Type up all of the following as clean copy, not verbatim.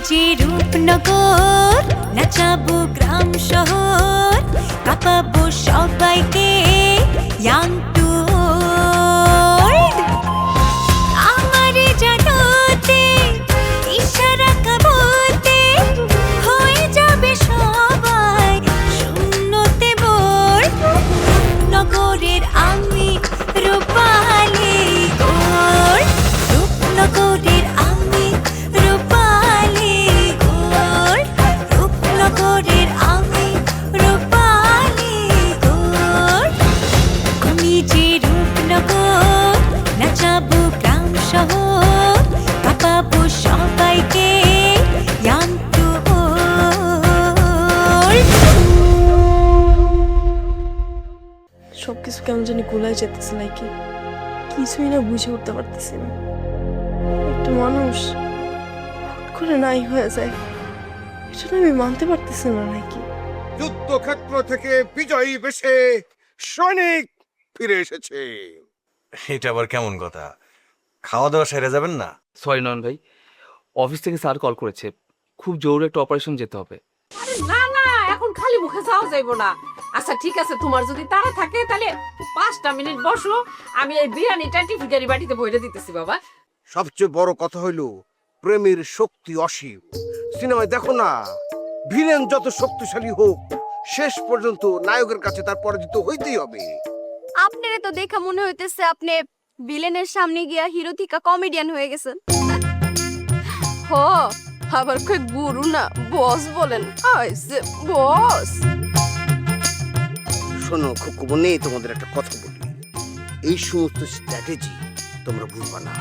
যে রূপনগর, নাচাবো গ্রাম শহর, কাঁপাবো সবাইকে ইয়াং টু ওল্ড। আমারে জানাতে ইশারা কাবতে হয়ে যাবে সবাই শূন্যতে বোর। নগরের আমি রূপালী গোর, রূপনগরের আমি রূপালী গোর, রূপনগরের আমি রূপালী গোর। আমি যে রূপনগর, নাচাবো গ্রাম শহর, কাঁপাবো সবাইকে ইয়াং টু ওল্ড। সবকিছু কেমন জানি গোলায় যেতেছে নাকি, কিছুই না বুঝে উঠতে পারতেছি না। একটা মানুষ হুট করে নাই হয়ে যায়, এটা না আমি মানতে পারতেছি না নাকি। যুদ্ধক্ষেত্র থেকে বিজয়ী বেশে সৈনিক ফিরে এসেছে। এটা আবার কেমন কথা? খাওয়া দাওয়া সেরে যাবেন না? সরি নয়ন ভাই, অফিস থেকে স্যার কল করেছে, খুব জরুরি একটা অপারেশন যেতে হবে। আরে না না, এখন খালি মুখে যাওয়া যাইব না। আচ্ছা ঠিক আছে, তোমার যদি তাড়া থাকে তাহলে 5টা মিনিট বসো, আমি এই বিরিয়ানিটা টিফিনারি বাটিতে বইরে দিতেছি বাবা। সবচেয়ে বড় কথা হইল প্রেমের শক্তি অসীম। সিনেমায় দেখো না, ভিলেন যত শক্তিশালী হোক শেষ পর্যন্ত নায়কের কাছে তার পরাজিত হইতেই হবে। আপনারে তো দেখা মনে হইতেছে আপনি ভিলেনের সামনে গিয়া হিরো থেকে কমেডিয়ান হয়ে গেছেন। হ, আবার কই গুরু না বস বলেন, আইছে বস। শোনো খুকুমনি, তোমাদের একটা কথা বলি, এই সমস্ত স্ট্র্যাটেজি তোমরা বুঝবা না।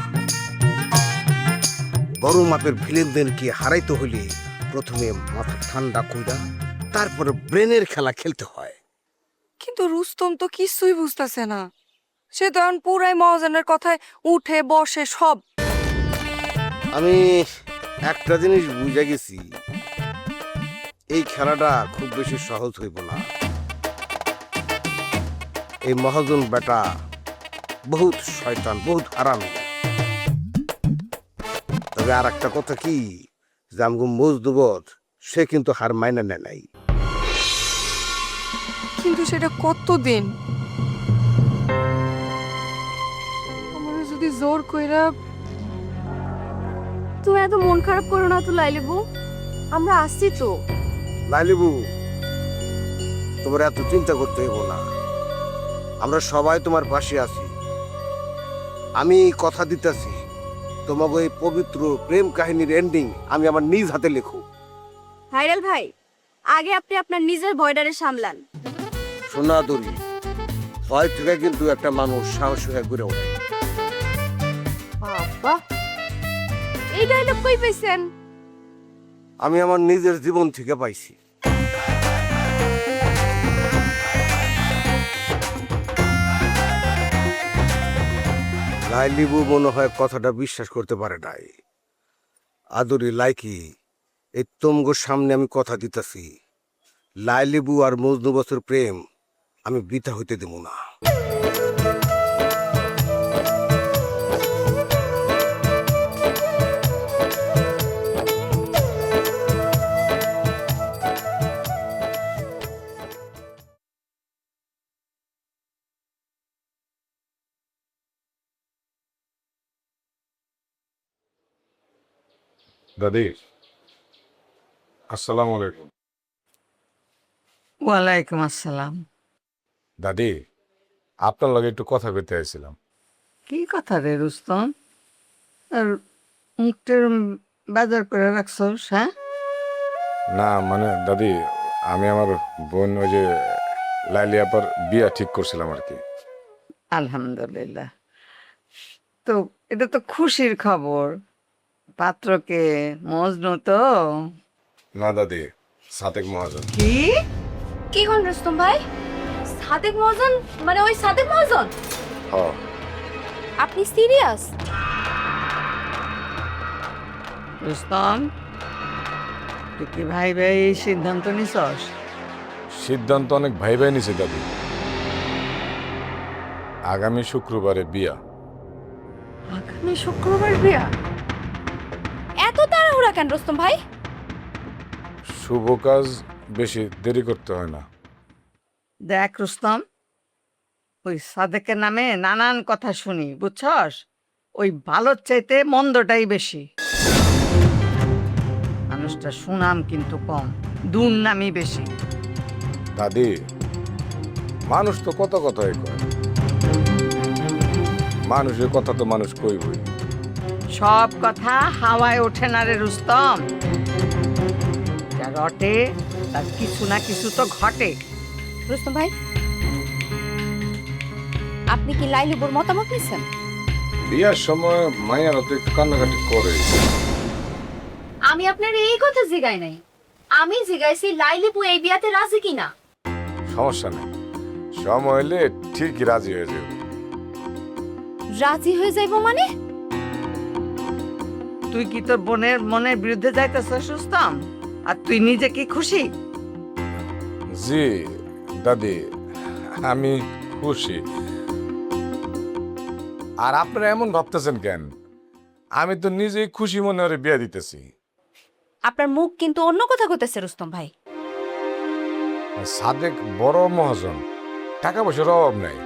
বড় মাপের ভিলেনদেরকে হারাইতে হলে প্রথমে মাথা ঠান্ডা কইরা তারপরে ব্রেনের খেলা খেলতে হয়। কিন্তু রুস্তম তো কিছুই বুঝতেছে না, সে তো এখন পুরাই মহাজনের কথায় উঠে বসে সব। আমি একটা জিনিস বুঝে গেছি, এই খেলাটা খুব বেশি সহজ হইব না। এই মহাজন বেটা বহুত শয়তান, বহুত হারামি। তবে আর একটা কথা কি, জামগু মজদুবত সে কিন্তু হার মাইনা নেয় নাই। কিন্তু সেটা কতদিন? আমার যদি জোর কইরা। তুমি এত মন খারাপ করো না তো লাইলিবু, আমরা আসছি তো। লাইলিবু, তোমার এত চিন্তা করতে হইব না, আমরা সবাই তোমার পাশে আছি। আমি কথা দিতেছি, তোমাকে এই পবিত্র প্রেম কাহিনীর এন্ডিং আমি আমার নিজ হাতে লেখো। ভাইরাল ভাই, আগে আপনি আপনার নিজের ভয়ডারে সামলান। সোনা দড়ি, ভয় থেকে কিন্তু একটা মানুষ সাহস হয়ে ঘুরে ওঠে। বাবা, এই ডায়লগ কই পাইছেন? আমি আমার নিজের জীবন থেকে পাইছি। লাইলিবু মনে হয় কথাটা বিশ্বাস করতে পারে নাই। আদরি লাইকি, এই তোমগোর সামনে আমি কথা দিতেছি, লাইলিবু আর মজনু বছর প্রেম আমি বৃথা হইতে দেব না। দাদি, আসসালামু আলাইকুম। ওয়ালাইকুম আসসালাম। দাদি, আপনার লগে একটু কথা কইতে আইছিলাম। কি কথা রে রুস্তম? আর মুখটার বাজার করে রাখছস? হ্যাঁ, না মানে দাদি, আমি আমার বোন ওই যে লাইলি আপার বিয়া ঠিক করছিলাম আর কি। আলহামদুলিল্লাহ। তো এটা তো খুশির খবর। পাত্রকে মজনু তো? না দাদি, সাতেক মহাজন। কি কি হন রুস্তম ভাই? সাদেক মহাজন মানে ওই সাদেক মহাজন? হ, আপনি সিরিয়াস? রুস্তম, তুই কি ভাই ভাই এই সিদ্ধান্ত নিছস? সিদ্ধান্ত অনেক ভাই ভাই নিছে দাদি। আগামী শুক্রবারে বিয়া। আগামী শুক্রবার বিয়া? এত তাড়াহুড়া কেন রুস্তম ভাই? শুভ কাজ বেশি দেরি করতে হয় না। দেখ রুস্তম, ওই সাদেকের নামে নানান কথা শুনি, বুঝছস? ওই ভালোর চাইতে মন্দটাই বেশি। মানুষটা সুনাম কিন্তু কম, দুর্নামই বেশি। দাদি, মানুষ তো কত কথাই কয়, মানুষের কথা তো মানুষ কইবই। সব কথা হাওয়ায় ওঠে না রে রুস্তম, যা রটে তার কিছু না কিছু তো ঘটে। রুস্তম ভাই, আপনি কি লাইলুবুর মতামত নিছেন? বিয়ার সময় মায়ের তো একটু কান্নাকাটি করে। আমি আপনার এই কথা জিগাই নাই, আমি জিগাইছি লাইলিপু এই বিয়াতে রাজি কিনা। সমস্যা নেই, সময় হলে ঠিকই রাজি হয়ে যাবে। রাজি হয়ে যাইবো মানে? তুই কি তোর বোনের মনের বিরুদ্ধে যাইতেছিস রুস্তম? আর তুই নিজে কি খুশি? জি দাদি, আমি খুশি। আর আপনারা এমন ভাবতেছেন কেন? আমি তো নিজেই খুশি মনে করে বিয়ে দিতেছি। আপনার মুখ কিন্তু অন্য কথা কইতেছে রুস্তম ভাই। সাদেক বড় মহাজন, টাকা পয়সার অভাব নাই।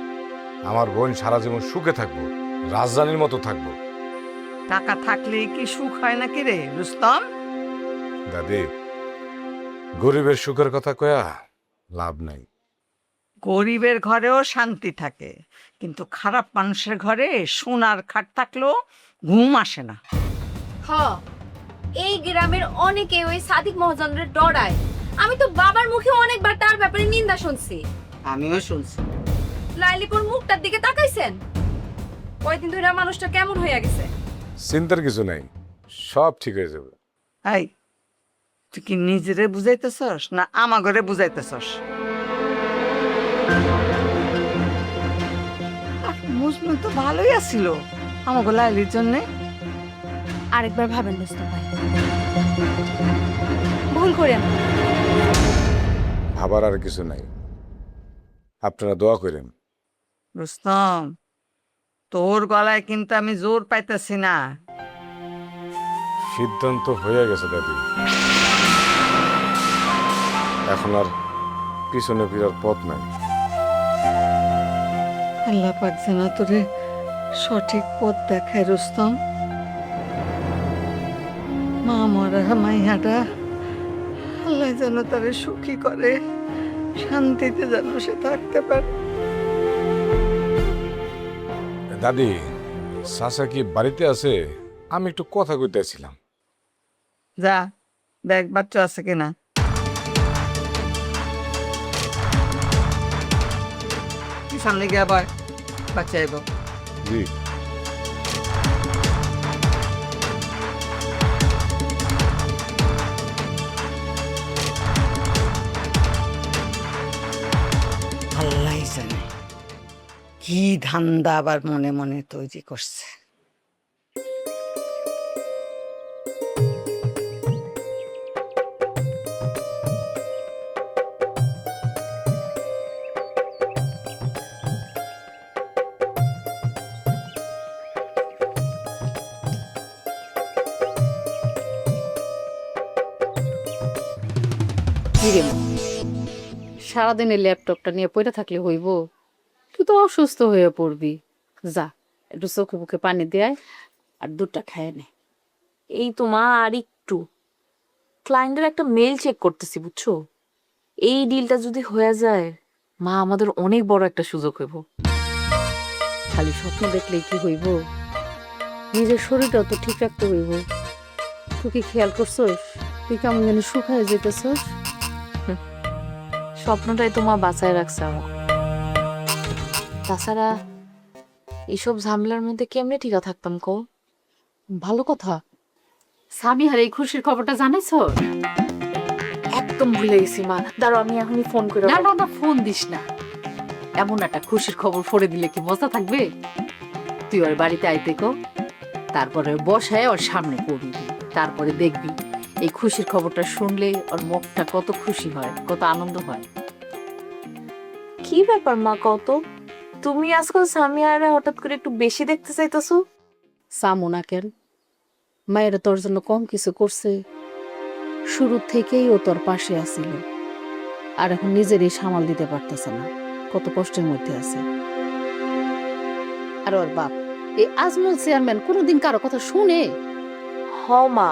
আমার বোন সারা জীবন সুখে থাকবো, রাজধানীর মতো থাকবো। টাকা থাকলে কি সুখ হয় নাকি রে রুস্তম? দাদি, গরিবের সুখের কথা কয়া লাভ নাই। গরিবের ঘরেও শান্তি থাকে, কিন্তু খারাপ মানুষের ঘরে সোনার খাট থাকলেও ঘুম আসে না। হ, এই গ্রামের অনেকে ওই সাদিক মহাজনের ডরায়। আমি তো বাবার মুখে অনেকবার তার ব্যাপারে নিন্দা শুনছি। আমিও শুনছি। লাইলিপুর মুখটার দিকে তাকাইছেন? কয়দিন ধরে মানুষটা কেমন হইয়া গেছে। চিন্তার কিছু নাই, সব ঠিক হয়ে যাবে। এই, তুই কি নিজেরে বুঝাইতেছস না আমাগরে বুঝাইতেছস? মুজমিন তো ভালোই আছিল আমাকে লাইলির জন্যে। আরেকবার ভাবেন রুস্তম ভাই, ভুল করেন। ভাবার আর কিছু নাই, আপনারা দোয়া করেন। রুস্তম, তোর গলায় কিন্তু আমি জোর পাইতেছি না। সিদ্ধান্ত হয়ে গেছে দাদি, এখন আর পিছনে ফিরার পথ নাই। আল্লাহ পাক যেন তোরে সঠিক পথ দেখায় রুস্তম। মা মরা মাইয়াটা আল্লাহ যেন তারে সুখী করে, শান্তিতে যেন সে থাকতে পারে। দাদি, চাচা কি বাড়িতে আছে? আমি একটু কথা কইতেছিলাম। যা, ব্যাগ বাচ্চা আছে কিনা। তুই সামনে গিয়ে আবার বাচ্চা আইব। জি। আল্লাহ জানে কি ধান্দা আবার মনে মনে তৈরি করছে। কিরে মা, সারাদিন এই ল্যাপটপটা নিয়ে পড়ে থাকলে হইব? তুই তো অসুস্থ হয়ে পড়বি। যা, একটু চোখে মুখে পানি দেয় আর দুধটা খায় নে। এই তো মা, আর একটু ক্লায়েন্টের একটা মেল চেক করতেছি, বুঝছো? এই ডিলটা যদি হয়ে যায়, মা, আমাদের অনেক বড় একটা সুযোগ হইব। খালি স্বপ্ন দেখলেই কি হইব? নিজের শরীরটাও তো ঠিক রাখতে হইব। তুই কি খেয়াল করছস তুই কেমন জানি শুকায় যেতেছস? স্বপ্নটাই তো মা বাঁচায় রাখছে আমাকে। তাছাড়া এইসব ঝামেলার মধ্যে কেমনে টিকা থাকতাম কো? ভালো কথা, সামিহার এই খুশির খবরটা জানাইছ? একদম ভুলে গেছি মা, দাঁড়াও আমি এখনই ফোন করে। না না না, ফোন দিস না। এমন একটা খুশির খবর ফোড়ে দিলে কি মজা থাকবে? তুই ওর বাড়িতে আইতে কো, তারপরে বসায় ওর সামনে করবি, তারপরে দেখবি এই খুশির খবরটা শুনলে ওর মুখটা কত খুশি হয়, কত আনন্দ হয়। কি ব্যাপার মা, কত তুমি আজকাল সামিয়ারে হঠাৎ করে একটু বেশি দেখতে চাইতেছো? সামু না কেন, মায়েরা তোর জন্য কম কিছু করছে? শুরু থেকেই ও তোর পাশে আছিল, আর এখন নিজেরই সামাল দিতে পারতেছে না, কত কষ্টের মধ্যে আছে। আর ওর বাপ এই আজমল চেয়ারম্যান কোনোদিন কারো কথা শুনে? হ মা,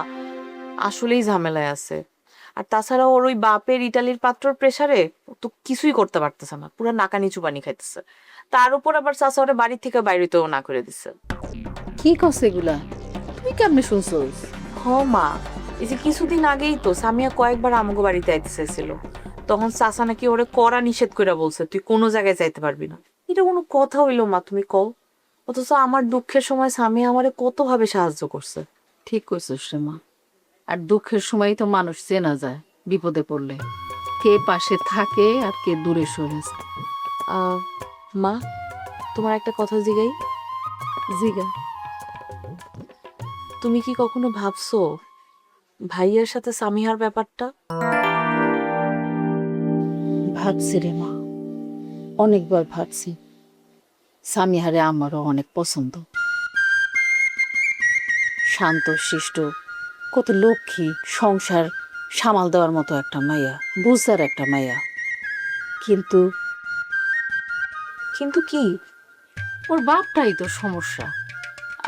আসলেই ঝামেলায় আছে। আর তাছাড়া ওর ওই বাপের ইটালির পাত্রর প্রেসারে তো কিছুই করতে পারতেছে না, পুরো নাকানি চুবানি খাইতেছে। তার উপর আবার চাচা ওরে বাড়ি থেকে বাইরেতেও না করে দিচ্ছে। কি কস এগুলা? তুই কেমনে শুনছস? হ মা, এই যে কিছুদিন আগেই তো সামিয়া কয়েকবার আমাকে বাড়িতে আইতে চাইছিল, তখন চাচা নাকি ওরে কড়া নিষেধ করে বলছে তুই কোনো জায়গায় যাইতে পারবি না। এটা কোনো কথা হইলো মা, তুমি কও? অথচ আমার দুঃখের সময় সামিয়া আমারে কত ভাবে সাহায্য করছে। ঠিক কইছিস রে মা। আর দুঃখের সময় তো মানুষ চেনা যায়, বিপদে পড়লে কে পাশে থাকে আর কে দূরে সরে যায়। মা, তোমার একটা কথা জিগাই। জিগা। তুমি কি কখনো ভাবছো ভাইয়ার সাথে সামিহার ব্যাপারটা? ভাবছি রে মা, অনেকবার ভাবছি। সামিহারে আমারও অনেক পছন্দ, শান্ত শিষ্ট, কত লক্ষ্মী, সংসার সামাল দেওয়ার মতো একটা মাইয়া, বুঝার একটা মাইয়া। কিন্তু কিন্তু কি? ওর বাপটাই তো সমস্যা।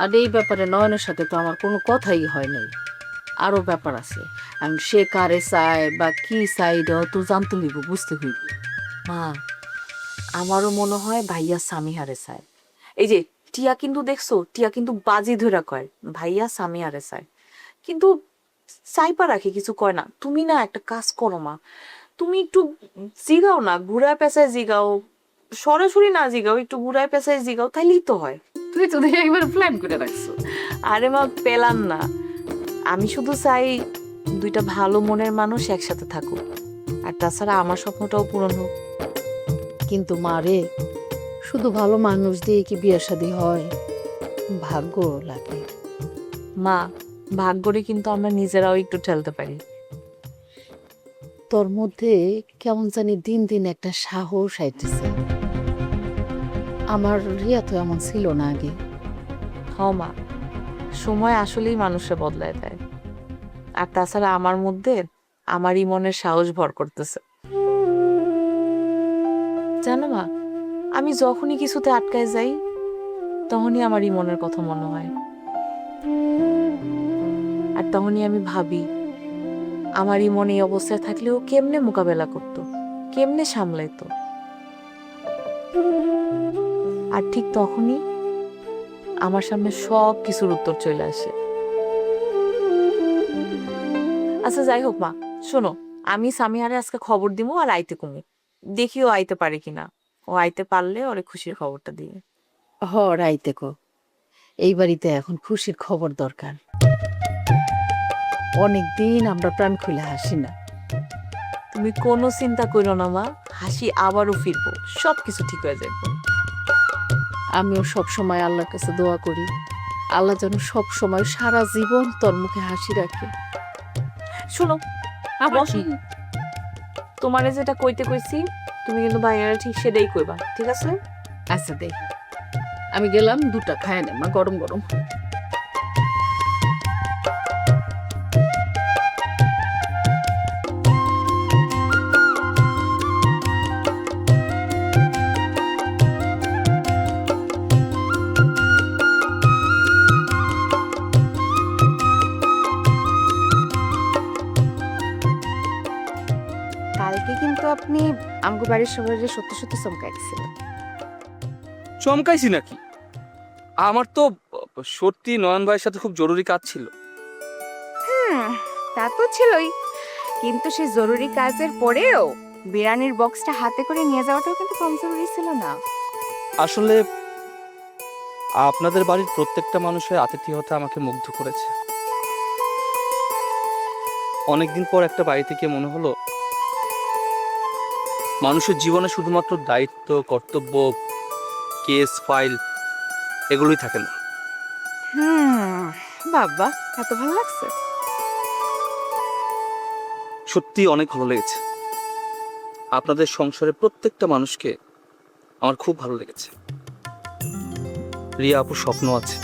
আর এই ব্যাপারে নয়নের সাথে তো আমার কোনো কথাই হয় নাই। আরো ব্যাপার আছে, আমি সে কারে চায় বা কি চাই এটাও তো জানতে হইব, বুঝতে হইব। মা, আমারও মনে হয় ভাইয়া সামিহারে চায়। এই যে টিয়া কিন্তু দেখছো, টিয়া কিন্তু বাজি ধরে কয় ভাইয়া সামিহারে চায়, কিন্তু চাইপা রাখে, কিছু কয় না। তুমি না একটা কাজ করো মা, তুমি একটু জিগাও না, ঘুরায় পেঁচায় জিগাও, সরাসরি না জিগাও, একটু ঘুরায় পেঁচায় জিগাও, তাইলেই তো হয়। তুই তো দেখে একবার প্ল্যান করে রাখছো। আরে মা, পেলাম না। আমি শুধু চাই দুইটা ভালো মনের মানুষ একসাথে থাকুক, আর তাছাড়া আমার স্বপ্নটাও পূরণ হোক। কিন্তু মারে, শুধু ভালো মানুষ দিয়ে কি বিয়ে শাদী হয়? ভাগ্য লাগে। মা, ভাগ্যরে কিন্তু আমরা নিজেরাও একটু ঠেলতে পারি। তোর মধ্যে কেমন জানি দিন দিন একটা সাহস আইতেছে। আমার রিয়া তো এমন ছিল না আগে। হ মা, সময় আসলেই মানুষে বদলায় দেয়। আর তাছাড়া আমার মধ্যে আমারই মনের সাহস ভর করতেছে। জানো মা, আমি যখনই কিছুতে আটকায় যাই তখনই আমার মনের কথা মনে হয়। আর তখনই আমি ভাবি আমার মনে এই অবস্থায় থাকলেও কেমনে মোকাবেলা করতো, কেমনে সামলাইতো। আর ঠিক তখনই আমার সামনে সব কিছুর উত্তর চলে আসে। আচ্ছা যাই হোক মা, শোনো, আমি সামিহারে আজকে খবর দিব আর আইতে কমু, দেখি ও আইতে পারে কিনা। ও আইতে পারলে ওরে খুশির খবরটা দিয়ে। হ রাইতে কো, এই বাড়িতে এখন খুশির খবর দরকার। অনেকদিন আমরা প্রাণ খুলে হাসি না। তুমি কোনো চিন্তা করো না মা, হাসি আবারও ফিরবো, সবকিছু ঠিক হয়ে যাবে। আমিও সব সময় আল্লাহর কাছে দোয়া করি, আল্লাহ যেন সব সময় সারা জীবন তোর মুখে হাসি রাখে। শোনো, আবার বসো। তোমারে যেটা কইতে কইছি তুমি কিন্তু ভাইয়ারা ঠিক সেটাই কইবা, ঠিক আছে? আচ্ছা দেখি, আমি গেলাম, দুটা খায় নে মা, গরম গরম। কালকে কিন্তু আপনি আমগো বাড়ির সবাই সত্যি সত্যি চমকাই দিছিলেন। চমকাইছি নাকি? আমার তো সত্যি নয়ন ভাইয়ের সাথে খুব জরুরি কাজ ছিল। তা তো ছিলই, কিন্তু সেই জরুরি কাজের পরেও বিরিয়ানির বক্সটা হাতে করে নিয়ে যাওয়াটাও কিন্তু কম জরুরি ছিল না। আসলে আপনাদের বাড়ির প্রত্যেকটা মানুষের আতিথেয়তা আমাকে মুগ্ধ করেছে। অনেকদিন পর একটা বাড়ি থেকে মনে হলো মানুষের জীবনে শুধুমাত্র দায়িত্ব, কর্তব্য, কেস ফাইল এগুলোই থাকে না। বাবা, এত ভালো লাগছে। সত্যি অনেক ভালো লেগেছে। আপনাদের সংসারে প্রত্যেকটা মানুষকে আমার খুব ভালো লেগেছে। রিয়া আপুর স্বপ্ন আছে,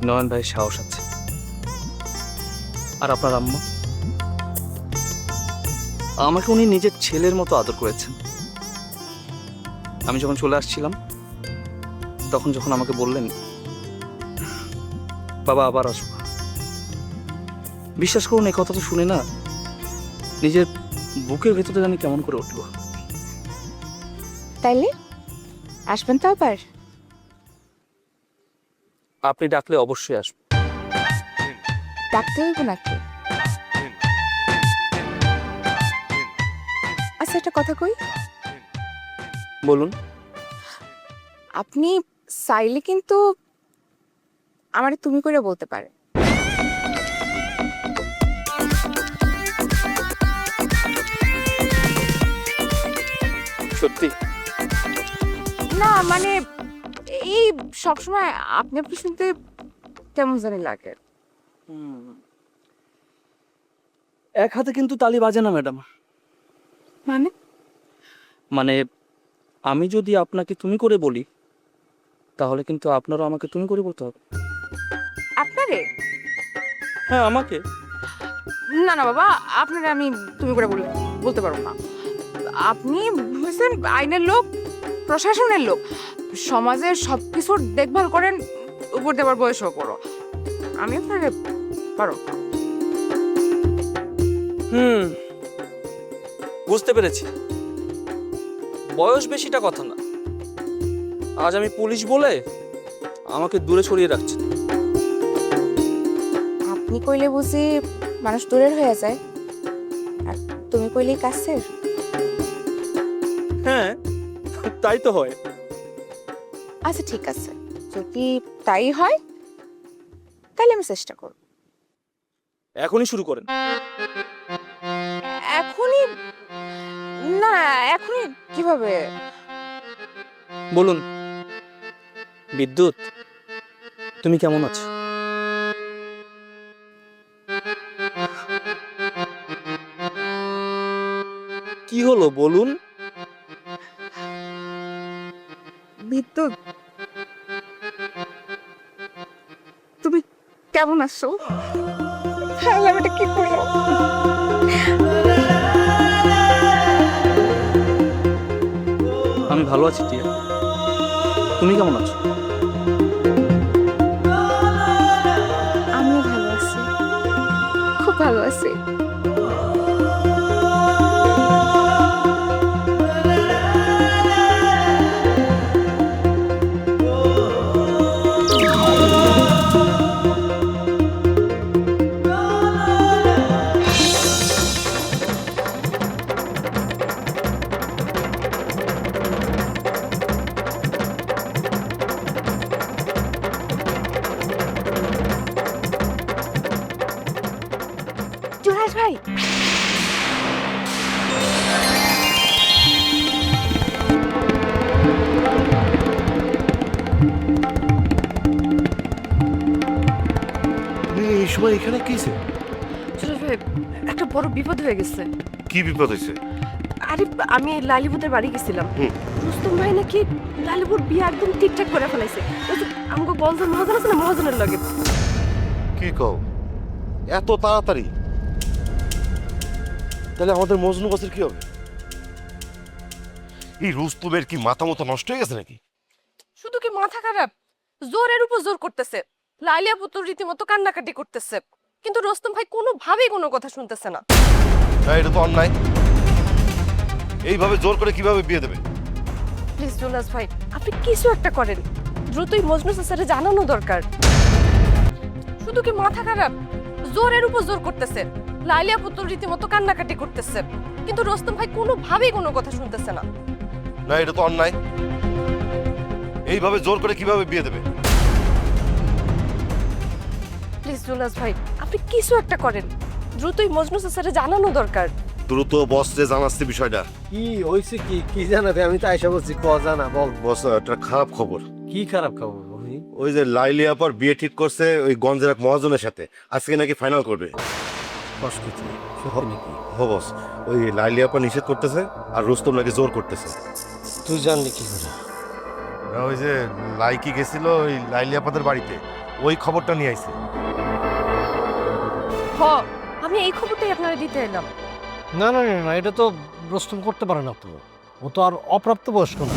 নয়ন ভাইয়ের সাহস আছে, আর আপনার আম্মা আমাকে উনি নিজের ছেলের মতো আদর করেছেন। আমি যখন চলে আসছিলাম তখন যখন আমাকে বললেন, বাবা আবার আসবো, বিশ্বাস করুন এই কথাটা শুনে না নিজের বুকের ভেতরে জানি কেমন করে উঠলো। তাইলে আসবেন তো আবার? আপনি ডাকলে অবশ্যই আসবো। ডাকতে হইব নাকি? আচ্ছা একটা কথা কই, বলুন। আপনি চাইলে কিন্তু আমারে তুমি করে বলতে পারে। সত্যি? না মানে এই সবসময় আপনি আপনি শুনতে কেমন জানি লাগে। এক হাতে কিন্তু তালি বাজে না ম্যাডাম। মানে মানে আমি যদি আপনাকে তুমি করে বলি তাহলে কিন্তু আপনারও আমাকে তুমি করে বলতে হবে। আপনারে? হ্যাঁ আমাকে। না না বাবা, আপনারে আমি তুমি করে বলতে পারবো না। আপনি হয়েছেন আইনের লোক, প্রশাসনের লোক, সমাজের সবকিছুর দেখভাল করেন, উপর দেবার বয়সও করো। আমি আপনারে পারো। বুঝতে পেরেছি, বয়স বেশিটা কথা না। আজ আমি পুলিশ বলে আমাকে দূরে সরিয়ে রাখছে। আপনি কইলে বুঝি মানুষ দূরের হয়ে যায়, আর তুমি কইলেই কাছের। হ্যাঁ তাই তো হয়। আচ্ছা ঠিক আছে, যদি তাই হয় তাহলে আমি চেষ্টা করব। এখনই শুরু করেন। এখনই না, এখনই কিভাবে? বলুন, বিদ্যুৎ তুমি কেমন আছো? কি হলো বলুন? বিদ্যুৎ তুমি কেমন আছো? আমি এটা কি করবো? আমি ভালো আছি টিয়া, তুমি কেমন আছো? আমিও ভালো আছি, খুব ভালো আছি। জুরাজ ভাই, এই সময় এখানে কিছে? জুরাজ ভাই, একটা বড় বিপদ হয়ে গেছে। কি বিপদ হয়েছে? আরে আমি লালিপুতের বাড়ি গেছিলাম, রুস্তম ভাই নাকি লালিপুর বিয়ে একদম ঠিকঠাক করে ফেলাইছে। ওই যে আমাকে গলজার মহাজন আছে না, মহাজনের লগে। কি কও, এত তাড়াতাড়ি? তাহলে আমাদের মজনু গাছের কি হবে? এই রুস্তমের কি মাথা মতো নষ্ট হয়ে গেছে নাকি? শুধু কি মাথা খারাপ, জোরের উপর জোর করতেছে। লাইলিয়া পুত্র রীতিমতো কান্নাকাটি করতেছে, কিন্তু রুস্তম ভাই কোনোভাবেই কোনো কথা শুনতেছে না। না, এটা তো অন্যায়। এইভাবে জোর করে কিভাবে বিয়ে দেবে? প্লিজ জুলাস ভাই, আপনি কিছু একটা করেন, দ্রুতই মজনু স্যারের জানানো দরকার। শুধু কি মাথা খারাপ, জোরের উপর জোর করতেছে। লাইলিয়া পুত্র রীতিমতো কান্নাকাটি করতেছে, কিন্তু রুস্তম ভাই কোনোভাবেই কোনো কথা শুনতেছে না। না, এটা তো অন্যায়। এইভাবে জোর করে কিভাবে বিয়ে দেবে? প্লিজ জুলাস ভাই, আপনি কিছু একটা করেন, দ্রুতই মজনু স্যারের জানানো দরকার। দ্রুত বসরে জানাচ্ছি বিষয়টা। কি হয়েছে? কি জানাবে? আমি তো আয়সা বলছি, জানা বল। বস, একটা খারাপ খবর। কি খারাপ খবর? ওই যে লাইলিয়া পর বিয়ে ঠিক করছে ওই গঞ্জের এক মহাজনের সাথে, আজকে নাকি ফাইনাল করবে। নাকি? হো বস, ওই লাইলিয়া পর নিষেধ করতেছে আর রুস্তম নাকি জোর করতেছে। তুই জানলি কি করে? ওই যে লাইকি গেছিল ওই লাইলিয়াপাদের বাড়িতে, ওই খবরটা নিয়ে আইছে। হ, আমি এই খবরটাই আপনারা দিতে এলাম। না না না না, এটা তো রুস্তম করতে পারে না তো, ও তো আর অপ্রাপ্ত বয়স্ক না।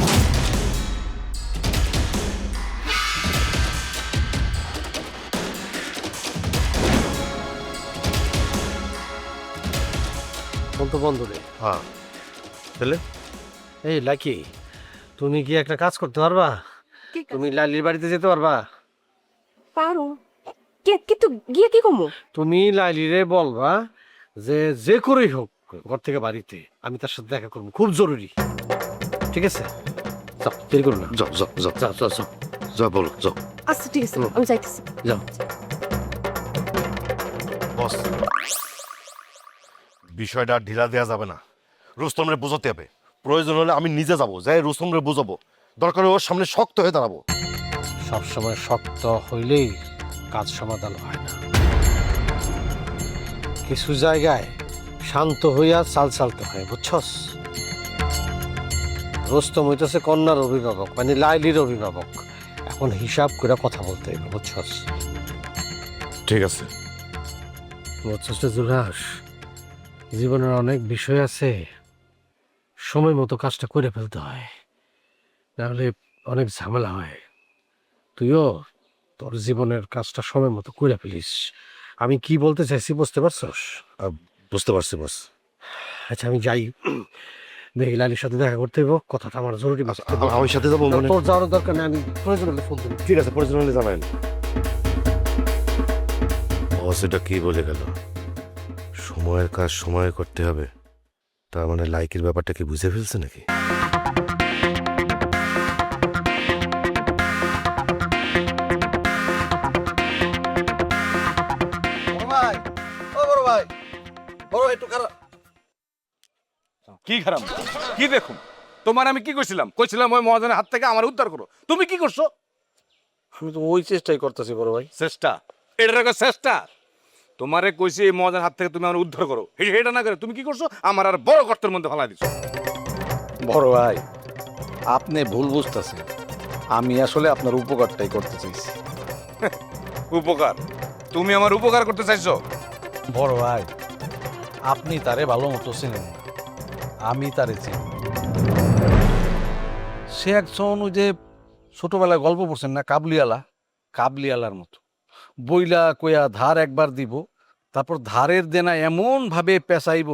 বলতো বন্ধু রে। হ্যাঁ তাহলে এই লাকি, তুমি কি একটা কাজ করতে পারবা? তুমি লালির বাড়িতে যেতে পারবা? পারো, কিন্তু গিয়ে কি কমো? তুমি লাইলিরে বলবা যে যে করেই হোক ঘর থেকে বাড়িতে আমি তার সাথে দেখা করবো, খুব জরুরি। ঠিক আছে, যাও, দেরি করো না। যাও যাও যাও যাও যাও যাও যাও বলো যাও। আচ্ছা ঠিক আছে, আমি যাইতেছি। যাও। বস, বিষয়টা আর ঢিলা দেওয়া যাবে না, রুস্তমরে বোঝাতে হবে। প্রয়োজন হলে আমি নিজে যাবো, যাই রুস্তমরে বোঝাবো, দরকার ওর সামনে শক্ত হয়ে দাঁড়াবো। সবসময় শক্ত হইলেই কাজ সমাধান হয় না, কিছু জায়গায় শান্ত হইয়া চাল চালতে হয়, বুঝছস? রুস্তম হইতেছে কন্যার অভিভাবক, মানে লাইলির অভিভাবক। এখন হিসাব করে কথা বলতে হবে, বুঝছস? ঠিক আছে। বুঝছস না জুলহাস, জীবনের অনেক বিষয় আছে, সময় মতো কাজটা করে ফেলতে হয়, নাহলে অনেক ঝামেলা হয়। তুইও তোর জীবনের কাজটা সময় মতো করে ফেলিস। আমি কি বলতে চাইছি বুঝতে পারছস? বুঝতে পারছি বস। আচ্ছা আমি যাই, দেখি লালির সাথে দেখা করতে হইব, কথাটা আমার জরুরি। আমার সাথে যাবো মানে? তোর যাওয়ার দরকার নেই, আমি প্রয়োজন হলে ফোন দেবো। ঠিক আছে, প্রয়োজন হলে জানাবেন। বস এটা কি বলে গেল, সময়ের কাজ সময়ে করতে হবে, তার মানে লাইকের ব্যাপারটা কি বুঝে ফেলছে নাকি? কি খারাপ, কি দেখুন তোমার আমি কি কইছিলাম? কইছিলাম ওই মহাজনের হাত থেকে আমার উদ্ধার করো, তুমি কি করছো? আমি তো ওই চেষ্টাই করতেছি বড় ভাই। চেষ্টা? এটা রাখো চেষ্টা। তোমারে কইছি এই মহাজনের হাত থেকে তুমি আমার উদ্ধার করো, এটা না করে তুমি কি করছো? আমার আর বড় গর্তের মধ্যে ফেলা দিছো। বড় ভাই, আপনি ভুল বুঝতেছেন, আমি আসলে আপনার উপকারটাই করতে চাইছি। উপকার? তুমি আমার উপকার করতে চাইছো? বড় ভাই, আপনি তারে ভালো মতো চিনেন না, আমি তারে চিনি। সে একজন ওই যে ছোটবেলায় গল্প পড়ছেন না, কাবলিওয়ালা, কাবলিওয়ালার মতো বইলা কইয়া ধার একবার দিব, তারপর ধারের দেনা এমন ভাবে পেঁচাইব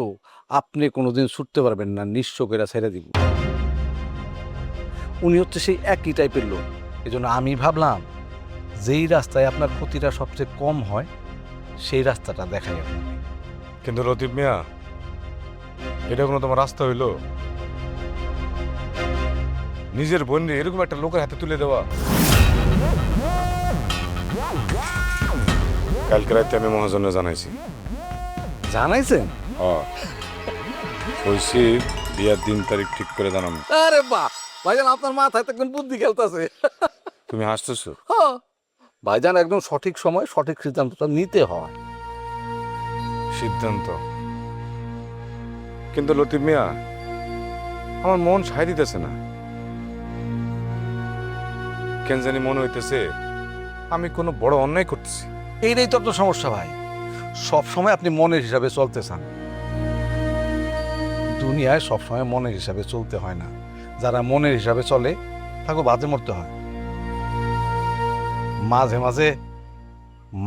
আপনি কোনোদিন ছুটতে পারবেন না, নিঃস্ব করে ছেড়ে দিব। উনি হচ্ছে সেই একই টাইপের লোক। এই জন্য আমি ভাবলাম যেই রাস্তায় আপনার ক্ষতিটা সবচেয়ে কম হয় সেই রাস্তাটা দেখাই আপনাকে। কিন্তু লতিফ মিয়া, এটা কোনো তোমার রাস্তা হইলো? নিজের বোনরে এরকম একটা লোকের হাতে তুলে দেওয়া। কালকে রাতে আমি মহাজনে জানাইছি। জানাইছেন? কইছি বিয়ার দিন তারিখ ঠিক করে জানাবো। আরে বাহ ভাইজান, আপনার মাথায় তো একদম বুদ্ধি খেলতেছে। তুমি হাসতেছো? ভাইজান, একদম সঠিক সময় সঠিক সিদ্ধান্তটা নিতে হয়। সিদ্ধান্ত? কিন্তু লতিফ মিয়া, আমার মন সায় দিতেছে না, কেন জানি মনে হইতেছে আমি কোনো বড় অন্যায় করতেছি। এইটাই তো আপনার সমস্যা ভাই, সবসময় আপনি মনের হিসাবে চলতে চান। দুনিয়ায় সবসময় মনের হিসাবে চলতে হয় না, যারা মনের হিসাবে চলে তাকে বাজে মরতে হয়। মাঝে মাঝে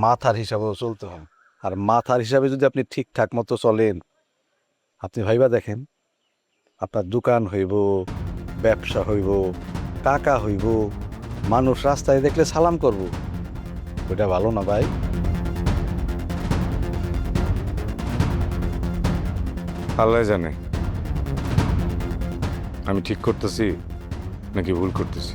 মাথার হিসাবেও চলতে হয়, আর মাথার হিসাবে যদি আপনি ঠিকঠাক মতো চলেন, আপনি ভাইবা দেখেন আপনার দোকান হইব, ব্যবসা হইব, টাকা হইব, মানুষ রাস্তায় দেখলে সালাম করব। ওইটা ভালো না ভাই? আল্লাহ জানে আমি ঠিক করতেছি নাকি ভুল করতেছি।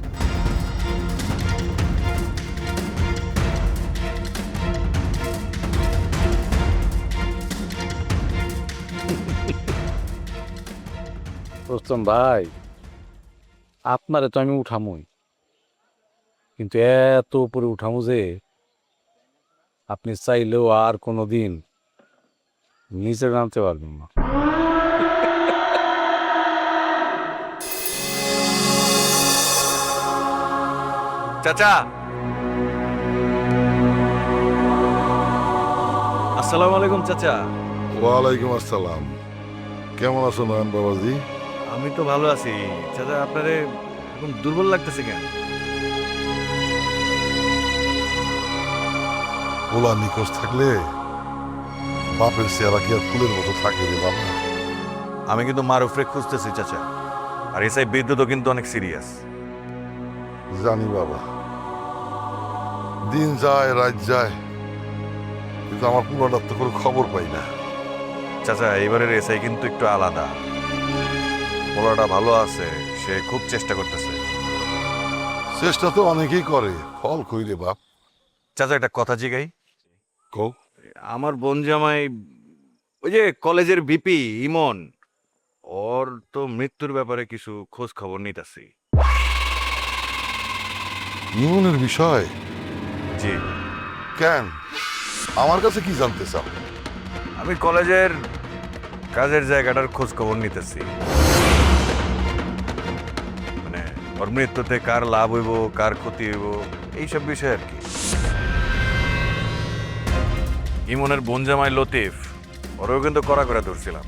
রুস্তম ভাই, আপনারে তো আমি উঠামই, কিন্তু এত উপরে উঠামো যে আপনি চাইলেও আর কোনোদিন নিচে নামতে পারবেন না। চাচা, আসসালামু আলাইকুম চাচা। ওয়ালাইকুম আসসালাম। কেমন আছো নয়ন বাবাজি? আমি তো ভালো আছি চাচা, আপনারে এরকম দুর্বল লাগতেছে কেন? ওলা নিখোঁজ থাকলে বাপের চেহারা কি আর ফুলের মতো থাকে রে বাবা? আমি কিন্তু মারুফরে খুঁজতেছি চাচা, আর এসআই বিদ্যুৎও কিন্তু অনেক সিরিয়াস। জানি বাবা, দিন যায় রাত যায়, কিন্তু আমার পুরোটার তো কোনো খবর পাই না। চাচা এবারের এসআই কিন্তু একটু আলাদা, পোলাটা ভালো আছে, সে খুব চেষ্টা করতেছে। চেষ্টা তো অনেকেই করে, ফল কই রে বাপ? চাচা একটা কথা জিগাই। কও। আমার বোন জামাই ওই যে কলেজের বিপি ইমন, ওর তো মৃত্যুর ব্যাপারে কিছু খোঁজ খবর নিতেছি। ইমনের বিষয়? জি। কেন, আমার কাছে কি জানতে চাও? আমি কলেজের কাজের জায়গাটার খোঁজ খবর নিতেছি, মানে ওর মৃত্যুতে কার লাভ হইব কার ক্ষতি হইব এইসব বিষয় আর কি। ইমনের বোন জামাই লতিফ, ওরও কিন্তু কড়া করে ধরছিলাম।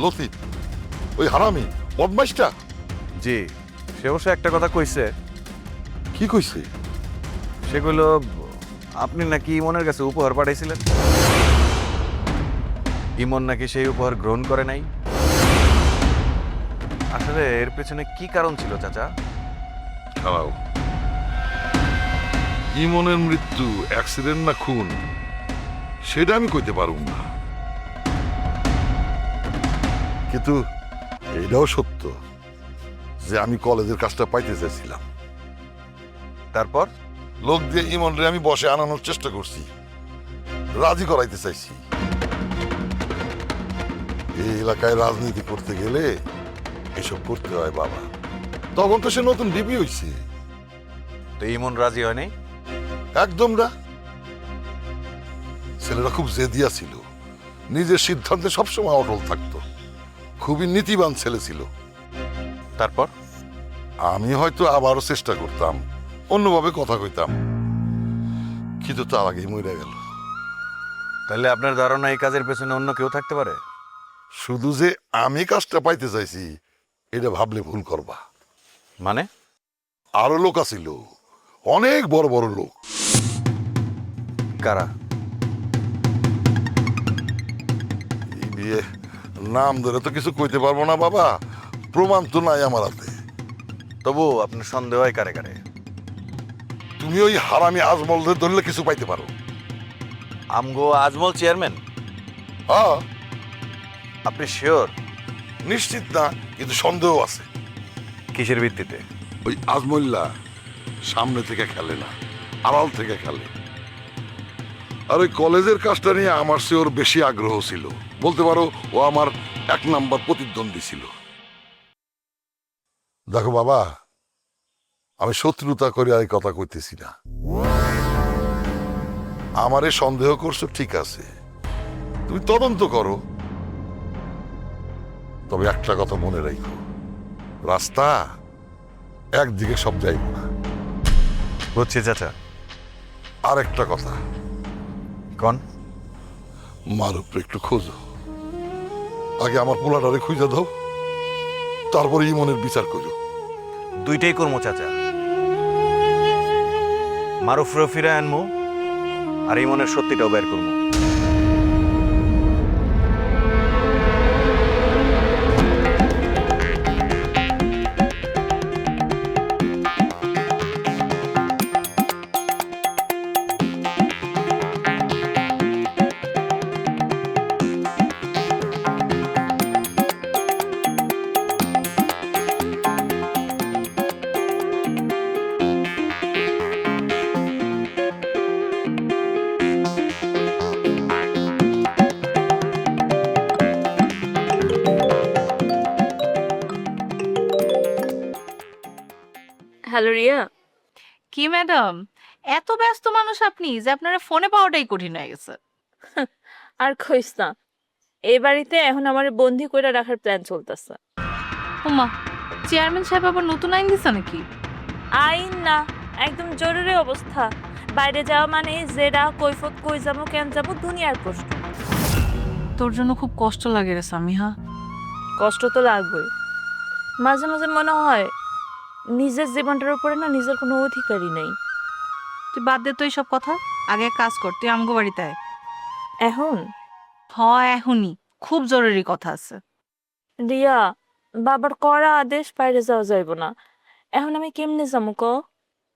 লতিফ ওই হারামি বদমাইশটা? জি, সে অবশ্য একটা কথা কইছে। কি কইছে? সেগুলো আপনি নাকি ইমনের কাছে উপহার পাঠাইছিলেন, ইমন নাকি সেই উপহার গ্রহণ করে নাই। আসলে এর পেছনে কি কারণ ছিল চাচা? খারাপ, ইমনের মৃত্যু অ্যাক্সিডেন্ট না খুন সেটা আমি কইতে পারুম না, কিন্তু এটাও সত্য যে আমি কলেজের কাজটা পাইতে চাইছিলাম। তারপর লোক দিয়ে ইমনরে আমি বসে আনানোর চেষ্টা করছি, রাজি করাইতে চাইছি। এই এলাকায় রাজনীতি করতে গেলে এসব করতে হয় বাবা। তখন তো সে নতুন ডিবি হইছে। তো ইমন রাজি হয় নাই? একদম না। ছেলেটা খুব জেদিয়া ছিল, নিজের সিদ্ধান্তে সবসময় অটল থাকতো, খুবই নীতিবান ছেলে ছিল। তারপর আমি হয়তো আবারও চেষ্টা করতাম, অন্যভাবে কথা কইতাম, কিন্তু তার আগেই মরে গেল। তাহলে আপনার ধারণা এই কাজের পেছনে অন্য কেউ থাকতে পারে? শুধু যে আমি কাজটা পাইতে চাইছি এটা ভাবলে ভুল করবা। মানে? আরো লোক আছিল, অনেক বড় বড় লোক। কারা? এই দিয়ে নাম ধরে তো কিছু কইতে পারবো না বাবা, প্রমাণ তো নাই আমার হাতে। তবু আপনার সন্দেহ হয় কারে কারে? তুমি ওই হারামি আজমলদের ধরলে কিছু পাইতে পারো। আমগো আজমল চেয়ারম্যান? হ্যাঁ। আপনি শিওর? নিশ্চিত না, কিন্তু সন্দেহ আছে। কিসের ভিত্তিতে? ওই আজমল্লা সামনে থেকে খেলে না, আড়াল থেকে খেলে। আর ওই কলেজের কাজটা নিয়ে আমার চেয়ে ওর বেশি আগ্রহ ছিল, বলতে পারো ও আমার 1 নাম্বার প্রতিদ্বন্দ্বী ছিল। দেখো বাবা, আমি শত্রুতা করে এই কথা কইতেছি না। আমারে সন্দেহ করছো ঠিক আছে, তুমি তদন্ত করো, তবে একটা কথা মনে রাখো, রাস্তা একদিকে সব যাইব না। বুঝছি চাচা। আর একটা কথা, কোন? মারুফরে একটু খোঁজো। আগে আমার পোলাটারে খুঁজে দাও, তারপরে ইমনের বিচার করো। দুইটাই করবো চাচা, মারুফরে ফিরে আনবো আর ইমনের সত্যিটাও বের করবো। হ্যালো রিয়া। কি ম্যাডাম, এত ব্যস্ত মানুষ আপনি যে আপনারা ফোনে পাওয়াটাই কঠিন হয়ে গেছে। আর কইস না, এই বাড়িতে এখন আমার বন্দি করে রাখার প্ল্যান চলতেছে। ওমা, চেয়ারম্যান সাহেব আবার নতুন আইন দিছে নাকি? আইন না, একদম জরুরি অবস্থা। বাইরে যাওয়া মানে জেরা কৈফত, কই যাবো কেন যাবো দুনিয়ার প্রশ্ন। তোর জন্য খুব কষ্ট লাগে রে সামিহা। কষ্ট তো লাগবেই। মাঝে মাঝে মনে হয় নিজের জীবনটার উপরে না নিজের কোনো অধিকারই নেই। তুই বাদ দে তো এইসব কথা, আগে এক কাজ কর, তুই আমগো বাড়িতে আয়। এখন এখনই খুব জরুরি কথা আছে। রিয়া, বাবার কড়া আদেশ বাইরে যাওয়া যাইব না। এখন আমি কেমনে যাবো ক?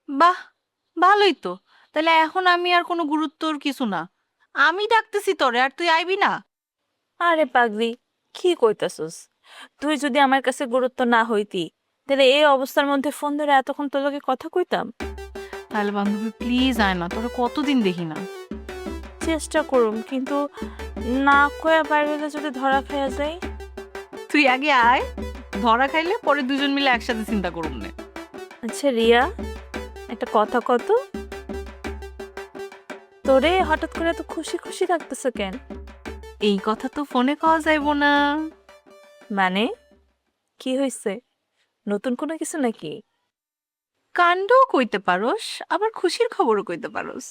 বাহ, ভালোই তো। তাহলে এখন আমি আর কোনো গুরুত্বর কিছু না, আমি ডাকতেছি তোরে, আর তুই আইবি না? আরে পাগলি, কি কইতাছস? তুই যদি আমার কাছে গুরুত্ব না হইতি, তাহলে এই অবস্থার মধ্যে ফোন ধরে এতক্ষণ তোর লগে কথা কইতাম? তাহলে বান্ধবী প্লিজ আয় না, তোরা কতদিন দেখি না। চেষ্টা করুম, কিন্তু না কয়ে বাইরে হলে যদি ধরা খাইয়া যাই। তুই আগে আয়, ধরা খাইলে পরে দুজন মিলে একসাথে চিন্তা করুম নে। আচ্ছা রিয়া, একটা কথা কত, তোরে হঠাৎ করে এত খুশি খুশি লাগতেছে কেন? এই কথা তো ফোনে কওয়া যাইব না। মানে কি হয়েছে? নতুন কোনো কিছু নাকি? কাণ্ডও কইতে পারোস, আবার খুশির খবরও কইতে পারোস।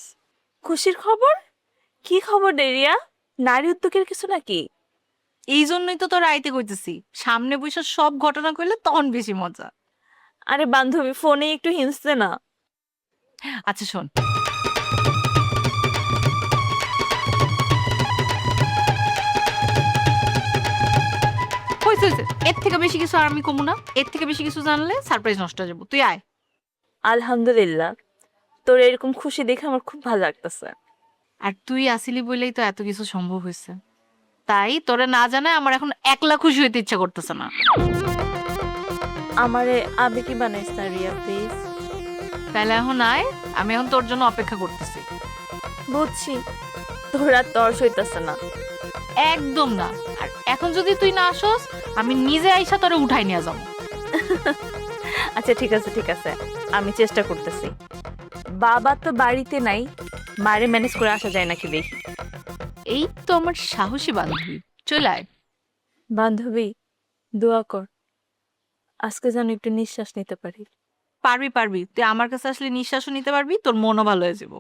খুশির খবর? কি খবর রে রিয়া? নারী উদ্যোগের কিছু নাকি? এই জন্যই তো তোর আইতে কইতেছি, সামনে বসে সব ঘটনা কইলে তখন বেশি মজা। আরে বান্ধবী, ফোনে একটু হিংসে না। আচ্ছা শোন, এর থেকে বেশি কিছু আর আমি কমু না, এর থেকে বেশি কিছু জানলে সারপ্রাইজ নষ্ট হয়ে যাবো। তুই আয়। আলহামদুলিল্লাহ, তোর এরকম খুশি দেখে আমার খুব ভালো লাগতেছে। আর তুই আসিলি বলেই তো এত কিছু সম্ভব হয়েছে। তাই তোরে না জানায় আমার এখন একলা খুশি হইতে ইচ্ছা করতেছে না। আমারে আবেগী বানাইস না রিয়া, প্লিজ। তাহলে এখন আয়, আমি এখন তোর জন্য অপেক্ষা করতেছি। বুঝছি, তোর আর তর্স হইতেছে না। একদম না। আর এখন যদি তুই না আসস, আমি নিজে আইসা তোরে উঠাই নিয়ে যাবো। আচ্ছা ঠিক আছে ঠিক আছে, আমি চেষ্টা করতেছি। বাবা তো বাড়িতে নাই, মারে ম্যানেজ করে আসা যায় নাকি দেখি। এই তো আমার সাহসী বান্ধবী, চলে আয়। বান্ধবী, দোয়া কর আজকে যেন একটু নিঃশ্বাস নিতে পারি। পারবি পারবি, তুই আমার কাছে আসলে নিঃশ্বাসও নিতে পারবি, তোর মনও ভালো হয়ে যাব।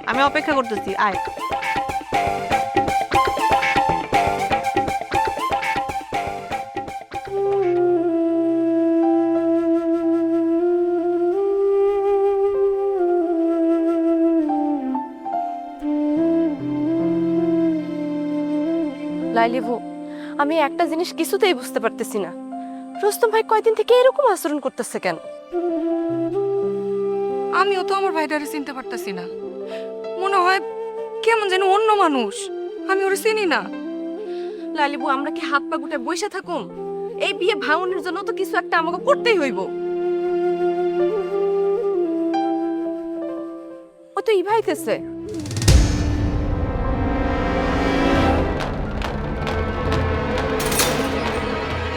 আমি অপেক্ষা করতেছি, আয়। লাইলিবু, আমি একটা জিনিস কিছুতেই বুঝতে পারতেছি না, রুস্তম ভাই কয়দিন থেকে এরকম আচরণ করতেছে কেন? আমিও তো আমার ভাইটারে চিনতে পারতেছি না, মনে হয় কেমন যেন অন্য মানুষ, আমি ওরে চিনি না। লাইলিবু, আমরা কি হাত পা গুটে বসে থাকুম? এই বিয়ে ভাঙনের জন্য তো কিছু একটা আমাকে করতেই হইব। ও তো ইভাইতেছে।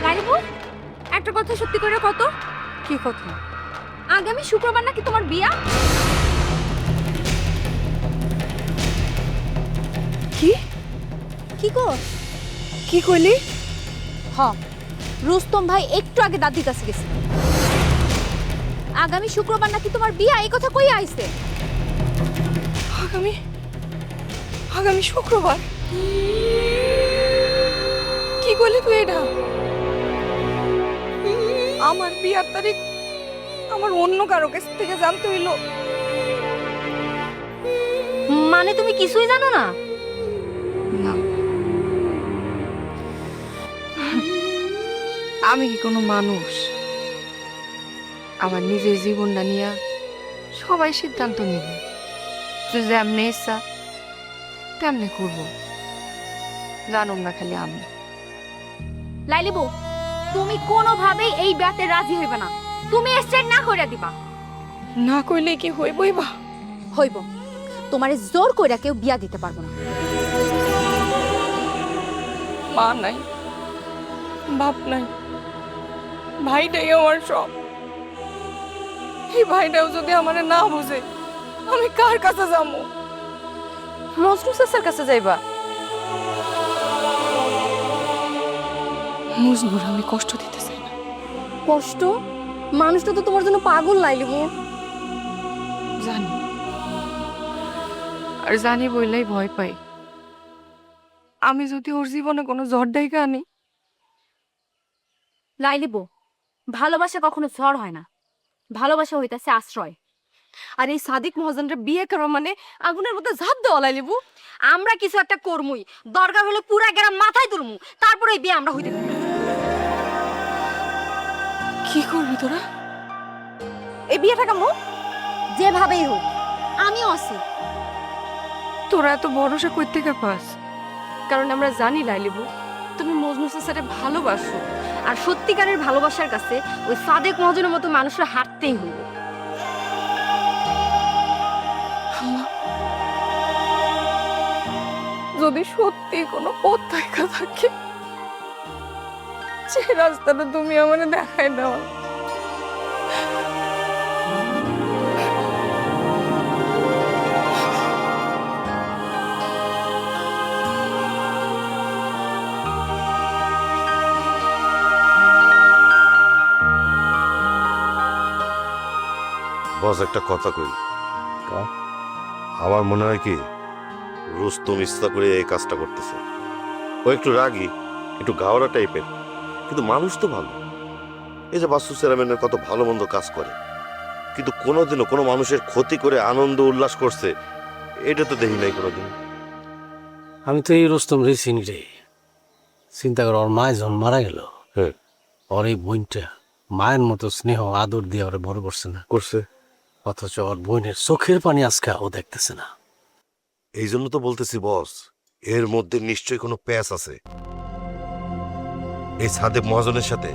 লাইলিবু, একটা কথা সত্যি করে কত? কি কথা? আগামী শুক্রবার নাকি তোমার বিয়া? কি কি গো? কি কইলি? হ, রুস্তম ভাই একটু আগে দাদির কাছে গেছে, আগামী শুক্রবার নাকি তোমার বিয়া, এই কথা কই আইছে। আগামী শুক্রবার? কি করলি তুই এটা? আমার বিয়ার তারিখ আমার অন্য কারো কাছ থেকে জানতে হইল। মানে তুমি কিছুই জানো না? না, আমি কি কোনো মানুষ? আমার নিজের জীবনটা নিয়ে সবাই সিদ্ধান্ত নিব, যে যেমনি ইচ্ছা তেমনি করব, জানুম না খালি আমি। লাইলিবু, তুমি কোনোভাবেই এই বিয়াতে রাজি হইবে না, তুমি স্ট্রেট না কইরা দিবা। না কইলে কি হইবই বা? হইব, তোমারে জোর কইরা কেউ বিয়া দিতে পারবো না। মা নাই, বাপ নাই, ভাইটাই আমার সব। এই ভাইটাও যদি আমারে না বুঝে, আমি কার কাছে যাবো? মজনু চাচার কাছে যাইবা? মজনুর আমি কষ্ট দিতে চাই না। কষ্ট? মানুষটা তো তোমার জন্য পাগল লাইলিবু। জানি, আর জানি বললেই ভয় পাই। আমি যদি ওর জীবনে কোনো ঝড় ডাইকা আনি? লাইলিবু, ভালোবাসা কখনো ঝড় হয় না, ভালোবাসা হইতাছে আশ্রয়। আর এই সাদিক মহাজনরে বিয়ে করা মানে আগুনের মধ্যে ঝাঁপ দেওয়া লাইলিবু। আমরা কিছু একটা করমুই, দরকার হলে পুরা গ্রাম মাথায় তুলমু, তারপরে এই বিয়ে আমরা হইতে দেব। কি করবি তোরা? এই বিয়েটা কেমন? যেভাবেই হোক, আমিও আছি। তোরা এত ভরসা কই থেকে পাস? কারণ আমরা জানি লাইলিবু তুমি মজনু চাচারে ভালোবাসো, আর সত্যিকারের ভালোবাসার কাছে ওই সাদেক মহাজনের মতো মানুষের হাঁটতেই হইব। যদি সত্যি কোনো পথ থাকা থাকে, যে রাস্তাটা তুমি আমাকে দেখাই দাও। বস একটা কথা কই, আমার মনে হয় কি রুস্তম ইচ্ছা করে এই কাজটা করতেছে। ও একটু রাগী, একটু গাওরা টাইপের, কিন্তু মানুষ তো ভালো। এই যে বাস্তু চেয়ারম্যানের কত ভালো মন্দ কাজ করে, কিন্তু কোনোদিনও কোনো মানুষের ক্ষতি করে আনন্দ উল্লাস করছে এটা তো দেখি নাই কোনোদিন। আমি তো এই রুস্তম রে চিনি রে। চিন্তা কর, ওর মায় যখন মারা গেল, হ্যাঁ, ওর এই বোনটা মায়ের মতো স্নেহ আদর দিয়ে ওরে বড় করছে না, করছে। অথচ ওর বোনের চোখের পানি আজকে ও দেখতেছে না। এই জন্য তো বলতেছি বস, এর মধ্যে নিশ্চয়ই কোনো প্যাচ আছে। এই সাদেক মহাজনের সাথে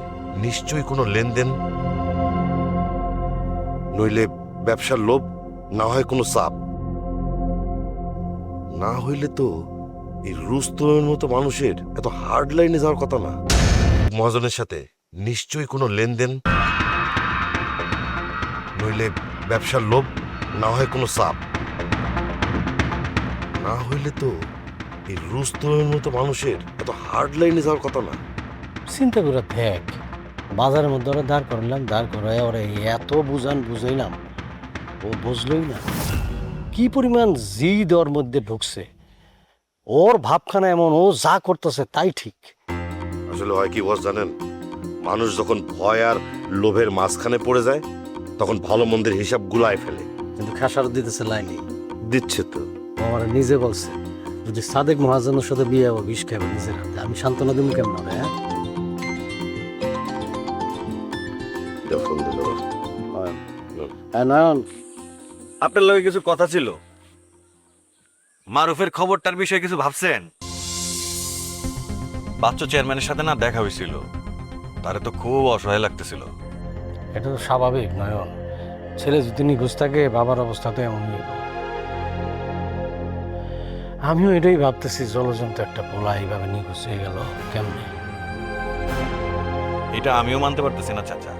নিশ্চয়ই কোনো লেনদেন, নইলে ব্যবসার লোভ, না হয় কোনো চাপ। না হইলে তো এই রুস্তমের মতো মানুষের এত হার্ড লাইনে যাওয়ার কথা না। মহাজনের সাথে নিশ্চয়ই কোনো লেনদেন, নইলে ব্যবসার লোভ, না হয় কোনো চাপ। না হইলে তো এই রুস্তমের মতো মানুষের এত হার্ড লাইনে যাওয়ার কথা না। চিন্তা করে দেখ, বাজারের মধ্যে ওরা দাঁড় করলাম, দাঁড় করায় ওরা এত বুঝাইলাম, ও বুঝলই না। কি পরিমাণ জিদ ওর মধ্যে ঢুকছে, ওর ভাবখানা এমন, ও যা করতেছে তাই ঠিক। আসলে হয় কি বস জানেন, মানুষ যখন ভয় আর লোভের মাঝখানে পড়ে যায় তখন ভালো মন্দের হিসাব গুলায় ফেলে। কিন্তু খেসারত দিতেছে লাইনি, দিচ্ছে তো। ও আমার নিজে বলছে যদি সাদেক মহাজনের সাথে বিয়ে হবো, বিষ খাবো নিজের হাতে। আমি সান্ত্বনা দিব কেমন হবে? হ্যাঁ নয়ন, আপনার লগে কিছু কথা ছিল। মারুফের খবরটার বিষয়ে কিছু ভাবছেন? বাচ্চু চেয়ারম্যানের সাথে না দেখা হয়েছিল, তারে তো খুব অসহায় লাগতেছিল। এটা তো স্বাভাবিক নয়ন, ছেলে যদি নিখোঁজ থাকে বাবার অবস্থা তো এমনই হইব। আমিও এটাই ভাবতেছি, জলজন্ত একটা পোলা এইভাবে নিখোঁজ হয়ে গেল কেমনে। এটা আমিও মানতে পারতেছি না চাচা।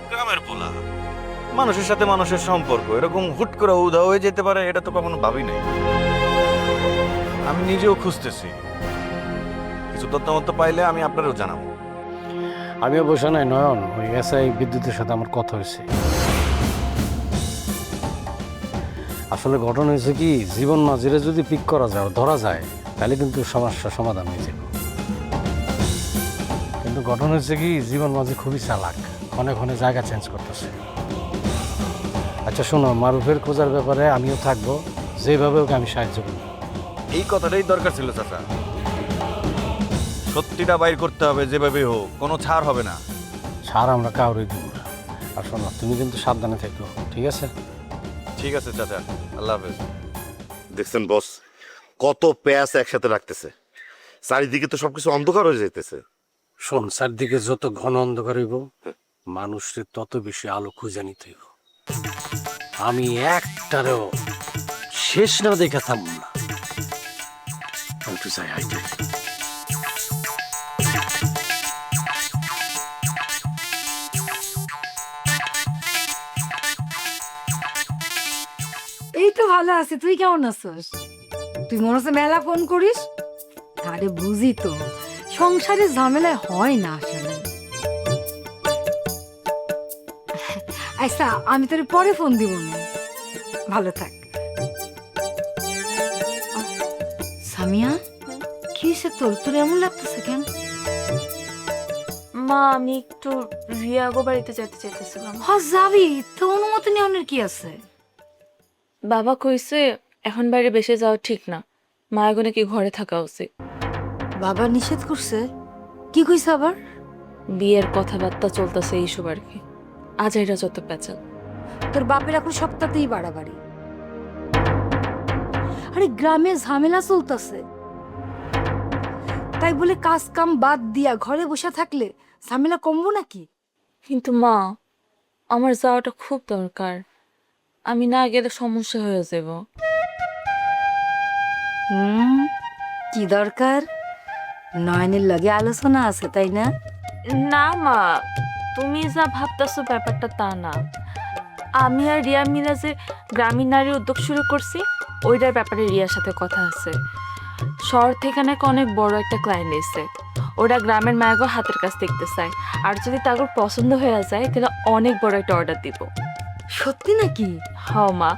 গ্রামের পোলা, মানুষের সাথে মানুষের সম্পর্ক এরকম হুট করে উধাও হয়ে যেতে পারে, এটা তো কখনো ভাবি নাই। আমি নিজেও খুঁজতেছি, কিছু তথ্য পাইলে আমি আপনারও জানাবো। আমিও বসে নাই নয়ন, ওই এসআই বিদ্যুতের সাথে আমার কথা হয়েছে। আসলে ঘটনা হয়েছে কি, জীবন মাঝিরে যদি পিক করা যায়, ধরা যায়, তাহলে কিন্তু সমস্যা সমাধান হয়ে যাবে। কিন্তু ঘটনা হয়েছে কি, জীবন মাঝি খুবই চালাক, ক্ষণে ক্ষণে জায়গা চেঞ্জ করতেছে। আচ্ছা শোনো, মারুফের খোঁজার ব্যাপারে আমিও থাকবো, যেভাবে ওকে আমি সাহায্য করব। এই কথাটাই দরকার ছিল চাচা, সত্যিটা বাইর করতে হবে যেভাবে হোক, কোনো ছাড় হবে না। ছাড় আমরা কাউরে দিব না। আর শোনো, তুমি কিন্তু সাবধানে থেকো, ঠিক আছে? ঠিক আছে চাচা, আল্লাহ হাফেজ। দেখছেন বস, কত প্যাচ একসাথে রাখতেছে, চারিদিকে তো সবকিছু অন্ধকার হয়ে যাইতেছে। শোন, চারদিকে যত ঘন অন্ধকার হইব, মানুষের তত বেশি আলো খুঁজে নিতে হইব। আমি একটারও শেষ না দেখে থামব না। একটু যাই, হাইটে। এই তো ভালো আছি, তুই কেমন আছিস? তুই মনে হচ্ছে মেলা ফোন করিস। আরে বুঝি তো, সংসারের ঝামেলায় হয় না আসলে। আচ্ছা, আমি তোর পরে ফোন দিব না, ভালো থাক। সামিয়া, কি তোর তোর এমন লাগতেছে কেন? মা আমি একটু রিয়াগো বাড়িতে যেতে চাইতেছিলাম। হ্যাঁ যাবি, তো অনুমতি নেওয়ার কি আছে? বাবা কইছে এখন বাইরে বেশি যাওয়া ঠিক না, মায়াগো নাকি ঘরে থাকা উচিত। বাবা নিষেধ করছে? কি কইছে আবার? বিয়ের কথাবার্তা চলতেছে এইসব আর কি। আজ এটা যত পেঁচাল। তোর বাপের এখন সপ্তাহতেই বাড়াবাড়ি। আরে গ্রামে ঝামেলা চলতেছে, তাই বলে কাজ কাম বাদ দিয়া ঘরে বসে থাকলে ঝামেলা কমবো নাকি? কিন্তু মা আমার যাওয়াটা খুব দরকার, আমি না গেলে সমস্যা হয়ে যাব। কি দরকার? নয়নের লগে আলোচনা আছে তাই না? না মা, তুমি যা ভাবতেছো ব্যাপারটা তা না। আমি আর রিয়া মিলা যে গ্রামীণ নারী উদ্যোগ শুরু করছি, ওইটার ব্যাপারে রিয়ার সাথে কথা আছে। শহর থেকে নাকি অনেক বড় একটা ক্লায়েন্ট এসে, ওরা গ্রামের মায়াগো হাতের কাজ দেখতে চায়, আর যদি তাগর পছন্দ হয়ে যায় তাহলে অনেক বড় একটা অর্ডার দিব। সত্যি নাকি? হ্যাঁ মা,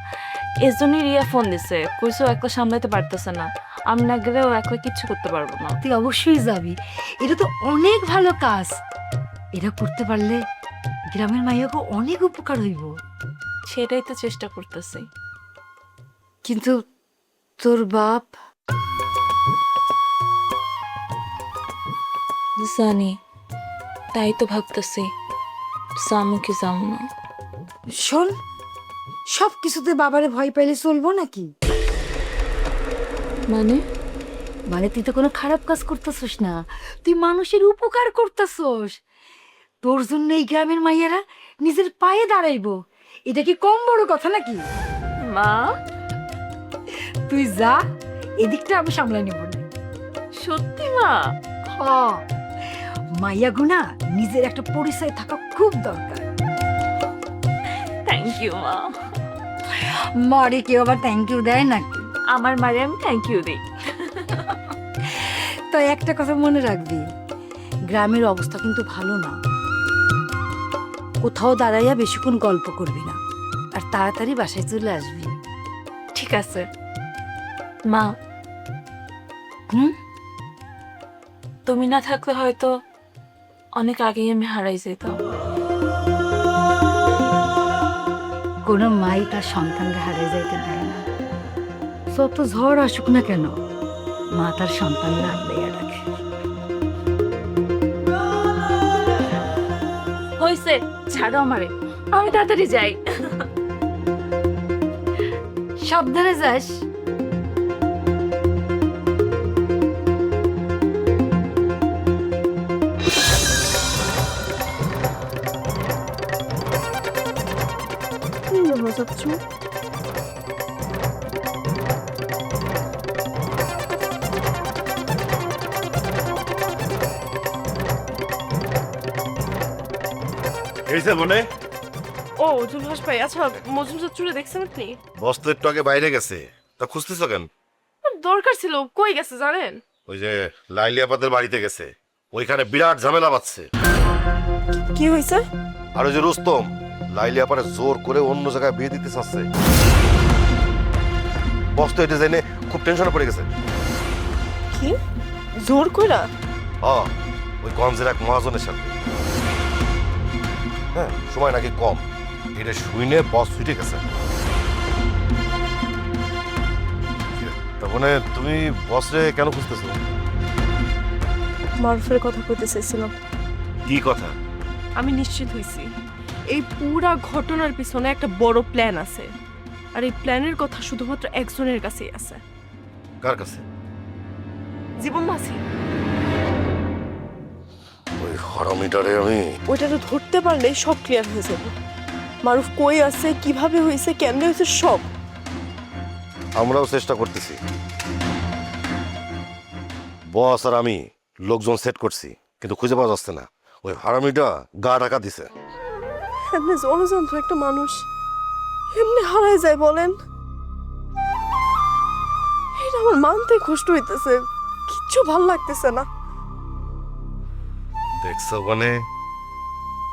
এর জন্যই রিয়া ফোন দিছে, কইছো একলা সামলাতে পারতেছে না, আমি না গেলে ও একলা কিচ্ছু করতে পারবো না। তুই অবশ্যই যাবি, এটা তো অনেক ভালো কাজ। এটা করতে পারলে গ্রামের মাইয়াকে অনেক উপকার হইব। সেটাই তো চেষ্টা করতেছি। কিন্তু তোর বাপ? জানি, তাই তো ভাবতেছি যামু কি যামু না। শোন, সব কিছুতে বাবারে ভয় পাইলে চলবো নাকি? মানে? মানে তুই তো কোনো খারাপ কাজ করতেছস না, তুই মানুষের উপকার করতেছস। তোর জন্য এই গ্রামের মাইয়ারা নিজের পায়ে দাঁড়াইবো, এটা কি কম বড় কথা নাকি? মা তুই যা, এদিকটা আমি সামলাই নিব না। সত্যি মা? মাইয়া গুনা নিজের একটা পরিচয় থাকা খুব দরকার। থ্যাংক ইউ মা। মারে কেউ আবার থ্যাংক ইউ দেয় নাকি? আমার মারে আমি থ্যাংক ইউ দিই। তো একটা কথা মনে রাখবি, গ্রামের অবস্থা কিন্তু ভালো না। কোথাও দাঁড়াইয়া বেশিক্ষণ গল্প করবি না, আর তাড়াতাড়ি বাসায় চলে আসবি। ঠিক আছে মা। তুমি না থাকলে হয়তো অনেক আগেই আমি হারাই যেতাম। কোনো মাই তার সন্তানকে হারিয়ে যাইতে দেয় না। যত ঝড় আসুক না কেন, মা তার সন্তানকে আগলাইয়া রাখে। হইছে, ছাড়ো আমারে, আমি তাড়াতাড়ি যাই। সাবধানে যাস। এইসে মনে ও জুলহাস ভাই, আচ্ছা মজুমদার চুরে দেখছেন আপনি? বস তো একটু আগে বাইরে গেছে, তা খুঁজতেছ কেন? দরকার ছিল, কই গেছে জানেন? ওই যে লাইলি আপাদের বাড়িতে গেছে, ওইখানে বিরাট ঝামেলা বাঁধছে। কি হয়েছে? আর ওই যে রুস্তম লাইলি আপারে জোর করে অন্য জায়গায় বিয়ে দিতে চাচ্ছে। বস তো এটা জেনে খুব টেনশনে পড়ে গেছে। কি জোর কইরা? হ্যাঁ, ওই গঞ্জের এক মহাজনের সাথে। হ্যাঁ, সময় নাকি কম, এটা শুনে বস ছুটে গেছে। তখন তুমি বসরে কেন খুঁজতেছো? মারুফের কথা কইতে চাইছিলাম। কি কথা? আমি নিশ্চিত হইছি এই পুরা ঘটনার পিছনে একটা বড় প্ল্যান আছে, আর এই প্ল্যানের কথা শুধুমাত্র একজনের কাছেই আছে। কার কাছে? জীবন মাসি। ওই হরামিটারে আমি ওইটা তো ধরতে পারলে সব ক্লিয়ার হয়ে যাবে। মারুফ কই আছে, কিভাবে হয়েছে, কেমনে হয়েছে, সব। আমরাও চেষ্টা করতেছি, বস আর আমি লোকজন সেট করছি, কিন্তু খুঁজে পাওয়া যাচ্ছে না। ওই হারামিটা গা ঢাকা দিছে। এমনি জনযন্ত্র একটা মানুষ এমনি হারায় যায় বলেন? এটা আমার মানতে কষ্ট হইতেছে, কিচ্ছু ভাল লাগতেছে না। দেখছো মানে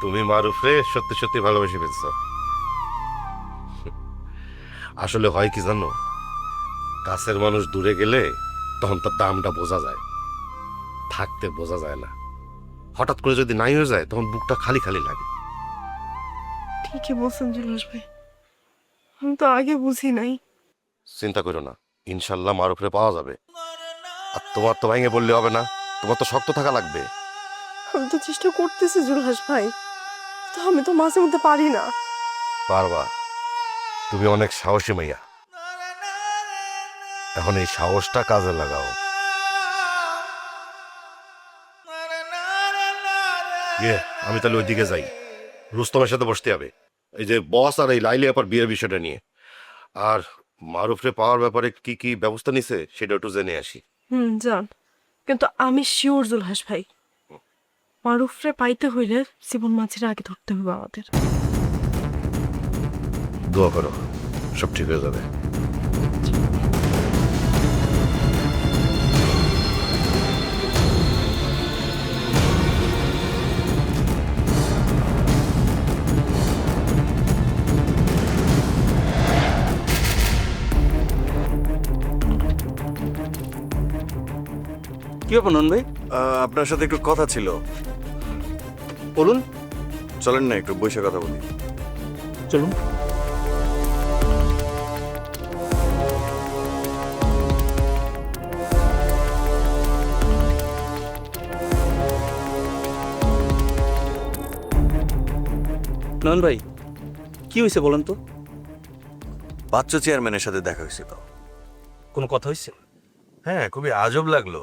তুমি মারুফরে সত্যি সত্যি ভালোবেসে ফেলছ। আসলে হয় কি জানো, কাছের মানুষ দূরে গেলে তখন তার দামটা বোঝা যায়। থাকতে বোঝা যায় না, হঠাৎ করে যদি নাই হয়ে যায় তখন বুকটা খালি খালি লাগে। ঠিকই বলছেন জুলহাস ভাই, আমি তো আগে বুঝি নাই। চিন্তা করো না, ইনশাল্লাহ মারুফরে পাওয়া যাবে। আর তোমার তো ভেঙে বললে হবে না, তোমার তো শক্ত থাকা লাগবে। আমি তো চেষ্টা করতেছি জুলহাস ভাই, তো আমি তো মাঝে মধ্যে পারি না। পারবা, তুমি অনেক সাহসী মাইয়া। এখন এই সাহসটা কাজে লাগাও। আমি তাহলে ওইদিকে যাই, রুস্তমের সাথে বসতে হবে, এই যে বস আর এই লাইলি আপার বিয়ের বিষয়টা নিয়ে। আর মারুফরে পাওয়ার ব্যাপারে কি কি ব্যবস্থা নিছে সেটা একটু জেনে আসি। যান, কিন্তু আমি শিওর জুলহাস ভাই, মারুফরে পাইতে হইলে জীবন মাঝিরা আগে ধরতে হবে আমাদের। দোয়া করো, সব ঠিক হয়ে যাবে। কি ব্যাপার নন ভাই? আপনার সাথে একটু কথা ছিল। বলুন। চলেন না একটু বসে কথা বলি। চলুন। নন ভাই, কি হয়েছে বলেন তো? বাচ্চু চেয়ারম্যানের সাথে দেখা হয়েছিল। কোনো কথা হয়েছে? হ্যাঁ, খুবই আজব লাগলো।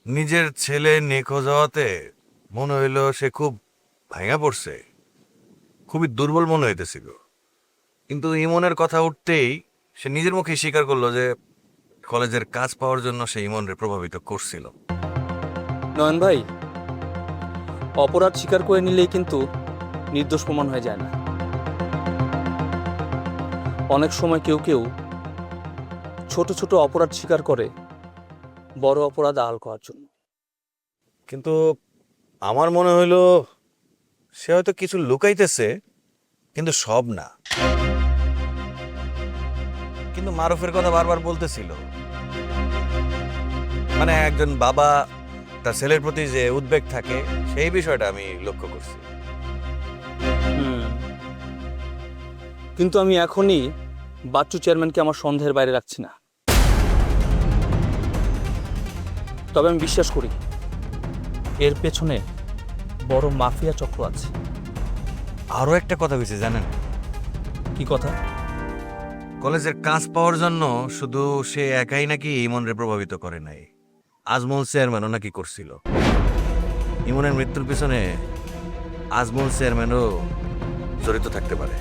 নিজের ছেলে নিখোঁজ হওয়াতে মনে হইল সে খুব ভাঙা পড়ছে, খুবই দুর্বল মনে হইতেছিল। কিন্তু ইমনের কথা উঠতেই সে নিজের মুখে স্বীকার করলো যে কলেজের কাজ পাওয়ার জন্য সে ইমনরে প্রভাবিত করছিল। নয়ন ভাই, অপরাধ স্বীকার করে নিলেই কিন্তু নির্দোষ প্রমাণ হয়ে যায় না। অনেক সময় কেউ কেউ ছোট ছোট অপরাধ স্বীকার করে বড় অপরাধ আড়াল করার জন্য। কিন্তু আমার মনে হইলো সে হয়তো কিছু লুকাইতেছে, কিন্তু সব না। কিন্তু মারুফের কথা বারবার বলতেছিল, মানে একজন বাবা তার ছেলের প্রতি যে উদ্বেগ থাকে সেই বিষয়টা আমি লক্ষ্য করছি। কিন্তু আমি এখনই বাচ্চু চেয়ারম্যানকে আমার সন্দেহের বাইরে রাখছি না। তবে আমি বিশ্বাস করি এর পেছনে বড় মাফিয়া চক্র আছে। আরো একটা কথা হয়েছে জানেন? কি কথা? কলেজের কাজ পাওয়ার জন্য শুধু সে একাই নাকি ইমনরে প্রভাবিত করে নাই, আজমল চেয়ারম্যানও নাকি করছিল। ইমনের মৃত্যুর পিছনে আজমল চেয়ারম্যানও জড়িত থাকতে পারে।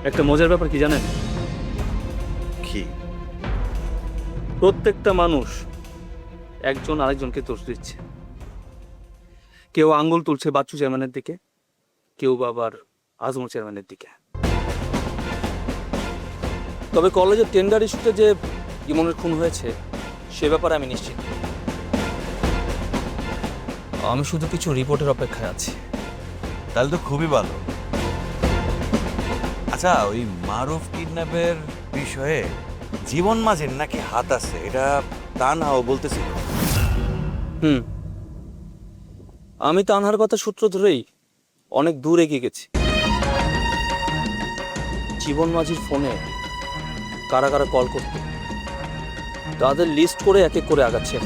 একটা মজার ব্যাপার কি জানেন? কি? প্রত্যেকটা মানুষ একজন আরেকজনকে দোষ দিচ্ছে। কেউ আঙ্গুল তুলছে বাচ্চু চেয়ারম্যানের দিকে, কেউ আবার আজমল চেয়ারম্যানের দিকে। তবে কলেজের টেন্ডার ইস্যুতে যে ইমনের খুন হয়েছে সে ব্যাপারে আমি নিশ্চিত। আমি শুধু কিছু রিপোর্টের অপেক্ষায় আছি। তাহলে তো খুবই ভালো। আচ্ছা, ওই মারুফ কিডন্যাপের বিষয়ে জীবন মাঝির নাকি হাত আছে, এটা তানহাও বলতেছিল। আমি তানহার কথা সূত্র ধরেই অনেক দূর এগিয়ে গেছি। জীবন মাঝির ফোনে কারা কারা কল করত তাদের লিস্ট করে এক এক করে আগাচ্ছে।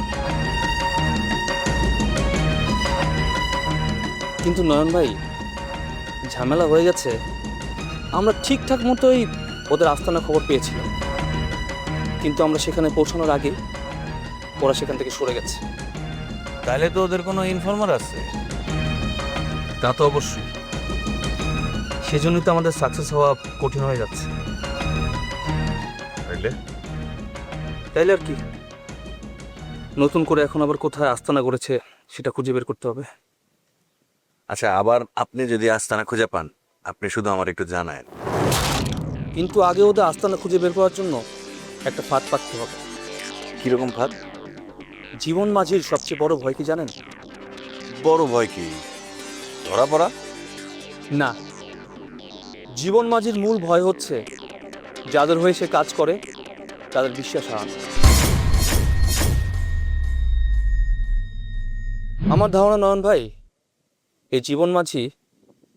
কিন্তু নয়ন ভাই, ঝামেলা হয়ে গেছে। আমরা ঠিকঠাক মতোই ওদের আস্তানা খবর পেয়েছিলাম, কিন্তু আমরা সেখানে পৌঁছানোর আগে ওরা সেখান থেকে সরে গেছে। তাহলে তো ওদের কোনো ইনফর্মার আছে। তা তো অবশ্যই, সেজন্যই তো আমাদের সাকসেস হওয়া কঠিন হয়ে যাচ্ছে। তাইলে আর কি, নতুন করে এখন আবার কোথায় আস্তানা করেছে সেটা খুঁজে বের করতে হবে। আচ্ছা, আবার আপনি যদি আস্তানা খুঁজে পান আপনি শুধু আমার একটু জানায়েন। কিন্তু আগে ওদের আস্তানা খুঁজে বের করার জন্য একটা ফাঁদ পাততে হবে। কিরকম ফাঁদ? জীবন মাঝির সবচেয়ে বড় ভয় কি জানেন? বড় ভয় কি? ধরা পড়া? না, জীবন মাঝির মূল ভয় হচ্ছে যাদের হয়ে সে কাজ করে তাদের বিশ্বাস হারানো। আমার ধারণা নয়ন ভাই, এই জীবন মাঝি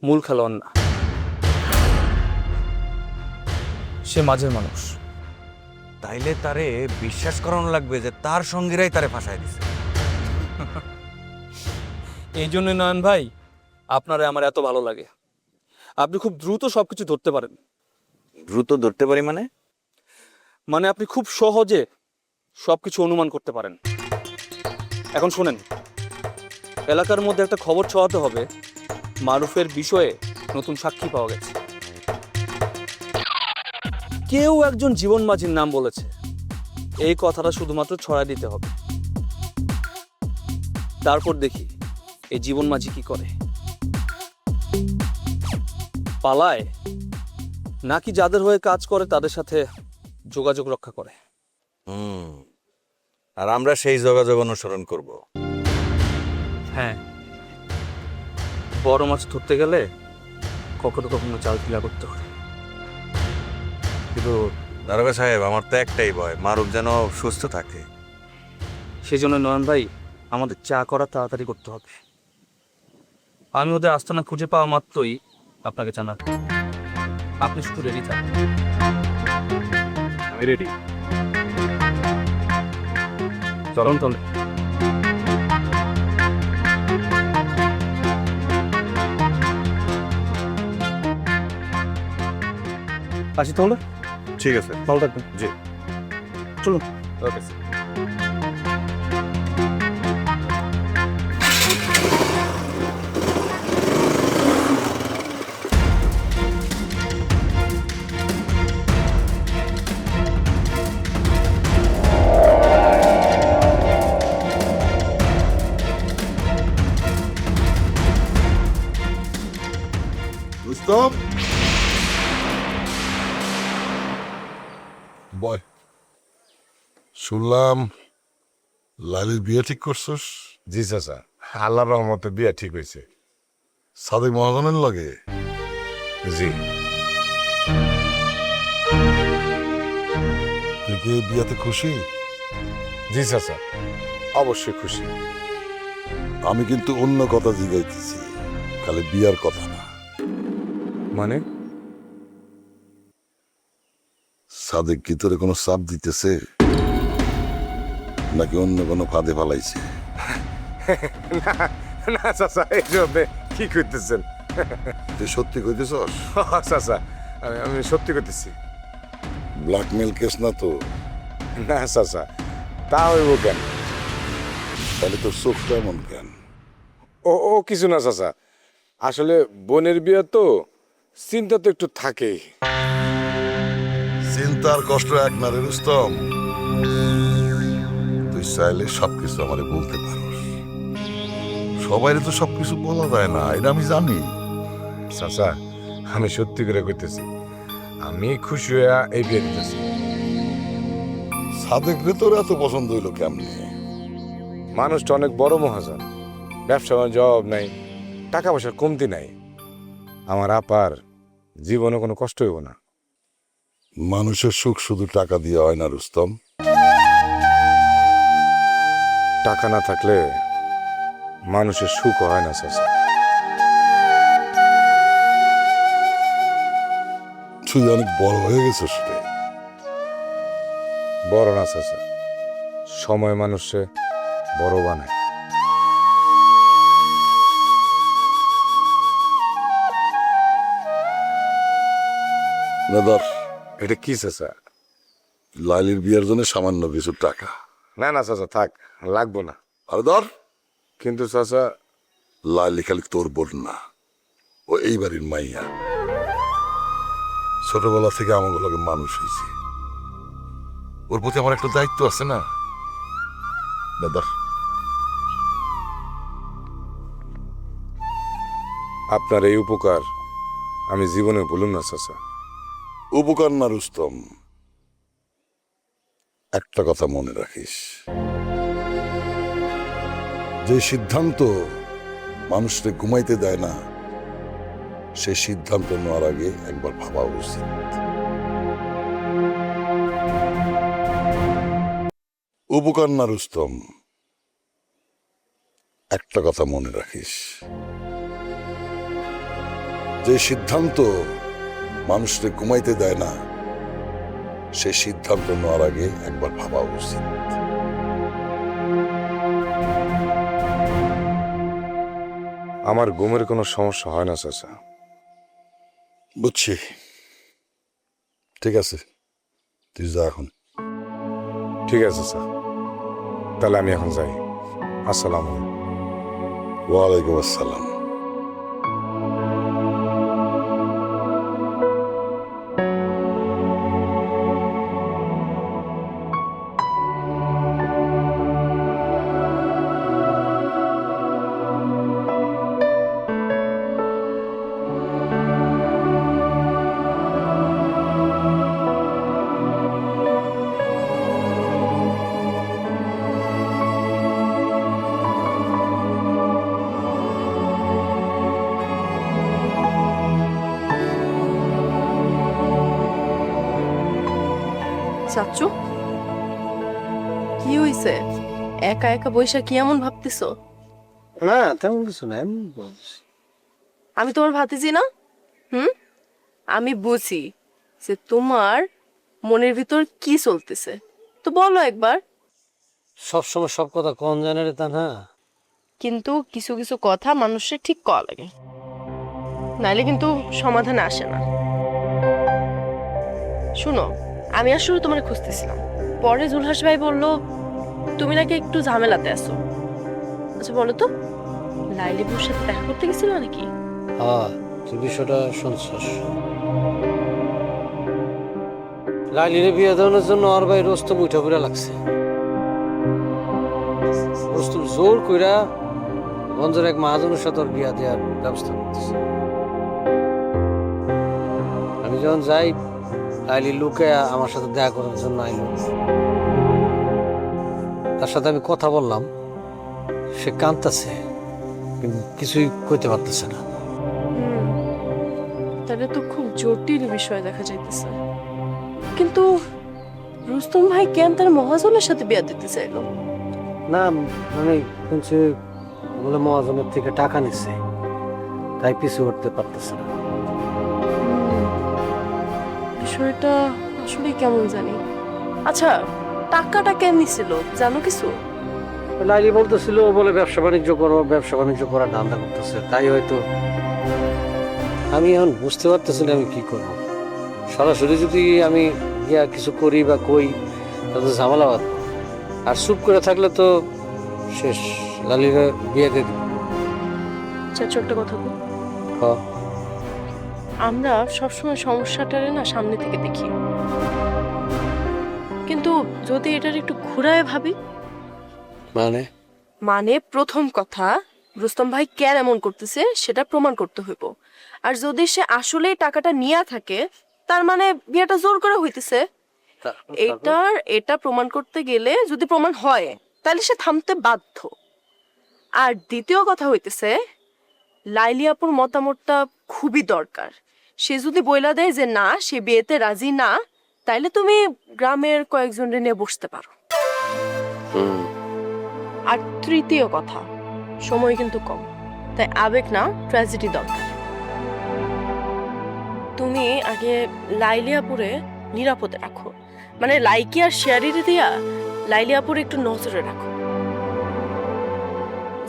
মূল খেলোয়াড় না, সে মাঝের মানুষ। তাইলে তারে বিশ্বাস করানো লাগবে যে তার সঙ্গীরাই তারে ফাঁসায় দিছে। এই জন্য নয়ন ভাই আপনারে আমার এত ভালো লাগে। আপনি খুব দ্রুত সবকিছু ধরতে পারেন। দ্রুত ধরতে পারি মানে? মানে আপনি খুব সহজে সবকিছু অনুমান করতে পারেন। এখন শোনেন, এলাকার মধ্যে একটা খবর ছড়াতে হবে, মারুফের বিষয়ে নতুন সাক্ষী পাওয়া গেছে। কেউ একজন জীবন মাঝির নাম বলেছে। এই কথাটা শুধুমাত্র ছড়ায় দিতে হবে। তারপর দেখি এই জীবন মাঝি কি করে, পালায় নাকি যাদের হয়ে কাজ করে তাদের সাথে যোগাযোগ রক্ষা করে। আর আমরা সেই যোগাযোগ অনুসরণ করব। হ্যাঁ, বড় মাছ ধরতে গেলে কখনো কখনো জাল ফিলা করতে হয়। কিন্তু দারোগা সাহেব, আমার তো একটাই ভয়, মারুফ যেন সুস্থ থাকে। সেই জন্য নয়ন ভাই, আমাদের চা করা তাড়াতাড়ি করতে হবে। আমি ওদের আস্তানা খুঁজে পাওয়া মাত্রই আপনাকে জানাব। আপনি শুধু রেডি থাকুন। আমি রেডি। চলুন তাহলে। আসি তাহলে। ঠিক আছে, ভালো থাকবেন। জি, চলুন। Okay sir. রুস্তম, বয়। শুনলাম লালির বিয়ে ঠিক করছস? জি চাচা, আল্লাহর রহমতে বিয়া ঠিক হয়েছে। সাদেক মহাজনের লগে? জি। তুই কি এই বিয়াতে খুশি? জি চাচা, অবশ্যই খুশি। আমি কিন্তু অন্য কথা জিগাইতেছি, খালি বিয়ার কথা না। মানে? সাদেক কি তোরে কোনো চাপ দিতেছে, নাকি অন্য কোনো ফাঁদে ফালাইছে? না চাচা, এইসব কি করতেছেন? তুই সত্যি কইতেছস? চাচা, আমি সত্যি করতেছি। ব্ল্যাকমেল কেস না তো? না চাচা, তা হইব কেন? তাহলে তোর চোখটা এমন কেন? ও কিছু না চাচা, আসলে বোনের বিয়ে তো, চিন্তা তো একটু থাকেই। চিন্তার কষ্ট এক না রে রুস্তম। তুই চাইলে সবকিছু আমারে বলতে পারোস। সবাইরে তো সবকিছু বলা যায় না, এটা আমি জানি। চাচা, আমি সত্যি করে কইতেছি, আমি খুশি হইয়া এই বিয়ে দিতেছি। সাদেক রে তোর এত পছন্দ হইলো কেমনে? মানুষটা অনেক বড় মহাজন, ব্যবসা বাণিজ্য অভাব নাই, টাকা পয়সার কমতি নাই। আমার আপার জীবনে কোনো কষ্ট হইব না। মানুষের সুখ শুধু টাকা দিয়ে হয় না রুস্তম। টাকা না থাকলে মানুষের সুখ হয় না চাচা। তুই অনেক বড় হয়ে গেছিস রে। বড় না চাচা, সময় মানুষে বড় বানায়। না ধর, এটা কি চাচা? লাইলির বিয়ের জন্য সামান্য কিছু টাকা। না না চাচা, থাক, লাগবো না। আরে ধর। কিন্তু চাচা, লাইলি খালি তোর বোন না, ও এই বাড়ির মাইয়া। ছোটবেলা থেকে আমাকে লগে মানুষ হয়েছে, ওর প্রতি আমার একটা দায়িত্ব আছে না? দাদা, আপনার এই উপকার আমি জীবনে ভুলুম না চাচা। উপকার না রুস্তম, একটা কথা মনে রাখিস, যে সিদ্ধান্ত মানুষকে ঘুমাইতে দেয় না, সে সিদ্ধান্ত নেওয়ার আগে একবার ভাবা উচিত। উপকার না রুস্তম, একটা কথা মনে রাখিস, যে সিদ্ধান্ত মানুষকে ঘুমাইতে দেয় না, সে সিদ্ধান্ত নেওয়ার আগে একবার ভাবা উচিত। আমার ঘুমের কোনো সমস্যা হয় না চাচা। বুঝছি, ঠিক আছে, তুই যা এখন। ঠিক আছে স্যার, তাহলে আমি এখন যাই। আসসালামু আলাইকুম। ওয়ালাইকুম আসসালাম। চাচু, কি হইছে? একা একা বৈশা কি এমন ভাবতেছো? না তেমন কিছু না, আমি বলছি। আমি তোমার ভাতিজি না? আমি বুঝি যে তোমার মনের ভিতর কি চলতেছে, তো বলো একবার। সবসময় সব কথা কোন জানে রে, তা না। কিন্তু কিছু কিছু কথা মানুষের ঠিক কওয়া লাগে, নাইলে কিন্তু সমাধান আসে না। শুনো, আমি আসলে তোমার খুঁজতেছিলাম, পরে জুলহাস ভাই বললো তুমি নাকি একটু ঝামেলাতে আছো। আচ্ছা বলো তো, লাইলিপুর সাথে দেখা করতে গেছিল নাকি? হ্যাঁ, তুই বিষয়টা শুনছস। লাইলিরে বিয়ে দেওয়ানোর জন্য ওর ভাই রোস্তম উঠা পড়া লাগছে। রোস্তম জোর কইরা গঞ্জের এক মহাজনের সাথে ওর বিয়া দেওয়ার ব্যবস্থা করতেছে। আমি যখন যাই, লাইলি লুকে আমার সাথে দেখা করার জন্য আইল। তার সাথে আমি কথা বললাম, সে কাঁদতেছে, কিন্তু কিছুই কইতে পারতেছে না। তাহলে তো খুব জটিল বিষয় দেখা যাইতেছে। কিন্তু রুস্তম ভাই কেন তার মহাজনের সাথে বিয়া দিতে চাইলো? না মানে শুনছি বলে মহাজনের থেকে টাকা নিচ্ছে, তাই পিছু উঠতে পারতেছে না। বিষয়টা আসলে কেমন জানি। আচ্ছা, টাকাটা কেন নিছিল জানো কিছু? লাইলি বলতেছিল বলে ব্যবসা বাণিজ্য করার ধান্দা করতেছে, তাই হয়তো। আমি এখন বুঝতে পারতেছি না আমি কি করবো। সরাসরি যদি আমি গিয়া কিছু করি বা কই, তাহলে ঝামেলা বাঁধবো। আর চুপ করে থাকলে তো শেষ, লালিরা বিয়ে দিয়ে দিবে। চাচু একটা কথা বল। হ্যাঁ, আমরা সবসময় সমস্যাটারে না সামনে থেকে দেখি, কিন্তু যদি এটার একটু ঘুরায় ভাবি। মানে প্রথম কথা, রুস্তম ভাই কেন এমন করতেছে সেটা প্রমাণ করতে হইব। আর যদি সে আসলে টাকাটা নিয়ে থাকে, তার মানে বিয়েটা জোর করে হইতেছে। এটা প্রমাণ করতে গেলে যদি প্রমাণ হয়, তাহলে সে থামতে বাধ্য। আর দ্বিতীয় কথা হইতেছে, লাইলি আপুর মতামতটা খুবই দরকার। সে যদি বইলা দেয় যে না, সে বিয়েতে রাজি না, তাইলে তুমি গ্রামের কয়েকজনের নিয়ে বসতে পারো। আর তৃতীয় কথা, সময় কিন্তু কম, তাই আবেগ না, ট্র্যাজেডি দরকার। তুমি আগে লাইলিয়াপুরে নিরাপদে রাখো, মানে লাইকি আর শেয়ারিরে দিয়া লাইলিয়াপুরে একটু নজরে রাখো,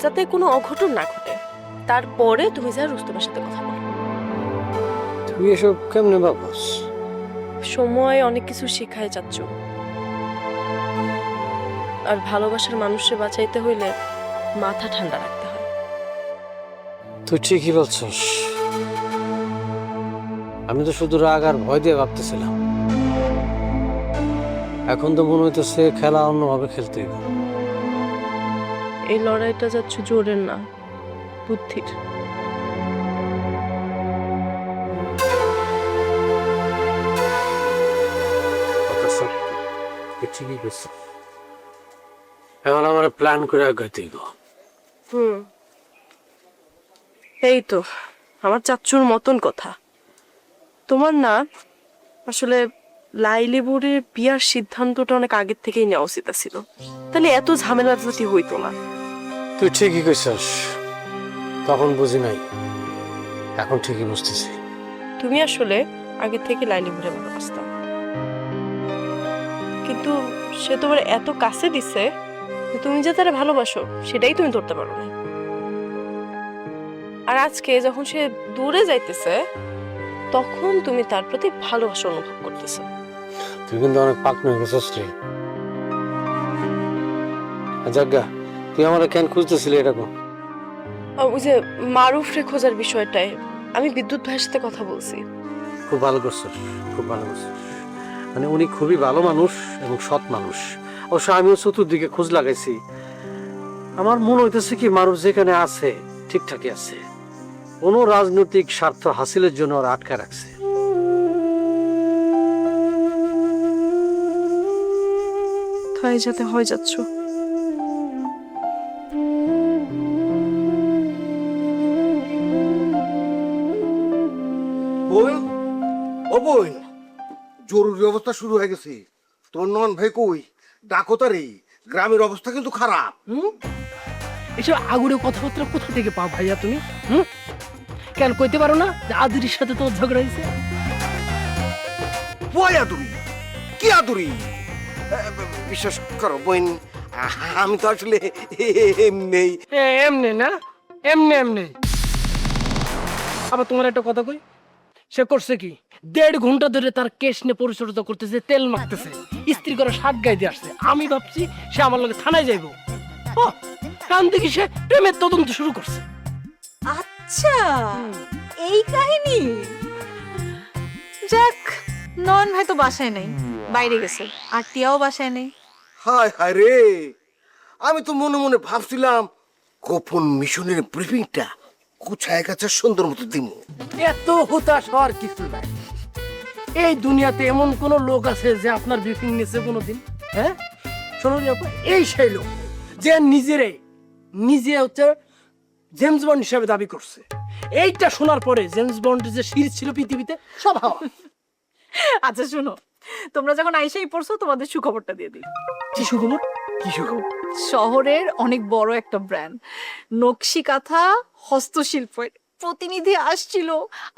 যাতে কোনো অঘটন না ঘটে। তারপরে তুমি যা রুস্তমের সাথে কথা বলো। তুই এসব কেমনে ভাবস? সময় অনেক কিছু শেখায় যাচ্ছ, আর ভালোবাসার মানুষকে বাঁচাইতে হইলে মাথা ঠান্ডা রাখতে হয়। তুই ঠিকই বলছস। আমি তো শুধু রাগ আর ভয় দিয়ে ভাবতেছিলাম, এখন তো মনে হইতেছে খেলা অন্যভাবে খেলতে হবে। এই লড়াইটা যাচ্ছ জোরের না, বুদ্ধির। ঠিকই করছ। এখন আমার প্ল্যান করে আগাইতে গো। এই তো আমার চাচ্চুর মতন কথা। তোমার না আসলে লাইলি বুড়ির বিয়ার সিদ্ধান্তটা অনেক আগের থেকেই নেওয়া উচিত ছিল, তাহলে এত ঝামেলা যদি হইতো না। তুই ঠিকই কইছস, তখন বুঝি নাই, এখন ঠিকই বুঝতেছি। তুমি আসলে আগে থেকে লাইলি ঘুরে ভালোবাসতাম, কিন্তু সে তোমার এত কাছে দিছে যে তুমি যে তারা ভালোবাসো সেটাই তুমি ধরতে পারো না। আর আজকে যখন সে দূরে যাইতেছে তখন তুমি তার প্রতি ভালোবাসা অনুভব করতেছো। তুই কিন্তু অনেক পাক হয়ে গেছিস রে। যাজ্ঞা, তুই আমার কেন খুঁজতেছিলি এটা কো? ওই যে মারুফরে খোঁজার বিষয়টাই আমি বিদ্যুৎ ভাইয়ের সাথে কথা বলছি। খুব ভালো করছিস, খুব ভালো করছিস। মানে উনি খুবই ভালো মানুষ এবং সৎ মানুষ। অবশ্য আমিও চতুর্দিকে খোঁজ লাগাইছি, আমার মনে হইতেছে কি মারুফ যেখানে আছে ঠিকঠাকই আছে, কোনো রাজনৈতিক স্বার্থ হাসিলের জন্য ওরা আটকা রাখছে। কোথায় যাতে হয়ে যাচ্ছ? বোন, ও বোন, জরুরি অবস্থা শুরু হয়ে গেছে। তোমার নন ভাই কই? ডাকো তারে, গ্রামের অবস্থা কিন্তু খারাপ। এসব আগুরে কথাবার্তা কোথা থেকে পাও ভাইয়া তুমি? কেন কইতে পারো না যে আদুরির সাথে তোর ঝগড়া হয়েছে? ওই আদুরি, কি আদুরি? বিশ্বাস করো বোন, আমি তো আসলে এমনি এমনি না, এমনি এমনি। আবার তোমার একটা কথা কই, সে করছে কি 1.5 ঘন্টা ধরে তার কেশ নিয়ে পরিচর্যা করতেছে, তেল মাখতেছে, ইস্ত্রি করে শাক গায়ে দিয়ে আসছে। আমি ভাবছি সে আমার লগে থানায় যাইবো, কারণ দেখি সে প্রেমের তদন্ত শুরু করছে। আচ্ছা, এই কাহিনী। যাক, নয়ন ভাই তো বাসায় নেই, বাইরে গেছে, আর টিয়াও বাসায় নেই। হায় হায় রে, আমি তো মনে মনে ভাবছিলাম গোপন মিশনের ব্রিফিংটা গুছায় কাছে সুন্দর মতো দিব। এত হতাশ হওয়ার কিছু নাই। এই দুনিয়াতে এমন কোন লোক আছে যে আপনার ব্রিফিং নিয়েছে কোনোদিন? হ্যাঁ, শোনো এই সেই লোক যে নিজে হচ্ছে জেমস বন্ড হিসাবে দাবি করছে। এইটা শোনার পরে জেমস বন্ডের যে সিরিজ ছিল পৃথিবীতে সব হাওয়া। আচ্ছা শুনো, তোমরা যখন আইসাই পড়ছো তোমাদের সুখবরটা দিয়ে দিই। কি সুখবর? কি সুখবর? শহরের অনেক বড় একটা ব্র্যান্ড নকশি কাঁথা হস্তশিল্পের প্রতিনিধি আসছিল।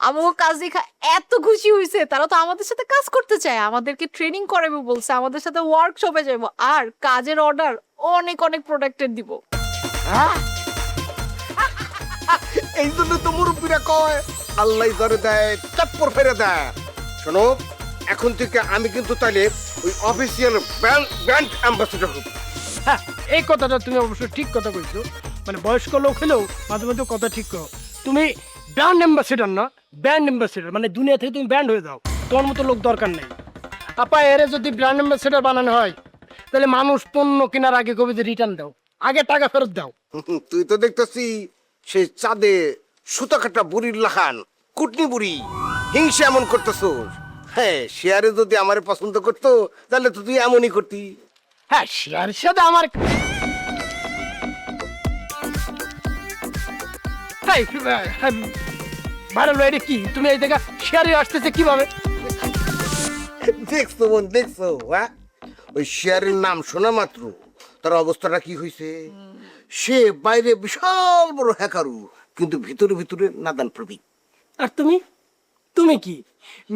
আমাকে কাজ দেখা এত খুশি হয়েছে, তারা তো আমাদের সাথে কাজ করতে চায়, আমাদেরকে ট্রেনিং করাবে বলছে, আমাদের সাথে ওয়ার্কশপে যাবো, আর কাজের অর্ডার অনেক অনেক প্রোডাক্টের দিব। এই জন্য তো মুরব্বীরা কয় আল্লাহ ধরে দেয় চাপ্পর ফেরে দেয়। শোনো, এখন থেকে আমি কিন্তু তাহলে ওই অফিসিয়াল ব্র্যান্ড অ্যাম্বাসেডর হব। হ্যাঁ, এই কথাটা তুমি অবশ্য ঠিক কথা কইছো। মানে বয়স্ক লোক হলেও মাঝে মাঝে কথা ঠিক কো। তুমি ব্র্যান্ড অ্যাম্বাসেডর না, ব্র্যান্ড অ্যাম্বাসেডর, মানে দুনিয়া থেকে তুমি ব্র্যান্ড হয়ে যাও। তোমার মতো লোক দরকার নেই। আপা, এর যদি ব্র্যান্ড অ্যাম্বাসেডর বানানো হয় তাহলে মানুষ পণ্য কেনার আগে কবি যে রিটার্ন দাও, আগে টাকা ফেরত দাও। তুই তো দেখতেছি সেই চাঁদে সুতা কাটা বুড়ির লাহান কুটনি বুড়ি হিংসা এমন করতেছোস। হ্যাঁ, শেয়ারে যদি আমার পছন্দ করতো তাহলে তো তুই এমনই করতি। হ্যাঁ, শেয়ারের সাথে আমার ভালো এটা কি? তুমি এই জায়গা শেয়ারে আসতেছে কিভাবে? দেখছো বোন, দেখছো? হ্যাঁ, ওই শেয়ারের নাম শোনা মাত্র তার অবস্থাটা কি হয়েছে। সে বাইরে বিশাল বড় হ্যাকারু, কিন্তু ভিতরে ভিতরে নাদান প্রবীণ। আর তুমি তুমি কি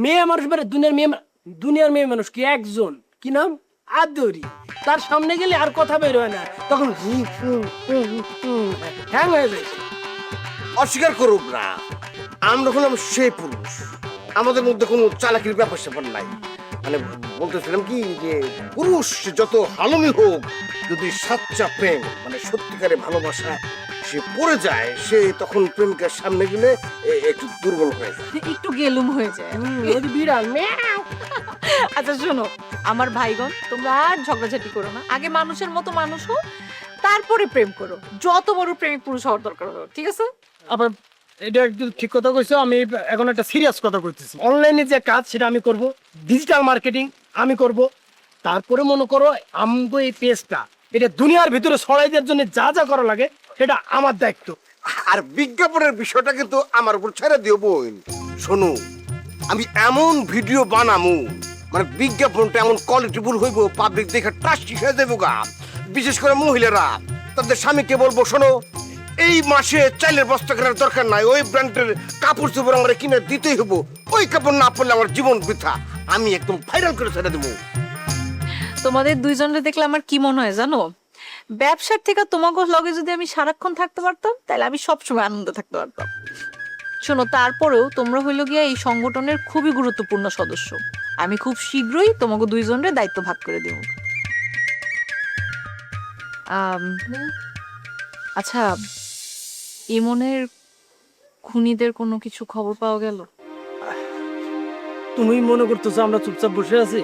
মেয়ে মানুষ? মানে দুনিয়ার মেয়ে মানুষ কি একজন, কি নাম? আদরি। তার সামনে গেলে আর কথা বের হয় না, তখন হ্যাং হয়ে যায়। অস্বীকার করুক না, আমরা হলাম সেই পুরুষ, আমাদের মধ্যে কোনো চালাকির ব্যাপার স্যাপার নাই। মানে বলতেছিলাম কি যে পুরুষ যত হালমি হোক, যদি সাচ্চা প্রেম মানে সত্যিকারে ভালোবাসা সে পড়ে যায়, সে তখন প্রেমিকার সামনে গেলে একটু দুর্বল হয়ে যায়, একটু গেলুম হয়ে যায়। বিড়াল। আচ্ছা শোনো আমার ভাইগণ, তোমরা আর ঝগড়াঝাটি করো না, আগে মানুষের মতো মানুষ হও, তারপরে প্রেম করো। যত বড় প্রেমিক পুরুষ হওয়ার দরকার হবে, ঠিক আছে? আবার এটা একটু ঠিক কথা কইছো। আমি এখন একটা সিরিয়াস কথা কইতেছি। অনলাইনে যে কাজ সেটা আমি করব, ডিজিটাল মার্কেটিং আমি করব। তারপরে মনে করো আমগো এই পেজটা এটা দুনিয়ার ভিতরে ছড়াই দেওয়ার জন্য যা যা করা লাগে সেটা আমার দায়িত্ব। আর বিজ্ঞাপনের বিষয়টা কিন্তু আমার উপর ছেড়ে দিও বোন। শোনো, আমি এমন ভিডিও বানামু, মানে বিজ্ঞাপনটা এমন কোয়ালিটিফুল হইব, পাবলিক দেখে ট্রাস্টি হয়ে যাবো গা। বিশেষ করে মহিলারা তাদের স্বামীকে বলবো, শোনো এই মাসে চাইলের বস্তা কেনার দরকার নাই, ওই ব্র্যান্ডের কাপড় চোপড় আমরা কিনে দিতেই হবো, ওই কাপড় না পরলে আমার জীবন বৃথা, আমি একদম ভাইরাল করে ছেড়ে দেবো। তোমাদের দুইজনরে দেখলে আমার কি মনে হয় জানো, ব্যবসার থেকে তোমাকে লগে যদি আমি সারাক্ষণ থাকতে পারতাম তাহলে আমি সবসময় আনন্দ থাকতে পারতাম। শোনো, তারপরেও তোমরা হইল গিয়া এই সংগঠনের খুবই গুরুত্বপূর্ণ সদস্য। আমি খুব শীঘ্রই তোমাকে দুইজনের দায়িত্ব ভাগ করে দেব। আচ্ছা, ইমনের খুনিদের কোনো কিছু খবর পাওয়া গেল? তুমি মনে করতেছো আমরা চুপচাপ বসে আছি?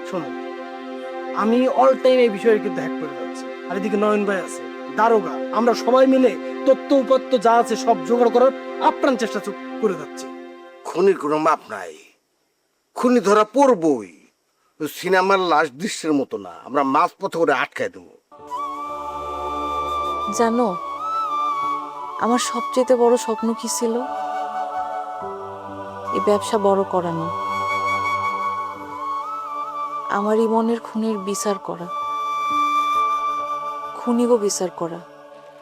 শোনো, আমি অল টাইম এই বিষয়ে কিন্তু হ্যাক করে যাচ্ছি, আর এদিকে নয়ন ভাই আছে, দারোগা, আমরা সবাই মিলে তথ্য উপাত্ত যা আছে সব জোগাড় করার আপ্রাণ চেষ্টা করে যাচ্ছি। খুনির কোনো মাপ নাই, খুনি ধরা পড়বই। সিনেমার লাশ দৃশ্যের মতো না, আমরা মাছ পথে করে আটকায় দেবো। জানো, আমার সবচেয়ে বড় স্বপ্ন কি ছিল? এই ব্যবসা বড় করা না, আমার ইমনের খুনের বিচার করা, খুনিগো বিচার করা।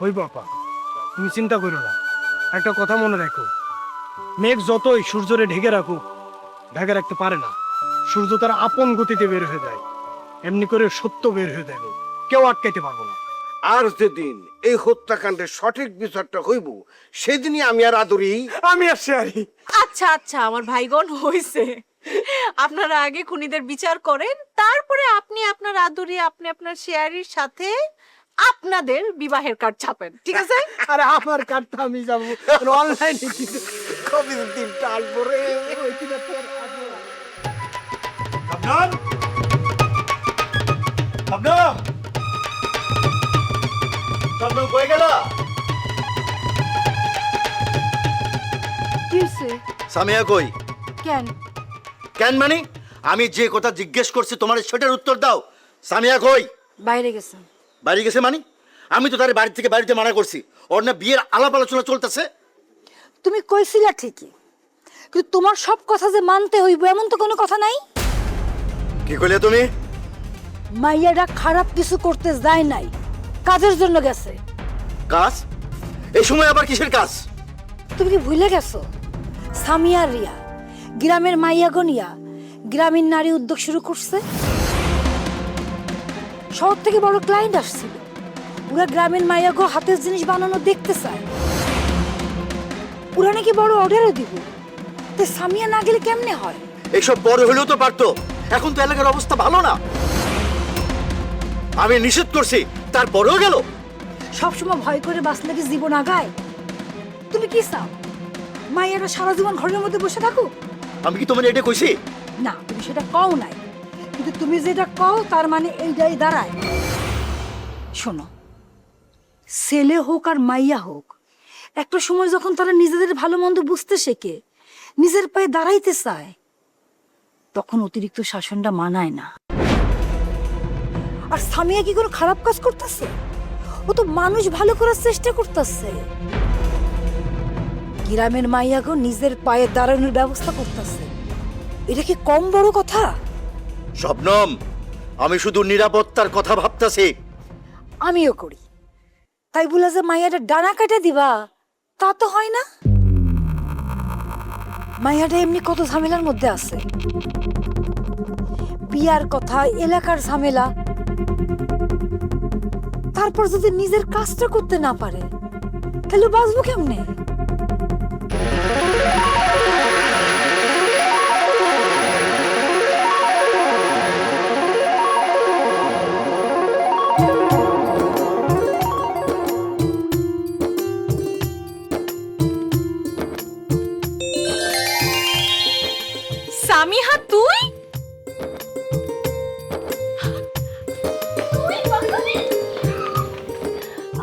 ওই বাবা, তুমি চিন্তা করো না, একটা কথা মনে রাখো, মেঘ যতই সূর্যরে ঢেকে রাখুক, ঢেকে রাখতে পারে না। সূর্য তার আপন গতিতে বের হয়ে যায়, এমনি করে সত্য বের হয়ে যাবে, কেউ আটকাইতে পারবো না। আর যেদিন এই হত্যাকাণ্ডের সঠিক বিচারটা হইব, সেদিনই আমি আর আদরি, আমি আর শেয়ারি। আচ্ছা আচ্ছা আমার ভাইগণ, হইছে, আপনারা আগে খুনিদের বিচার করেন, তারপরে আপনি আপনার আদুরি, আপনি আপনার শেয়ারির সাথে আপনাদের বিবাহের কার্ড ছাপেন, ঠিক আছে? আরে আমার কার্ডটা আমি যাবো অনলাইনে, কবে দিনটা আসবো রে, ওই দিনে তোর আসবো। শবনম, শবনম, শবনম কই গেল? কি হইছে? সামিয়া কই? কেন? কেন মানে? আমি যে কথা জিজ্ঞেস করছি তোমার সেটার উত্তর দাও। সামিয়া কই? বাইরে গেছে। বাড়ি গেছে মানে? আমি তো তার বাড়ি থেকে বাড়িতে মানা করছি, ওর না বিয়ের আলাপ আলোচনা চলতেছে। তুমি কইছিলা ঠিকই, কিন্তু তোমার সব কথা যে মানতে হইব এমন তো কোনো কথা নাই। কি কইলে তুমি? মাইয়াটা খারাপ কিছু করতে যায় নাই, কাজের জন্য গেছে। কাজ? এই সময় আবার কিসের কাজ? তুমি কি ভুলে গেছো? সামিয়া রিয়া গ্রামের মাইয়া গনিয়া গ্রামীণ নারী উদ্যোগ শুরু করছে। শহর থেকে বড় ক্লায়েন্ট আসছিল, পুরা গ্রামের মাইয়া গো হাতের জিনিস বানানো দেখতে চায়, পুরা নাকি বড় অর্ডারও দিব। তো সামিয়া না গেলে কেমনে হয়? এইসব বড় হলেও তো পারতো, এখন তো এলাকার অবস্থা ভালো না। আমি নিষেধ করছি, তারপরেও গেল। সবসময় ভয় করে বাঁচলে কি জীবন আগায়? তুমি কি চাও মাইয়ারা সারা জীবন ঘরের মধ্যে বসে থাকুক? আমি কি তোমার এটা কইছি? না, তুমি সেটা কও নাই, কিন্তু তুমি যেটা কও তার মানে এইটাই দাঁড়ায়। শোনো, ছেলে হোক আর মাইয়া হোক, একটা সময় যখন তারা নিজেদের ভালো মন্দ বুঝতে শেখে, নিজের পায়ে দাঁড়াইতে চায়, তখন অতিরিক্ত শাসনটা মানায় না। আর সামিয়া কি কোনো খারাপ কাজ করতেছে? ও তো মানুষ ভালো করার চেষ্টা করতেছে। গ্রামের মাইয়াগো নিজের পায়ে দাঁড়ানোর ব্যবস্থা করতেছে, এটা কি কম বড় কথা? শবনম, আমি শুধু নিরাপত্তার কথা ভাবতাছি। আমিও করি, তাই বলে যে মাইয়াটা ডানা কাটে দিবা তা তো হয় না। মাইয়াটা এমনি কত ঝামেলার মধ্যে আছে, বিয়ার কথা, এলাকার ঝামেলা, তারপর যদি নিজের কাজটা করতে না পারে তাহলে বাঁচবো কেমনে? সামিহা, তুই?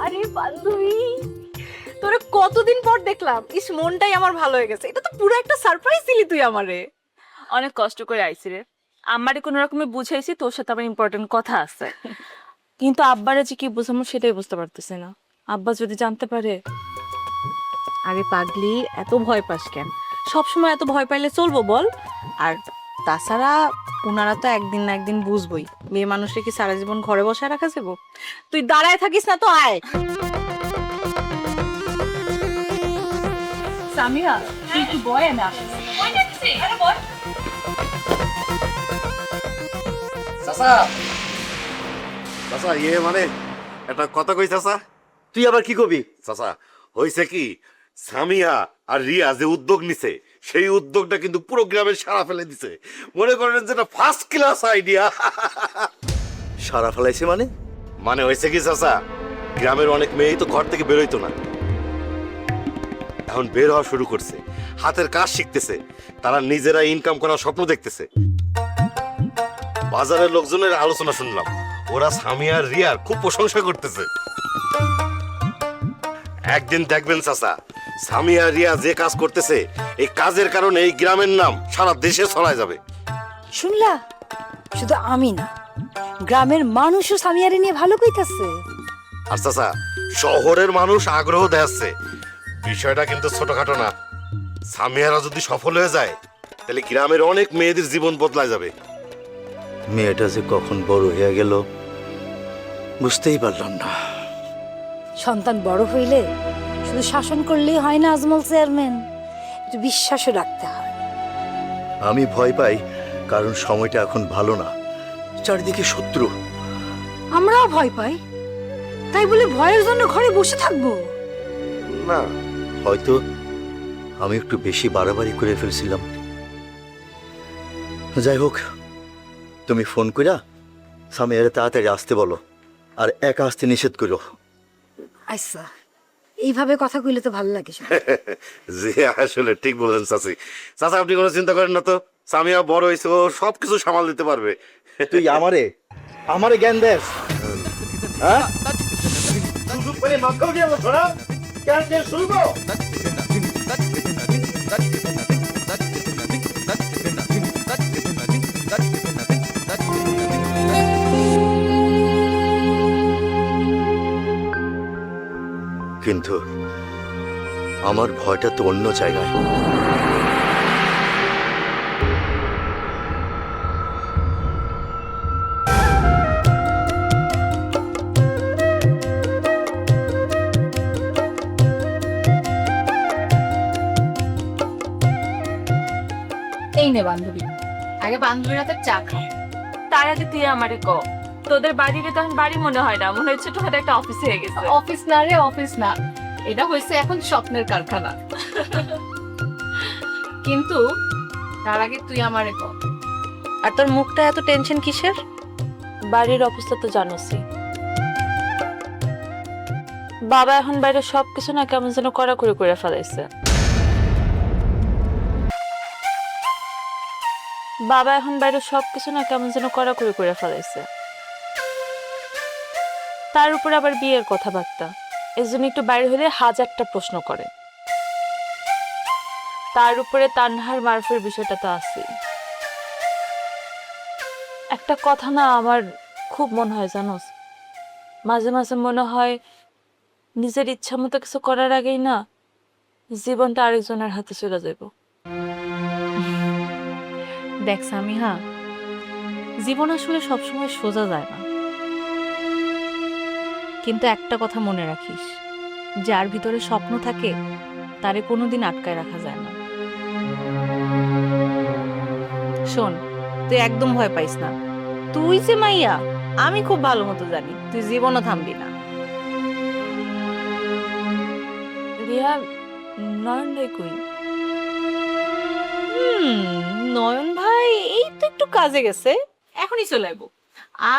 আরে বান্ধবী, তোরে কতদিন পর দেখলাম, ইস মনটাই আমার ভালো হয়ে গেছে। এটা তো পুরো একটা সারপ্রাইজ দিলি তুই আমারে। অনেক কষ্ট করে আইছি রে, আম্মারে কোনো রকমে বুঝাইছি তোর সাথে আমার ইম্পর্টেন্ট কথা আছে, কিন্তু আব্বারে যে কি বুঝামো সেটাই বুঝতে পারতেছি না। আব্বা যদি জানতে পারে। আরে পাগলি, এত ভয় পাস কেন? সবসময় এত ভয় পাইলে চলবো বল? আর তাছাড়া ওনারা তো একদিন না একদিন বুঝবই মেয়ে মানুষকে কি সারা জীবন ঘরে বসায় রাখা যাবো। তুই দাঁড়ায় থাকিস না তো, আয়। সামিয়া তুই একটু বয়, আমি আসছি। আরে বয়। চাচা চাচা মানে একটা কথা কই চাচা। তুই আবার কি কবি? চাচা হয়েছে কি, সামিয়া আর রিয়া যে উদ্যোগ নিছে সেই উদ্যোগটা কিন্তু পুরো গ্রামের সারা ফেলে দিছে। মনে করেন যেটা ফার্স্ট ক্লাস আইডিয়া। সারা ফেলাইছে মানে? মানে হয়েছে কি চাচা, গ্রামের অনেক মেয়েই তো ঘর থেকে বেরোইতো না, এখন বের হওয়া শুরু করছে, হাতের কাজ শিখতেছে, তারা নিজেরা ইনকাম করার স্বপ্ন দেখতেছে। বাজারের লোকজনের আলোচনা শুনলাম, ওরা সামিয়া আর রিয়ার খুব প্রশংসা করতেছে। একদিন দেখবেন চাচা, সামিয়া আর রিয়া যে কাজ করতেছে এই কাজের কারণে এই গ্রামের নাম সারা দেশে ছড়ায় যাবে। শুনলা, শুধু আমি না, গ্রামের মানুষও সামিয়ারে নিয়ে ভালো কইতাছে। আর চাচা শহরের মানুষ আগ্রহ দেখাচ্ছে, বিষয়টা কিন্তু ছোটখাটো না। সামিয়ারা যদি সফল হয়ে যায় তাহলে গ্রামের অনেক মেয়েদের জীবন বদলায় যাবে। মেয়েটা যে কখন বড় হয়ে গেল বুঝতেই পারলাম না। সন্তান বড় হইলে শুধু শাসন করলেই হয় না আজমল চেয়ারম্যান, একটু বিশ্বাসও রাখতে হয়। আমি ভয় পাই কারণ সময়টা এখন ভালো না, চারিদিকে শত্রু। আমরাও ভয় পাই, তাই বলে ভয়ের জন্য ঘরে বসে থাকবো না, হয়তো আমি একটু বেশি বাড়াবাড়ি করে ফেলছিলাম। যাই হোক, তুমি ফোন কইরা সামিয়ারে তাড়াতাড়ি আসতে বলো, আর একা আসতে নিষেধ করো। আচ্ছা, এইভাবে কথা কইলে তো ভালো লাগে। জি আসলে ঠিক বলেন চাচি। চাচা আপনি কোনো চিন্তা করেন না তো, সামিয়া বড় হয়েছে, ও সবকিছু সামাল দিতে পারবে। তুই আমারে জ্ঞান দেস? হ্যাঁ, সুযোগ পেলে মাথাও দিয়ে বসো না, জ্ঞান দিয়ে শুনবো। কিন্তু আমার ভয়টা তো অন্য জায়গায়। এই নে বান্ধবী, আগে বান্ধবীর হাতে চা খা। তার আগে তুই আমারে ক, তোদের বাড়িতে তখন বাড়ি মনে হয় না, মনে হচ্ছে ছোটখাটো একটা অফিস হয়ে গেছে। অফিস না রে, অফিস না, এটা হয়েছে এখন স্বপ্নের কারখানা। কিন্তু তার আগে তুই আমারে ক। আর তোর মুখটা এত টেনশন কিসের? বাড়ির অবস্থা তো জানোসই, বাবা এখন বাইরে সবকিছু না কেমন যেন কড়াকড়ি করে ফেলাইছে। বাবা এখন বাইরে সবকিছু না কেমন যেন কড়াকড়ি করে ফেলাইছে। তার উপর আবার বিয়ের কথাবার্তা, এর জন্য একটু বাইরে হলে হাজারটা প্রশ্ন করে। তার উপরে তানহার মারফের বিষয়টা তো আছে। একটা কথা না আমার খুব মনে হয় জানোস, মাঝে মাঝে মনে হয় নিজের ইচ্ছা মতো কিছু করার আগেই না জীবনটা আরেকজনের হাতে চলে যাব। দেখ সামিহা, জীবন আসলে সবসময় সোজা যায় না, কিন্তু একটা কথা মনে রাখিস, যার ভিতরে স্বপ্ন থাকে তারে কোনোদিন আটকায় রাখা যায় না। শোন, তুই একদম ভয় পাইস না, তুই যে মাইয়া আমি খুব ভালো মতো জানি, তুই জীবনও থামবি না। রিয়া, নয়ন ভাই কই? নয়ন ভাই এই তো একটু কাজে গেছে, এখনই চলে আইবো।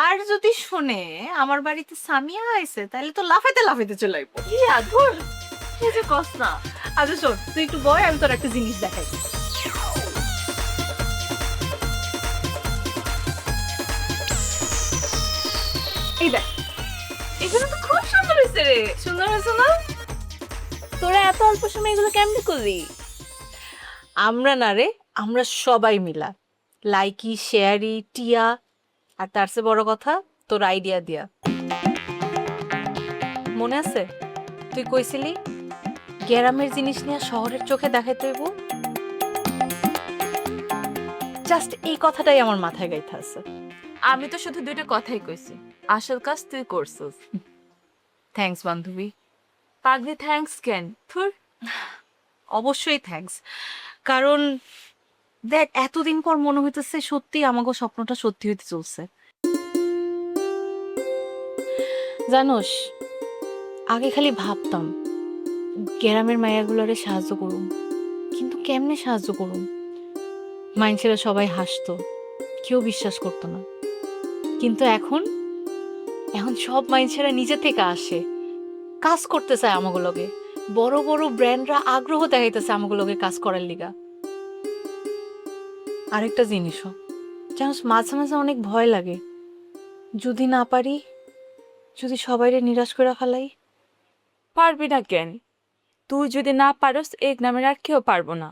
আর যদি শুনে আমার বাড়িতে সামিয়া আইছে তাহলে তো লাফাইতে লাফাইতে চলে আইবো। রিয়া ধুর, এই যে কস না। আচ্ছা শোন, তুই একটু বয়, আমি তোর একটা জিনিস দেখাই। এই দেখ, এগুলো তো খুব সুন্দর হয়েছে রে। সুন্দর হয়েছে না? তোরা এত অল্প সময় এগুলো কেমনে করলি? আমরা না রে, আমরা সবাই মিলা, লাইকি, শেয়ারি, টিয়া, আর তার চেয়ে বড় কথা তোর আইডিয়া দিয়া। মনে আছে তুই কইছিলি গ্রামের জিনিস নিয়ে শহরের চোখে দেখাইতে হইব? জাস্ট এই কথাটাই আমার মাথায় গাইতে আছে। আমি তো শুধু দুইটা কথাই কইছি, আসল কাজ তুই করছিস। থ্যাঙ্কস বান্ধবী। পাগলি থ্যাঙ্কস কেন? থুর। অবশ্যই থ্যাঙ্কস, কারণ দেখ এতদিন পর মনে হইতেছে সত্যি আমাকে স্বপ্নটা সত্যি হইতে চলছে। জানোস, আগে খালি ভাবতাম গ্রামের মায়াগুলোরে সাহায্য করুম, কিন্তু কেমনে সাহায্য করুম? মানুষেরা সবাই হাসতো, কেউ বিশ্বাস করতো না। কিন্তু এখন সব মানুষেরা নিজে থেকে আসে, কাজ করতে চায় আমাকে লগে। বড় বড় ব্র্যান্ডরা আগ্রহ দেখাইতেছে আমাকে লগে কাজ করার লিগা। আরেকটা জিনিসও জানোস, মাঝে মাঝে অনেক ভয় লাগে, যদি না পারি, যদি সবাইরে নিরাশ করে ফেলাই। পারবি না কেন? তুই যদি না পারস এই গ্রামের আর কেউ পারবো না।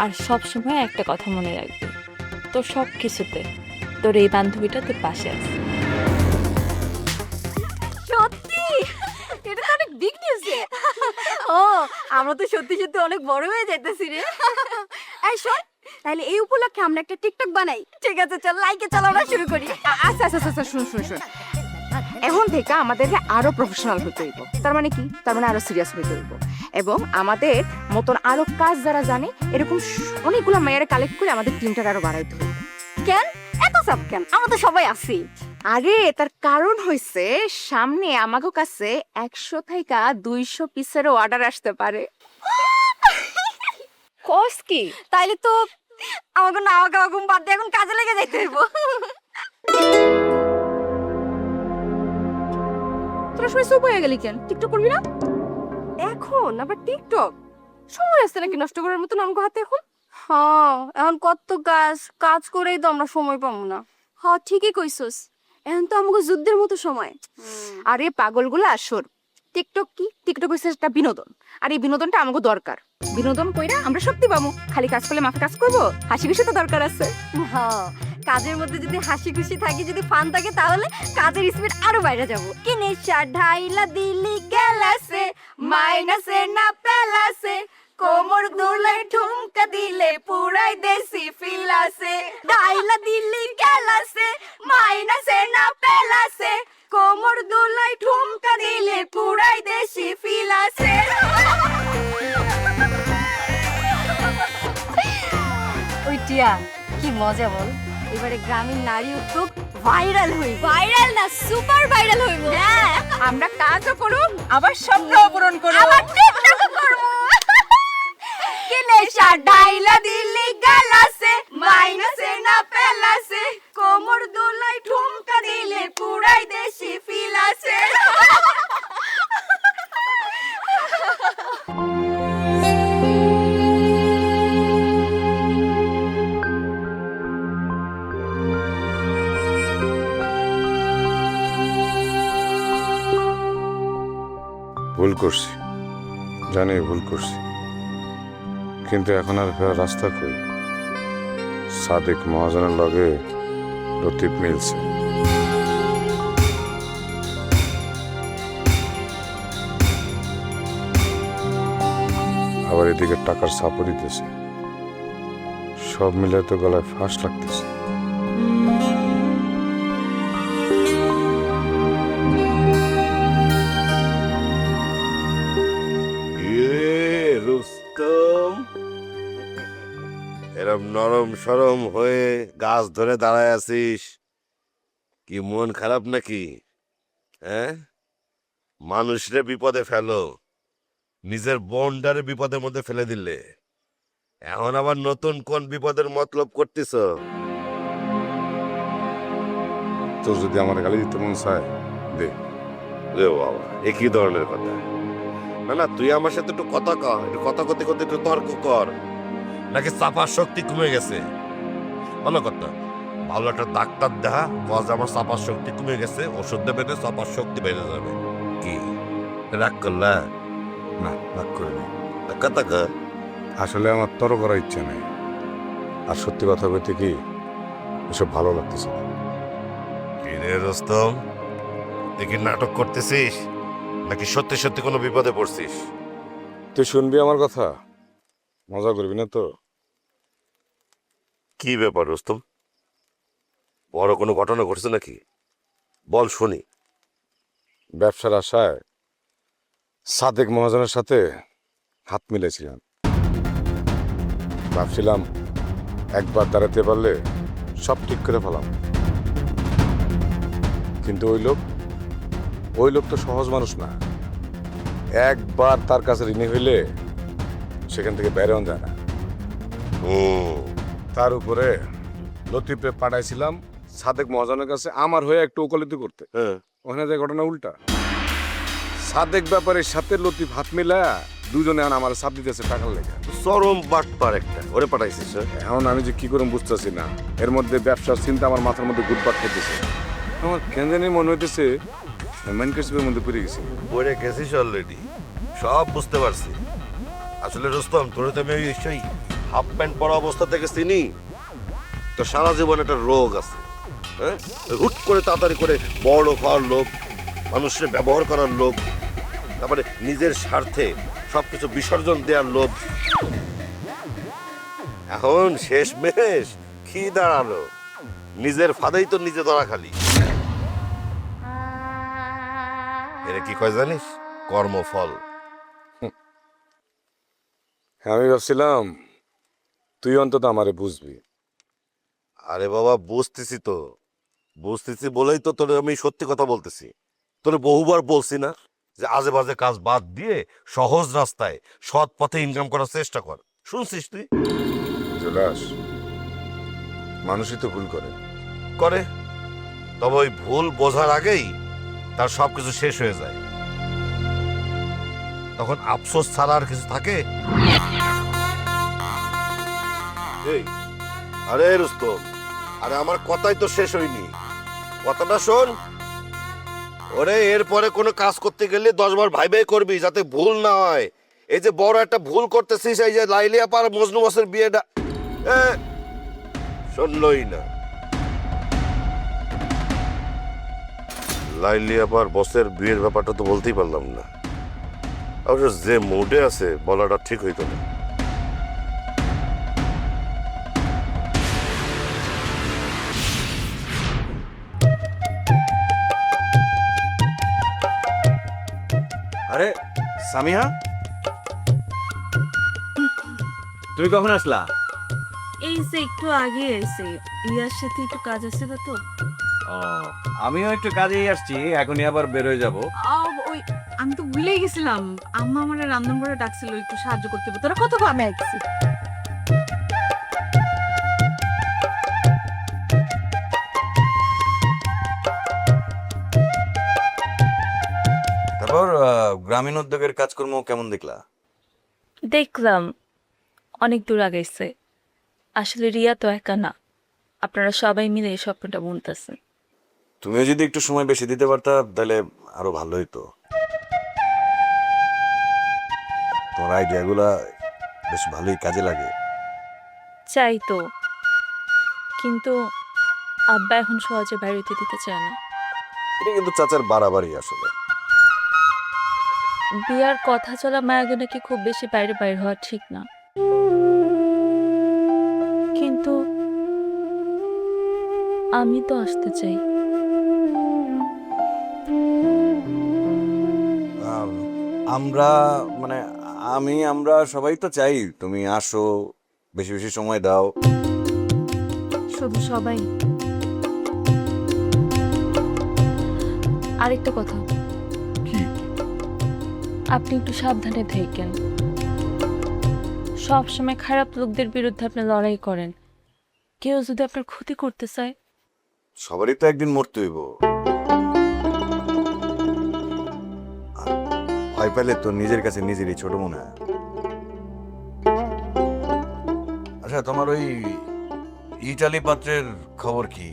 আর সব সময় একটা কথা মনে রাখবি, তোর সব কিছুতে তোর এই বান্ধবীটা তোর পাশে আছে। সত্যি এটা তো অনেক বিগ নিউজ রে। ও আমরা তো সত্যি সত্যি অনেক বড় হয়ে যাইতেছি রে। এই শোন, তাহলে এই উপলক্ষে আমরা একটা টিকটক বানাই। ঠিক আছে, চল লাইকে চালানো শুরু করি। আচ্ছা আচ্ছা আচ্ছা, শুন শুন শুন, এখন থেকে আমাদেরকে আরো প্রফেশনাল হতে হইব। তার মানে কি? তার মানে আরো সিরিয়াস হতে হইব, এবং আমাদের মতন আরো কাজ যারা জানে এরকম অনেকগুলো মেয়েরা কালেক্ট করে আমাদের টিমটা আরো বাড়াইতে হইব। কেন এত চাপ কেন? আমরা তো সবাই আছি। আরে তার কারণ হইছে সামনে আমাগো কাছে 100 থেকে 200 পিসেরও অর্ডার আসতে পারে। কোর্স কি? তাইলে তো আমাকে নাওয়া গাওয়া ঘুম বাদ দিয়ে এখন কাজে লেগে যাইতে হইব। তোরা শুনে চুপ হয়ে গেলি কেন? টিকটক করবি না? এখন আবার টিকটক? সময় আছে নাকি নষ্ট করার মতন আমগো হাতে এখন? হ্যাঁ, এখন কত কাজ করেই তো আমরা সময় পাবো না। হ্যাঁ ঠিকই কইছস, এখন তো আমাকে যুদ্ধের মতো সময়। আরে পাগলগুলা আসর, টিকটক কি? টিকটক হচ্ছে একটা বিনোদন, আর এই বিনোদনটা আমাকে দরকার। বিনোদন কইরা আমরা শক্তি পাবো। খালি কাজ করলে মাথা কাজ করবো? হাসি খুশি তো দরকার আছে। হ্যাঁ, কাজের মধ্যে যদি হাসি খুশি থাকি, যদি ফান থাকে, তাহলে কাজের স্পিড আরো বাইরে যাব। কি নেশা ঢাইলা দিলি গেলাসে, মাইনাসে না পেলাসে, কোমর দুলাই ঠুমকা দিলে পুরাই দেশি ফিল আসে। ঢাইলা দিলি গেলাসে, মাইনাসে না পেলাসে, কোমর দুলাই ঠুমকা দিলে পুরাই দেশি ফিল আসে। ওই টিয়া, কি মজা বল। এবারে গ্রামীণ নারী উদ্যোগ ভাইরাল হইব। ভাইরাল না, সুপার ভাইরাল হইব। হ্যাঁ, আমরা কাজও করুম, আবার স্বপ্নও পূরণ করুম, আবার টিকটক করব। কি নেশা ঢাইলা দিলি গেলাসে, মাইনাসে না পেলাসে, কোমর দুলাই ঠুমকা দিলে পুরাই দেশি ফিল আসে। ভুল করছি, জানি ভুল করছি, কিন্তু এখন আর ফেরার রাস্তা কই? সাদেক মহাজনের লগে লতিফ মিলছে। আবার এদিকে টাকার চাপও দিতেছে, সব মিলে তো গলায় ফাঁস লাগতেছে। রুস্তম, এরম নরম সরম হয়ে গাছ ধরে দাঁড়ায় আছিস, কি মন খারাপ নাকি? হ্যাঁ, মানুষরে বিপদে ফেলো, নিজের বোনটারে বিপদের মধ্যে ফেলে দিলে, এখন আবার নতুন কোন বিপদের মতলব করতেছ? তোর যদি আমার গালি দিতে মন চায় দে। রে বাবা, একই ধরনের কথা। না না, তুই আমার সাথে একটু কথা কর, একটু কথা করতে করতে একটু তর্ক কর। নাকি চাপার শক্তি কমে গেছে? ভালো কথা, ভালো একটা ডাক্তার দেখা, কজ আমার চাপার শক্তি কমে গেছে, ওষুধ দেবে না, চাপার শক্তি বেড়ে যাবে। কি রাগ করলা? না, রাগ করিনি। কথা কর। আসলে আমার তর করার ইচ্ছা নেই, আর সত্যি কথা বলতে কি এসব ভালো লাগতেছে না। কি রে রোস্তম, তুই কি নাটক করতেছিস নাকি সত্যি সত্যি কোনো বিপদে পড়ছিস? তুই শুনবি আমার কথা, মজা করবি না তো? কি ব্যাপার রুস্তম, বড় কোনো ঘটনা ঘটছে নাকি? বল শুনি। ব্যবসার আশায় সাদেক মহাজনের সাথে হাত মিলেছিলাম। ভাবছিলাম একবার দাঁড়াতে পারলে সব ঠিক করে ফেলাম, কিন্তু ওই লোক তো সহজ মানুষ না। একবার তার কাছে ঋণী হইলে সেখান থেকে বেরোন যায় না। তার উপরে লতিফে পাঠাইছিলাম সাদেক মহাজনের কাছে আমার হয়ে একটু ওকালতি করতে। ওখানে যে ঘটনা উল্টা, সাদেক ব্যাপারের সাথে লতিফ হাত মিলা দুজনে আমার চাপ দিতেছে টাকার লেগে। চরম বাটপার একটা, ওরে পাঠাইছিস? এখন আমি যে কি করে বুঝতেছি না। এর মধ্যে ব্যবসার চিন্তা আমার মাথার মধ্যে ঘুরপাক খেতেছে। আমার কেন জানি মনে হইতেছে ম্যানকেশিপের মধ্যে পড়ে গেছি। পড়ে গেছিস অলরেডি, সব বুঝতে পারছি। আসলে রুস্তম, তোরে তো আমি ওই সেই হাফ প্যান্ট পরা অবস্থা থেকে চিনি। তো সারা জীবন একটা রোগ আছে, হ্যাঁ? হুট করে তাড়াতাড়ি করে বড় লোক হওয়ার লোক, মানুষের ব্যবহার করার লোক, তারপরে নিজের স্বার্থে সবকিছু বিসর্জন দেওয়ার লোক। এখন শেষমেশ কি দাঁড়ালো? নিজের ফাঁদেই তো নিজে ধরা খালি। এরা কি কয় জানিস? কর্মফল। আমি ভাবছিলাম তুই অন্তত আমারে বুঝবি। আরে বাবা, বুঝতেছি তো, বুঝতেছি বলেই তো তোরে আমি সত্যি কথা বলতেছি। তোরে বহুবার বলছি না যে আজে বাজে কাজ বাদ দিয়ে সহজ রাস্তায় সৎ পথে ইনকাম করার চেষ্টা কর? শুনছিস তুই? জুলাস, মানুষই তো ভুল করে। তবে ওই ভুল বোঝার আগেই তার সবকিছু শেষ হয়ে যায়। তখন আফসোস ছাড়া আর কিছু থাকে? এই, আরে রুস্তম, আরে আমার কথাই তো শেষ হয়নি, কথাটা শোন। ওরে, এরপরে কোনো কাজ করতে গেলে 10 বার ভাইবে করবি যাতে ভুল না হয়। এই যে বড় একটা ভুল করতেছিস, এই যে লাইলিয়া পার মজনু বসের বিয়েটা শুনলই না। লাইলিয়া পার বসের বিয়ের ব্যাপারটা তো বলতেই পারলাম না। অবশ্য যে মুডে আছে বলাটা ঠিক হইতো না। আরে সামিহা, তুমি কখন আসলা? এই যে একটু আগে এসে ইয়ার সাথে একটু কাজ আছে তো। আমিও একটু কাজেই আসছি, এখনই আবার বের হয়ে যাবো। ওই আমি তো ভুলেই গেছিলাম, আম্মা আমার রান্না করে ডাকছিল একটু সাহায্য করতে হবে। তোরা কত আমি আসছি। তারপর গ্রামীণ উদ্যোগের কাজকর্ম কেমন দেখলা? দেখলাম অনেক দূর আগাইছে। আসলে রিয়া তো একা না, আপনারা সবাই মিলে এই স্বপ্নটা বুনতেছেন। তুমিও যদি একটু সময় বেশি দিতে পারতা তাহলে আরো ভালো হইতো। তোমার আইডিয়াগুলা বেশ ভালোই কাজে লাগে। চাই তো, কিন্তু আব্বা এখন সহজে বাইরে দিতে চায় না। এটা কিন্তু চাচার বাড়াবাড়ি। আসলে বিয়ার কথা চলা মায়াগো নাকি খুব বেশি বাইরে বাইরে হওয়া ঠিক না, কিন্তু আমি তো আসতে চাই। আমরা সবাই তো চাই তুমি আসো, বেশি বেশি সময় দাও। শুধু সবাই? আরেকটা কথা, আপনি একটু সাবধানে থাকেন। সব সময় খারাপ লোকদের বিরুদ্ধে আপনি লড়াই করেন, কেউ যদি আপনার ক্ষতি করতে চায়। সবারই তো একদিন মরতে হইব, ভয় পেলে তো নিজের কাছে নিজেরই ছোট মনে হয়। আচ্ছা, তোমার ওই ইটালি পাত্রের খবর কি?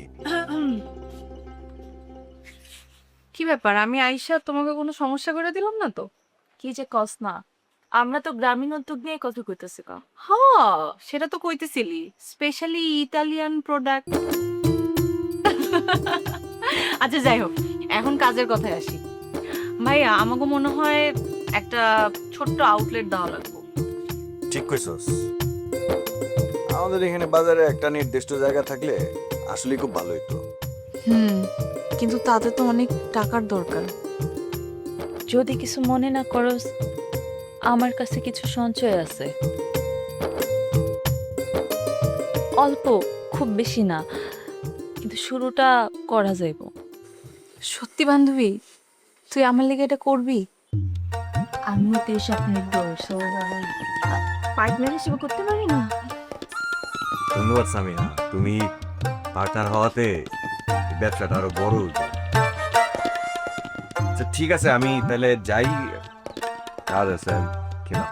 কি ব্যাপার, আমি আইসা তোমাকে কোনো সমস্যা করে দিলাম না তো? কি যে কস না, আমরা তো গ্রামীণ উদ্যোগ নিয়ে কথা কইতেছি। হ্যাঁ, সেটা তো কইতেছিলি, স্পেশালি ইতালিয়ান প্রোডাক্ট। আচ্ছা যাই হোক, এখন কাজের কথায় আসি। ভাইয়া, আমাকে মনে হয় একটা ছোট্ট আউটলেট দেওয়া লাগবে। ঠিক কইছস, আমাদের এখানে বাজারে একটা নির্দিষ্ট জায়গা থাকলে আসলে খুব ভালো হতো। কিন্তু তাতে তো অনেক টাকার দরকার। যদি কিছু মনে না করস, আমার কাছে কিছু সঞ্চয় আছে, অল্প, খুব বেশি না, কিন্তু শুরুটা করা যাইব। সত্যি বান্ধবী, তুই আমার লেগে এটা করবি? আমিও তো এই স্বপ্নের দোষ পার্টনার হিসেবে করতে পারি না। ধন্যবাদ সামিয়া, তুমি পার্টনার হওয়াতে ব্যবসাটা আরো বড় হতো। আচ্ছা ঠিক আছে, আমি তাহলে যাই, কাজ আছে খেলাম।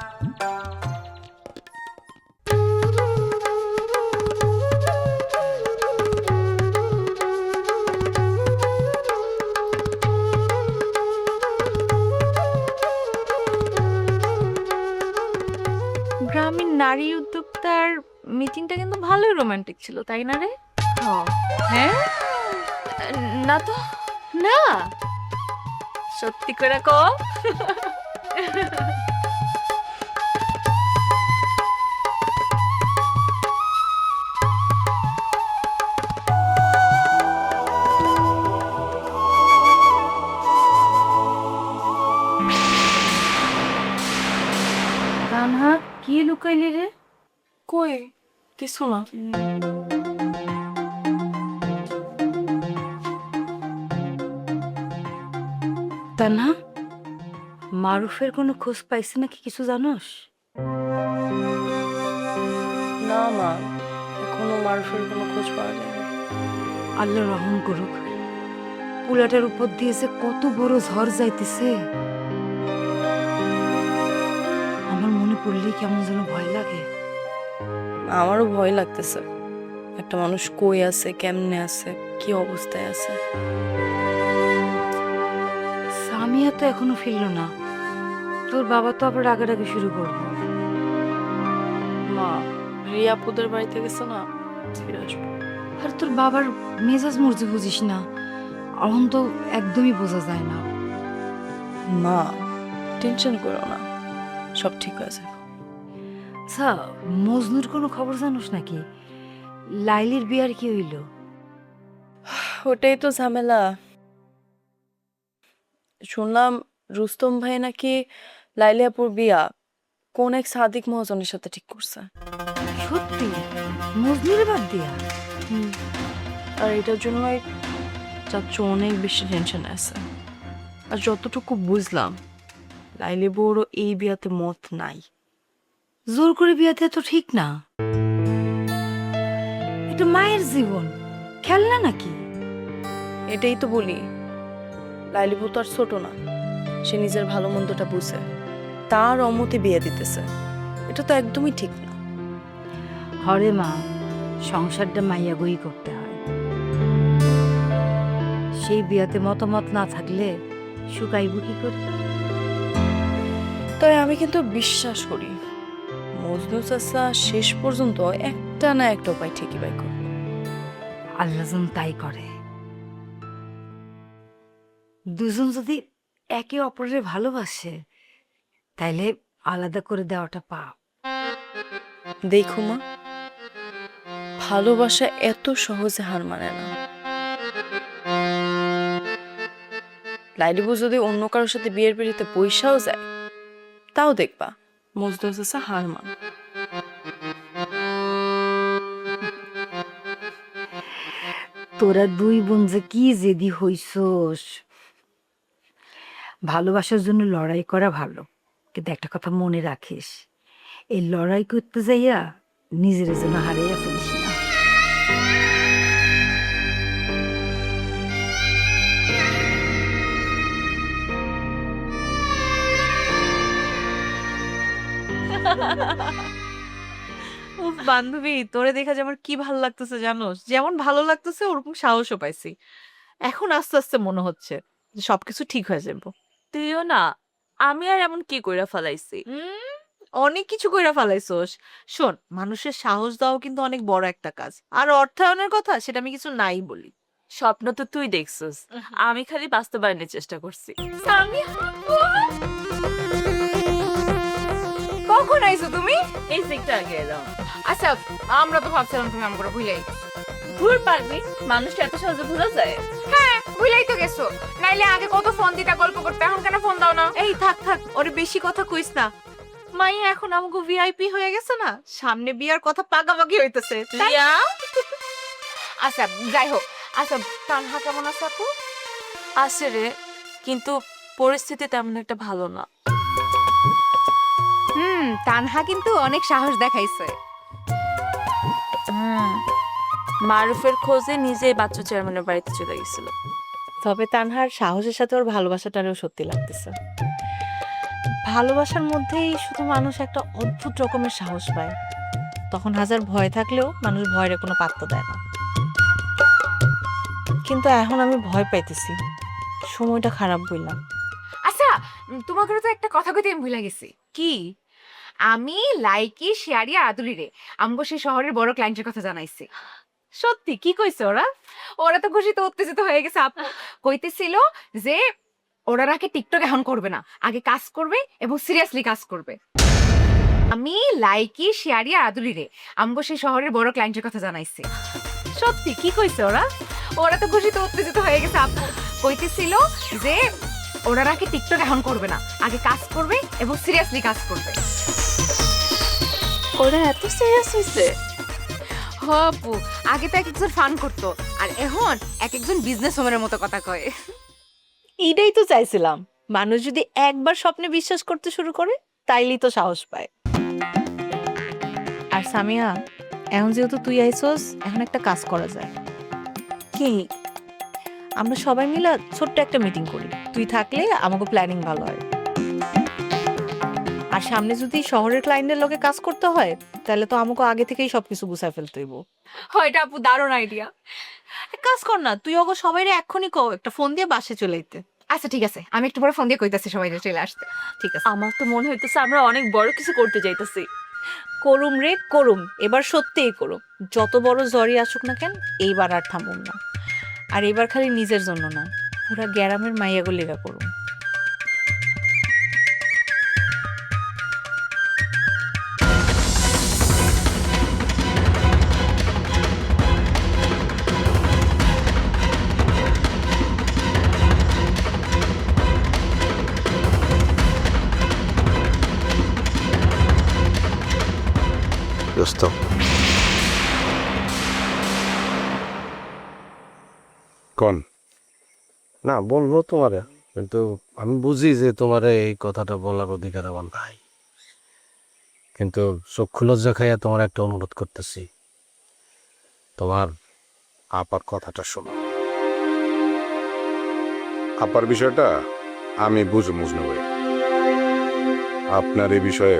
গ্রামীণ নারী উদ্যোক্তার মিটিংটা কিন্তু ভালোই রোমান্টিক ছিল, তাই না রে? হ্যাঁ না তো, না সত্যি করে ক। কানহা, কি লুকাইলি রে? কই কিছু না। তানহা, মারুফের কোনো খোঁজ পাইছে নাকি কিছু জানোস? না মা, এখনো মারুফের কোনো খোঁজ পাওয়া যায়নি। আল্লাহ রহম করুক, পুলাটার উপর দিয়ে যে কত বড় ঝড় যাইতেছে, আমার মনে পড়লেই কেমন যেন ভয় লাগে। আমারও ভয় লাগতেছে, একটা মানুষ কই আছে, কেমনে আছে, কি অবস্থায় আছে। সামিয়া তো এখনো ফিরল না, তোর বাবা তো আবার রাগারাগি শুরু করবো। মা, রিয়াপুদের বাড়িতে গেছে না, ফিরে আসবো। আর তোর বাবার মেজাজ মর্জি বুঝিস না, এখন তো একদমই বোঝা যায় না। মা টেনশন করো না, সব ঠিক আছে। আচ্ছা, মজনুর কোনো খবর জানোস নাকি? লাইলির বিয়ার কি হইল? ওটাই তো ঝামেলা। শুনলাম রুস্তম ভাই নাকি লাইলিয়াপুর বিয়া কোন এক সাদিক মহাজনের সাথে ঠিক করছে। সত্যি? মজনুর বাদ দিয়া? আর এটার জন্যই চাচ্চু অনেক বেশি টেনশন আছে। আর যতটুকু বুঝলাম, লাইলি বউরও এই বিয়াতে মত নাই। জোর করে বিয়াতে তো ঠিক না, এটা মায়ের জীবন, খেলনা নাকি? এটাই তো বলি, লাইলি বউ তো আর ছোট না, সে নিজের ভালো মন্দটা বুঝে, তার অমতে বিয়ে দিতেছে, এটা তো একদমই ঠিক না। হরে মা, সংসারটা মাইয়া গই করতে হয়, সেই বিয়াতে মতামত না থাকলে শুকাইব কি করে? তাই আমি কিন্তু বিশ্বাস করি মজনু চাচা শেষ পর্যন্ত একটা না একটা উপায় ঠিকই বাই করবে। আল্লাহ যেন তাই করে। দুজন যদি একে অপরের ভালোবাসে, তাইলে আলাদা করে দেওয়াটা পাপ। দেখো মা, ভালোবাসা এত সহজে হার মানে না। লাইলিবু যদি অন্য কারোর সাথে বিয়ের পিড়িতে পয়সাও যায়, তাও দেখবা মজনু চাচা হার মান। তোরা দুই বোন যে কি জেদি হইছস। ভালোবাসার জন্য লড়াই করা ভালো, কিন্তু একটা কথা মনে রাখিস, এই লড়াই করতে যাইয়া নিজের জন্য হারাইয়া ফেলিস না। উফ বান্ধবী, তোরে দেখা যে আমার কি ভালো লাগতেছে জানোস? যেমন ভালো লাগতেছে ওরকম সাহসও পাইছি। এখন আস্তে আস্তে মনে হচ্ছে যে সবকিছু ঠিক হয়ে যাবো। তুইও না, আমি আর এমন কি কইরা ফেলাইছি? অনেক কিছু কইরা ফেলাইছোস। শোন, মানুষের সাহস দেওয়াও কিন্তু অনেক বড় একটা কাজ। আর অর্থায়নের কথা সেটা আমি কিছু নাই বলি। স্বপ্ন তো তুই দেখছিস, আমি খালি বাস্তবায়নের চেষ্টা করছি। কখন আইছো তুমি? এই সিকটা আগে এলাম। আচ্ছা, আমরা তো ভাবছিলাম তুমি আমাকে ভুলেই গেছো। ভুল পারবি, মানুষটা এত সহজে ভুলা যায়? হ্যাঁ, ভুলেই তো গেছো। নাইলে আগে কত ফোন দিতা গল্প করতে, এখন কেন ফোন দাও না? এই থাক থাক, ওরে বেশি কথা কইস না। মাইয়া এখন আমাকে ভিআইপি হয়ে গেছে না, সামনে বিয়ার কথা পাকাপাকি হইতেছে। লিয়া, আচ্ছা যাই হোক, আচ্ছা তানহা কেমন আছে আপু? আছে রে, কিন্তু পরিস্থিতি তেমন একটা ভালো না। তানহা কিন্তু অনেক সাহস দেখাইছে। মারুফের খোঁজে নিজেই বাচ্চু চেয়ারম্যানের বাড়িতে চলে গেছিল। তবে তানহার সাহসের সাথে ওর ভালোবাসাটারও সত্যি লাগতেছে। ভালোবাসার মধ্যেই শুধু মানুষ একটা অদ্ভুত রকমের সাহস পায়। তখন হাজার ভয় থাকলেও মানুষ ভয়ের কোনো পাত্তা দেয় না। কিন্তু এখন আমি ভয় পাইতেছি, সময়টা খারাপ বললাম। আচ্ছা, তোমাকে তো একটা কথা কইতে আমি ভুলে গেছি। কি? আমি লাইকি, শেয়ারি আর আদুলি রে আমগো সেই শহরের বড় ক্লায়েন্টের কথা জানাইছি। সত্যি? কি কইছে ওরা? ওরা তো খুশিতে উত্তেজিত হয়ে গেছে আপু। কইতেছিল যে ওরা নাকি টিকটক এখন করবে না, আগে কাজ করবে এবং সিরিয়াসলি কাজ করবে। আমি লাইকি, শেয়ারি আর আদুলি রে আমগো সেই শহরের বড় ক্লায়েন্টের কথা জানাইছি। সত্যি? কি কইছে ওরা? ওরা তো খুশিতে উত্তেজিত হয়ে গেছে আপু। কইতেছিল যে ওরা নাকি টিকটক এখন করবে না, আগে কাজ করবে এবং সিরিয়াসলি কাজ করবে। ওরা এত সিরিয়াস হইছে? হ আপু, আগে তো এক একজন ফান করতো, আর এখন এক একজন বিজনেস ওম্যানের মতো কথা কয়। এইটাই তো চাইছিলাম, মানুষ যদি একবার স্বপ্নে বিশ্বাস করতে শুরু করে তাইলেই তো সাহস পায়। আর সামিয়া, এখন যেহেতু তুই আইছস, এখন একটা কাজ করা যায়। কি? আমরা সবাই মিলে ছোট্ট একটা মিটিং করি, তুই থাকলে আমাকে প্ল্যানিং ভালো হয়। আর সামনে যদি শহরের ক্লায়েন্টের লগে কাজ করতে হয়, তাহলে তো আমাকে আগে থেকেই সবকিছু গুছাই ফেলতে হইব। হয় এটা আপু দারুণ আইডিয়া। কাজ কর না, তুই ওগো সবাই এক্ষুনি কও একটা ফোন দিয়ে বাসে চলে আইতে। আচ্ছা ঠিক আছে, আমি একটু পরে ফোন দিয়ে কইতাছি সবাই চলে আসতে। ঠিক আছে। আমার তো মনে হইতেছে আমরা অনেক বড় কিছু করতে যাইতেছি। করুম রে করুম, এবার সত্যিই করুম। যত বড় জ্বরই আসুক না কেন, এইবার আর থামুম না। আর এবার খালি নিজের জন্য না, পুরা গ্যারামের মাইয়াগুলো লেগা করুম। রুস্তম, কোন না বলবো তোমারে, কিন্তু আমি বুঝি যে তোমার এই কথাটা বলার অধিকার আমার নাই, কিন্তু চক্ষু লজ্জা খাইয়া তোমার একটা অনুরোধ করতেছি, তোমার আপার কথাটা শোনো। আপার বিষয়টা আমি বুঝবো ভাই, আপনার এই বিষয়ে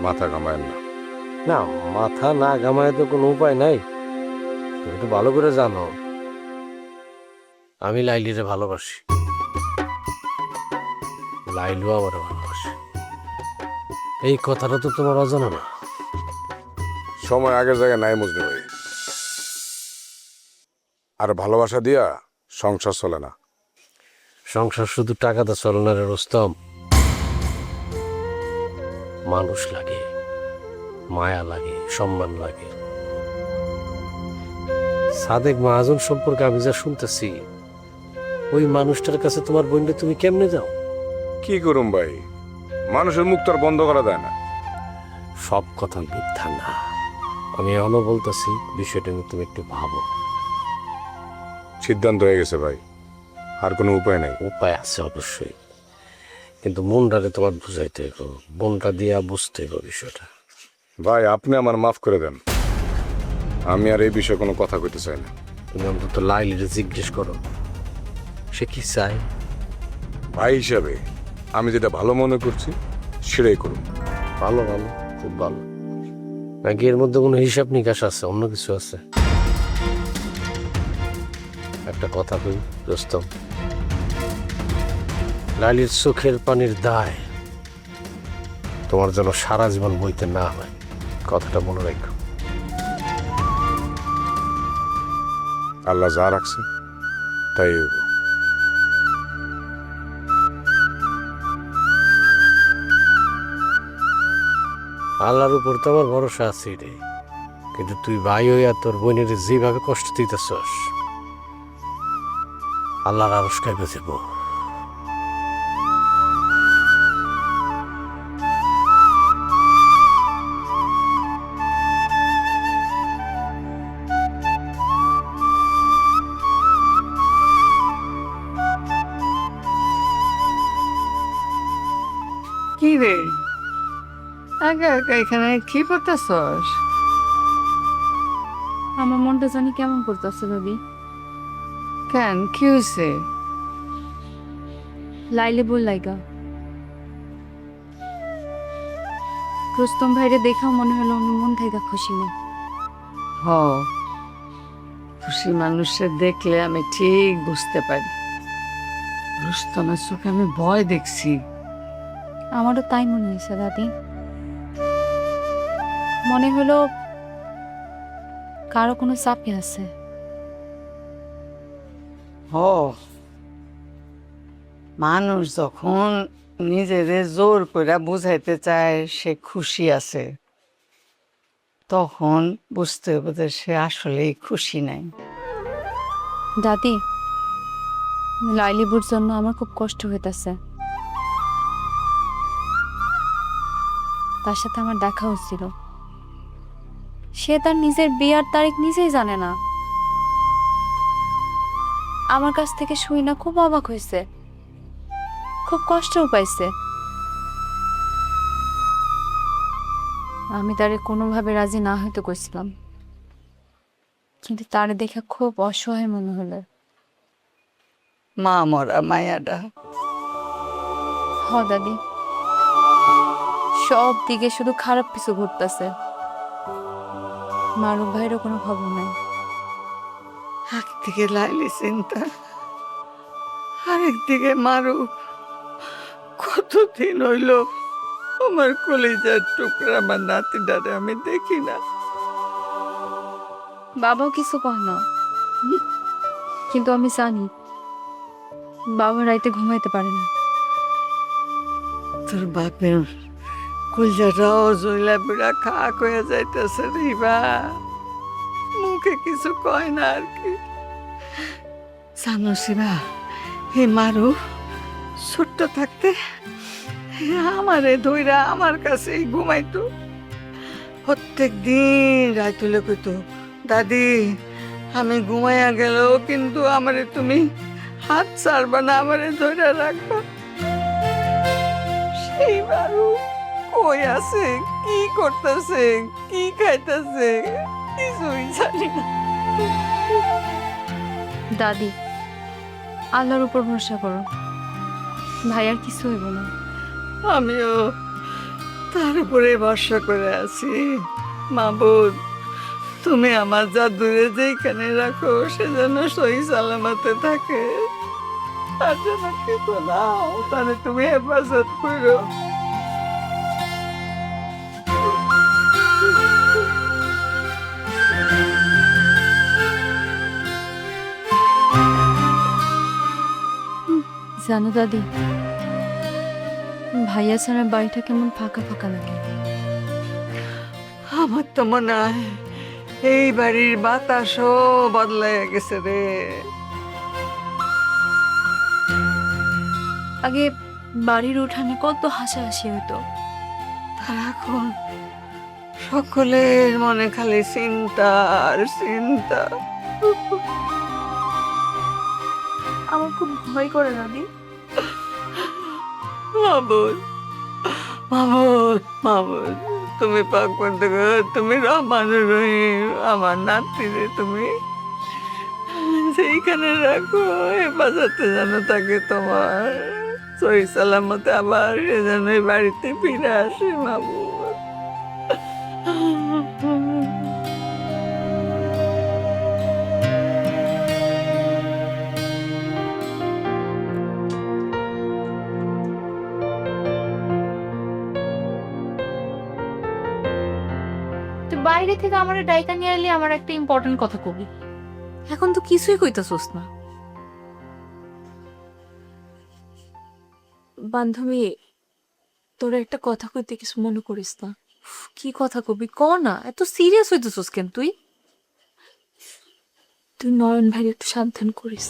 মাথা ঘামায়েন না। না, মাথা না ঘামায় তো কোনো উপায় নাই। তুমি তো ভালো করে জানো আমি লাইলিরে ভালোবাসি, লাইলু আমার ভালোবাসে। এই কথাটা তো তোমার অজানা না। সময় আগের জায়গায় নাই মজনু ভাই, আর ভালোবাসা দিয়া সংসার চলে না। সংসার শুধু টাকাটা চলে না রে রুস্তম, মানুষ লাগে, মায়া লাগে, সম্মান লাগে। সাদেক মাহাজন সম্পর্কে আমি যা শুনতেছি, ওই মানুষটার কাছে তোমার বোনটা তুমি কেমনে যাও? কি করুম ভাই, মানুষের মুখ তো আর বন্ধ করা যায় না। সব কথা মিথ্যা না, আমি এখনো বলতেছি বিষয়টা নিয়ে তুমি একটু ভাবো। সিদ্ধান্ত হয়ে গেছে ভাই, আর কোনো উপায় নাই। উপায় আছে অবশ্যই, কিন্তু মনটারে তোমার বুঝাইতে হইব, মনটা দিয়া বুঝতে হইব বিষয়টা। ভাই আপনি আমার মাফ করে দেন, আমি আর এই বিষয়ে কোনো কথা কইতে চাই না। তুমি অন্তত লাইলিরে জিজ্ঞেস করো সে কি চায়। ভাই হিসাবে আমি যেটা ভালো মনে করছি সেটাই করুন। ভালো ভালো, খুব ভালো। নাকি এর মধ্যে কোনো হিসাব নিকাশ আছে, অন্য কিছু আছে? একটা কথা কই রুস্তম, লাইলির চোখের পানির দায় তোমার যেন সারা জীবন বইতে না হয়, কথাটা মনে রাখো। আল্লাহ যা রাখছে তাই হইব। আল্লাহর উপর তো আমার ভরসা আছে রে, কিন্তু তুই ভাই হইয়া তোর বোনের যেভাবে কষ্ট দিতেছস, আল্লাহর আরশ কাঁপে যাবো। কি রে একা একা এখানে কি করতেছস? আমার মনটা জানি কেমন করতেছে ভাবি। কেন, কি হয়েছে? লাইলে বল লাইগা রুস্তম ভাইরে দেখা মনে হলো আমি মন থেকে খুশি নেই। হ, খুশি মানুষের দেখলে আমি ঠিক বুঝতে পারি। রুস্তমের চোখে আমি ভয় দেখছি। আমারও তাই মনে হয়েছে দাদি। মনে হলো কারো কোনো চাপে আছে। হ, মানুষ যখন নিজেরে জোর করে বুঝাইতে চায় সে খুশি আছে, তখন বুঝতে হবে যে সে আসলেই খুশি নাই। দাদি, লাইলিবুর জন্য আমার খুব কষ্ট হইতাছে। তার সাথে আমার দেখা হচ্ছিল, সে তার নিজের বিয়ার তারিখ নিজেই জানে না। আমার কাছ থেকে শুই না খুব অবাক হয়েছে, খুব কষ্টও পাইছে। আমি তারে কোনোভাবে রাজি না হইতে কইছিলাম, কিন্তু তারে দেখে খুব অসহায় মনে হলো। মা মরা মায়াটা। হ দাদি, সব দিকে শুধু খারাপ কিছু ঘটতেছে। মারুফ ভাইয়েরও কোনো খবর নাই। একদিকে লাইলি চিন্তা, আরেকদিকে মারু। কতদিন হইল আমার কলিজার টুকরা আমার নাতিটারে আমি দেখি না। বাবাও কিছু কয় না, কিন্তু আমি জানি বাবা রাইতে ঘুমাইতে পারে না। তোর বাপের কলিজাটাও জইলা বিড়া খাক হয়ে যাইতেছে রিবা, মুখে কিছু কয় না আর কি। জানো শিবা, হে মারু ছোট্ট থাকতে আমারে ধইরা আমার কাছেই ঘুমাইতো। প্রত্যেক দিন রাত হলে কইতো, দাদি আমি ঘুমাইয়া গেল কিন্তু আমারে তুমি হাত ছাড়বা না, আমারে ধইরা রাখবা। সেই মারু কই আছে, কি করতেছে, কি খাইতেছে, কিছুই জানি না। দাদি, আল্লাহর উপর ভরসা করো, ভাই আর কিছু হইব না। আমিও তার উপরে ভরসা করে আছি। মাবুদ, তুমি আমার যা দূরে যেখানে রাখো সে যেন সহি সালামতে থাকে, তার জন্য কিছু নাও, তাহলে তুমি হেফাজত করো। জানো দাদি, ভাইয়া ছাড়া বাড়িটা কেমন ফাঁকা ফাঁকা লাগে। আমার তো মনে হয় এই বাড়ির বাতাসও বদলাইয়া গেছে রে। আগে বাড়ির উঠানে কত হাসাহাসি হতো, আর এখন সকলের মনে খালি চিন্তা আর চিন্তা। আমার খুব ভয় করে দাদি। মাবুদ, মাবুদ, মাবুদ, তুমি পাক বন্ধ করো, তুমি রহমান রহিম, আমার নাতিরে তুমি সেইখানে রাখো, হেফাজতে যেন থাকে তোমার, সহি সালামতে আবার এ যেন এই বাড়িতে ফিরে আসে। মাবুদ, তুই বাইরে থেকে আমার ডাইকা নিয়ে এলে আমার একটা ইম্পর্টেন্ট কথা কবি। এখন তো কিছুই কইতাছস না। বান্ধবী, তোর একটা কথা কইতে কিছু মনে করিস না। কি কথা কবি ক না, এত সিরিয়াস হইতেছস কেন তুই? তুই নয়ন ভাই একটু সাবধান করিস।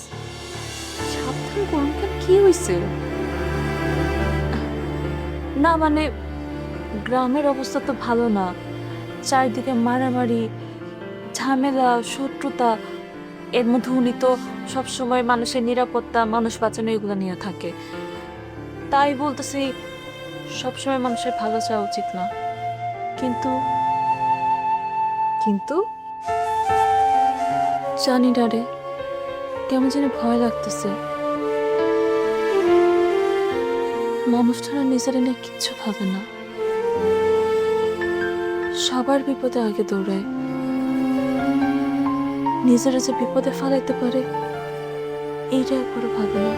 সাবধান করুন কেন, কি হয়েছে? না মানে গ্রামের অবস্থা তো ভালো না, চারিদিকে মারামারি, ঝামেলা, শত্রুতা। এর মধ্যে উনি তো সবসময় মানুষের নিরাপত্তা, মানুষ বাঁচানো এগুলো নিয়ে থাকে। তাই বলতেছি সবসময় মানুষের ভালো চাওয়া উচিত না। কিন্তু কিন্তু জানি না রে, কেমন যেন ভয় লাগতেছে। মানুষটারা নিজের নিয়ে কিচ্ছু ভাবে না, সবার বিপদে আগে দৌড়ায়। নিজেরা যে বিপদে ফালাইতে পারে এইটা একবারও ভাবে না।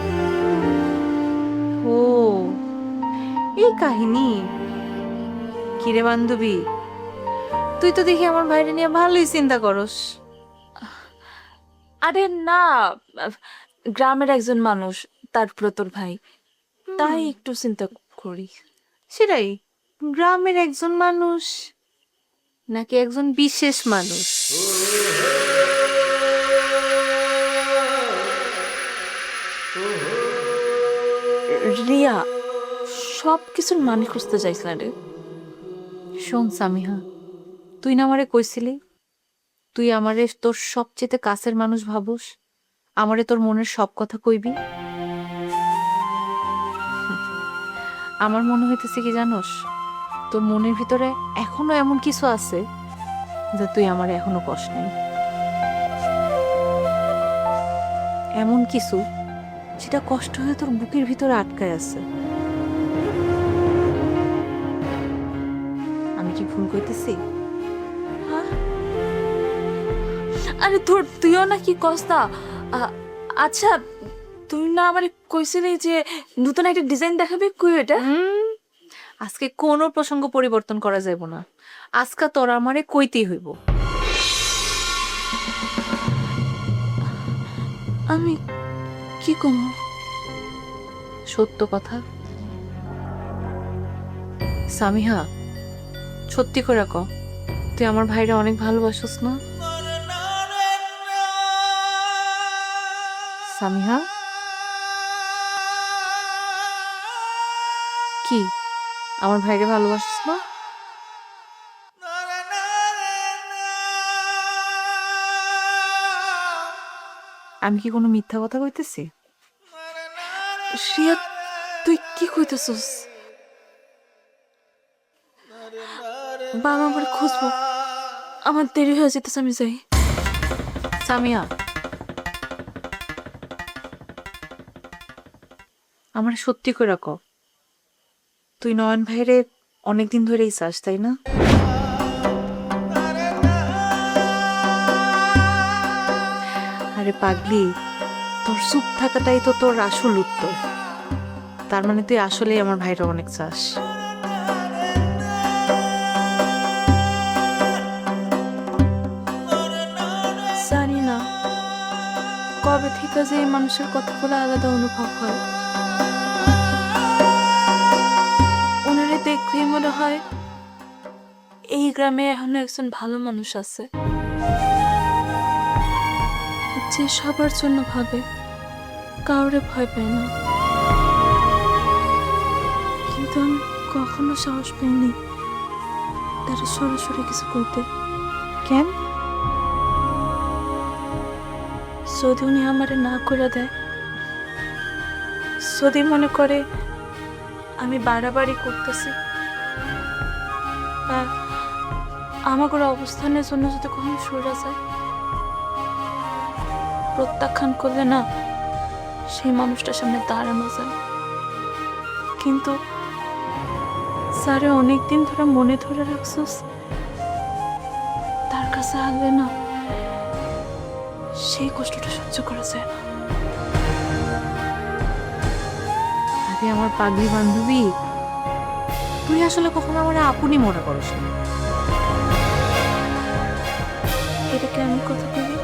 ও এই কাহিনী। কিরে বান্ধবী, তুই তো দেখি আমার ভাইরে নিয়ে ভালোই চিন্তা করস। আরে না, গ্রামের একজন মানুষ, তারপর তোর ভাই, তাই একটু চিন্তা করি। সেটাই, গ্রামের একজন মানুষ নাকি একজন বিশেষ মানুষ? রিয়া সব কিছুর মানে খুঁজতে চাইছ না রে। শোন সামিহা, তুই না আমারে কইছিলি তুই আমারে তোর সবচেয়ে কাছের মানুষ ভাবস, আমারে তোর মনের সব কথা কইবি। আমার মনে হইতেছে কি জানোস, তোর মনের ভিতরে এখনো এমন কিছু আছে যে তুই আমার এখনো কষ্ট নেই। এমন কিছু যেটা কষ্ট হয়ে তোর বুকের ভিতরে আটকায় আছে। আমি কি ভুল কইতেছি? আরে তোর তুইও না কি কস্তা। আচ্ছা তুই না আমার কইছিলি যে নতুন একটা ডিজাইন দেখাবি, কই এটা? আজকে কোনো প্রসঙ্গ পরিবর্তন করা যাইব না, আজকে তোর আমারে কইতেই হইব। আমি কি কম? সত্য কথা সামিহা, সত্যি করে ক, তুই আমার ভাইরা অনেক ভালোবাসিস না? সামিহা কি আমার ভাইরে ভালোবাসিস না? আমি কি কোনো মিথ্যা কথা কইতেছি? শ্রিয়া তুই কি কইতেছস? বাবা আমার খুঁজবো, আমার দেরি হয়ে যেতেছে, আমি যাই। সামিয়া আমার সত্যি করে ক, তুই নয়ন ভাইরে অনেকদিন ধরেই চাস তাই না? আরে পাগলি, তোর চুপ থাকাটাই তো তোর আসল উত্তর। তার মানে তুই আসলেই আমার ভাইরা অনেক চাস। জানি না কবে থেকে যে এই মানুষের কথাগুলো আলাদা অনুভব হয়। ওনারে দেখলেই মনে হয় এই গ্রামে এখনো একজন ভালো মানুষ আছে, যে সবার জন্য ভাবে, কাউরে ভয় পায় না। কিন্তু আমি কখনো সাহস পাইনি তারা সরাসরি কিছু করতে। কেন? যদি উনি আমারে না করে দেয়, যদি মনে করে আমি বাড়াবাড়ি করতেছি, বা আমাকে অবস্থানের জন্য যদি কখনো সরে যায়, প্রত্যাখ্যান করলে না সেই মানুষটার সামনে দাঁড়ানো যায়। কিন্তু স্যারে অনেকদিন ধরে মনে ধরে রাখছিস, তার কাছে আসলে না সেই কষ্টটা সহ্য করা যায় না। আরে আমার পাগলি বান্ধবী, তুই আসলে কখনো আমার আপনি মনে করস না। এটা কেমন কথা বলি?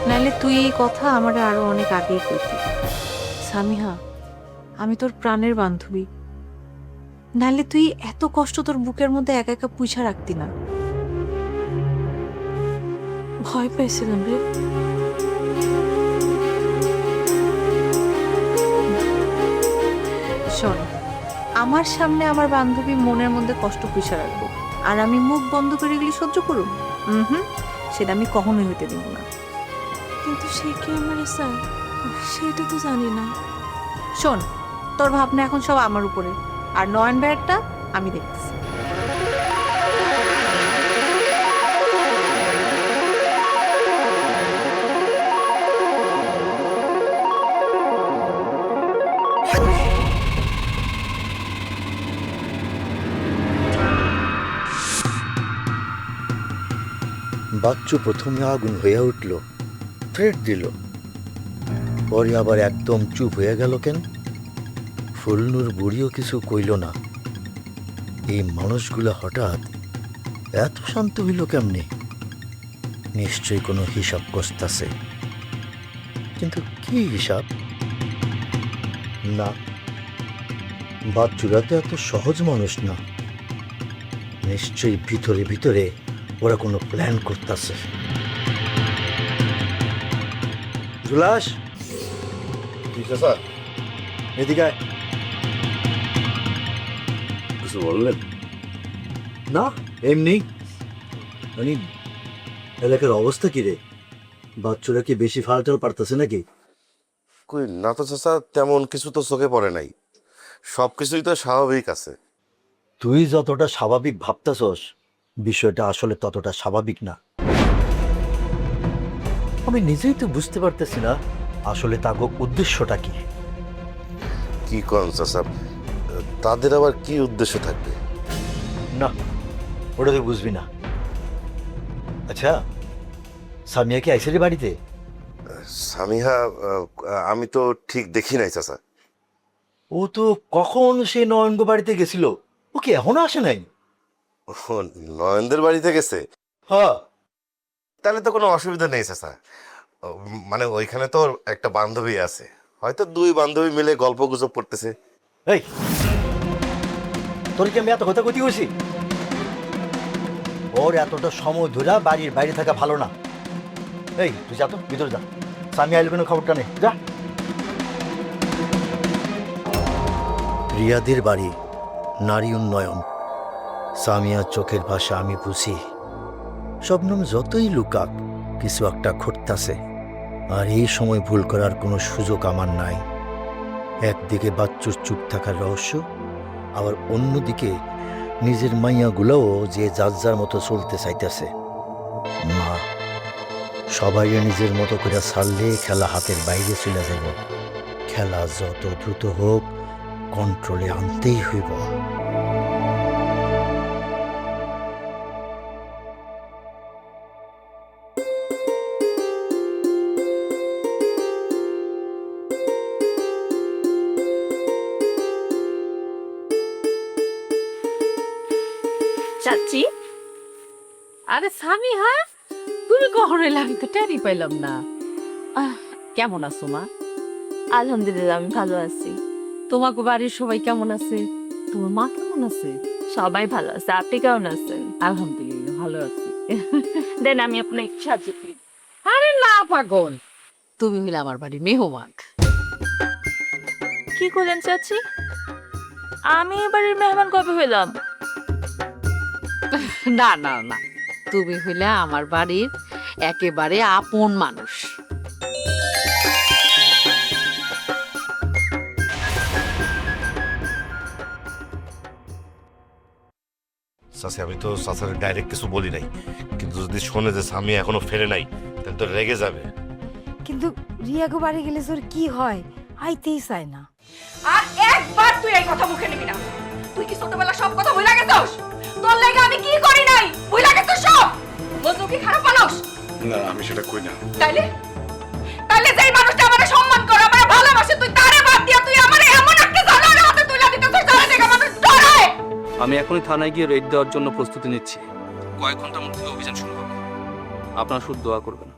নাহলে তুই এই কথা আমার আরো অনেক আগেই কইতি। সামিহা, আমি তোর প্রাণের বান্ধবী, নাহলে তুই এত কষ্ট তোর বুকের মধ্যে একা একা পুইছা রাখতি না। ভয় পাইছিলাম রে। শোন, আমার সামনে আমার বান্ধবী মনের মধ্যে কষ্ট পুইছা রাখবো আর আমি মুখ বন্ধ করে গেলে সহ্য করুম? সেটা আমি কখনোই হইতে দিব না। কিন্তু সে কি আমার স্যার, সেটা তো জানি না। শোন, তোর ভাবনা এখন সব আমার উপরে, আর নয়ন ভাইয়েরটা আমি দেখতেছি। বাচ্চু প্রথমে আগুন হয়ে উঠল, থ্রেট দিল, পরে আবার একদম চুপ হয়ে গেল কেন? ফুলনুর বুড়িও কিছু কইল না। এই মানুষগুলা হঠাৎ এত শান্ত হইল কেমনে? নিশ্চয়ই কোনো হিসাব কষতাছে, কিন্তু কি হিসাব? না, বাচ্চুরা তো এত সহজ মানুষ না। নিশ্চয়ই ভিতরে ভিতরে ওরা কোনো প্ল্যান করতেছে। জুলাস, এদিকে আয়। কিছু বললেন? না, এমনি। মানে এলাকার অবস্থা কি রে? বাচ্চারা কি বেশি ফালটাল পারতেছে নাকি? কই না তো চাচা, তেমন কিছু তো চোখে পড়ে নাই, সবকিছুই তো স্বাভাবিক আছে। তুই যতটা স্বাভাবিক ভাবতেছস, বিষয়টা আসলে ততটা স্বাভাবিক না। আমি নিজেই তো বুঝতে পারতেছি না আসলে তাগো উদ্দেশ্যটা কি। কি করেন চাচা, তাদের আবার কি উদ্দেশ্য থাকবে? না, ওটা তুই বুঝবি না। আচ্ছা, সামিয়া কি আইসে রে বাড়িতে? সামিহা, আমি তো ঠিক দেখি নাই চাচা। ও তো কখন সে নয়নগো বাড়িতে গেছিল, ও কি এখনো আসে নাই? ও নয়নদের বাড়িতে গেছে? হ্যাঁ। তাহলে তো কোনো অসুবিধা নেই চাচা। মানে ওইখানে তো একটা বান্ধবী আছে, হয়তো দুই বান্ধবী মিলে গল্প গুজব করতেছে। এই, তোর কি আমি এত কথা কইতে গেছি? ওর এতটা সময় ধরে বাড়ির বাইরে থাকা ভালো না। এই তুই যা তো ভিতরে যা, সামি আইল কোনো খবরটা নেই, যা। রিয়াদের বাড়ি, নারী উন্নয়ন। সামিয়ার চোখের ভাষা আমি বুঝি। শবনম যতই লুকাক, কিছু একটা ঘটতাছে, আর এই সময় ভুল করার কোনো সুযোগ আমার নাই। একদিকে বাচ্চুর চুপ থাকার রহস্য, আবার অন্যদিকে নিজের মাইয়াগুলোও যে যার যার মতো চলতে চাইতেছে। মা, সবাই নিজের মতো করে ছাড়লে খেলা হাতের বাইরে চলে যাব। খেলা যত দ্রুত হোক, কন্ট্রোলে আনতেই হইব। চাচি, আরে সামিহা, তুমি কখন এলে? আমি তো টেরই পাইলাম না। কেমন আছো মা? আলহামদুলিল্লাহ, আমি ভালো আছি। তোমাকে বাড়ির সবাই কেমন আছে? তোমার মা কেমন আছে? সবাই ভালো আছে। আপনি কেমন আছেন? আলহামদুলিল্লাহ ভালো আছি। দেন আমি আপনাকে সাহায্য করি। আরে না পাগল, তুমি হইলে আমার বাড়ির মেহমান। কি করলেন চাচি? আমি এ বাড়ির মেহমান কবে হইলাম? না না না, তুমি হইলে আমার বাড়ির একেবারে আপন মানুষ। চাচা, আমি তো চাচার ডাইরেক্ট কিছু বলি নাই, কিন্তু যদি শোনে যে স্বামী এখনো ফেরে নাই, তাহলে তো রেগে যাবে। কিন্তু রিয়াগো বাড়ি গেলে তোর কি হয়? আইতেই চায় না। আর একবার তুই এই কথা মুখে নিবি না। তুই কি ছোটবেলা সব কথা ভুলে গেছস? তোর লাগি আমি কি করি নাই ভুলে গেছস সব? বলতো কি খারাপ মানুষ? না, আমি সেটা কই না। তাইলে তাইলে যেই মানুষটা আমারে সম্মান করে, আমারে ভালোবাসে, তুই তারে বাদ দিয়া তুই আমারে এমন একটা জানার হাতে তুইলা দিতেছস যারা দেখে মানুষ ডরায়। আমি এখনই থানায় গিয়ে রেড দেওয়ার জন্য প্রস্তুতি নিচ্ছি। কয়েক ঘন্টার মধ্যে অভিযান শুরু হবে। আপনারা শুধু দোয়া করবেন।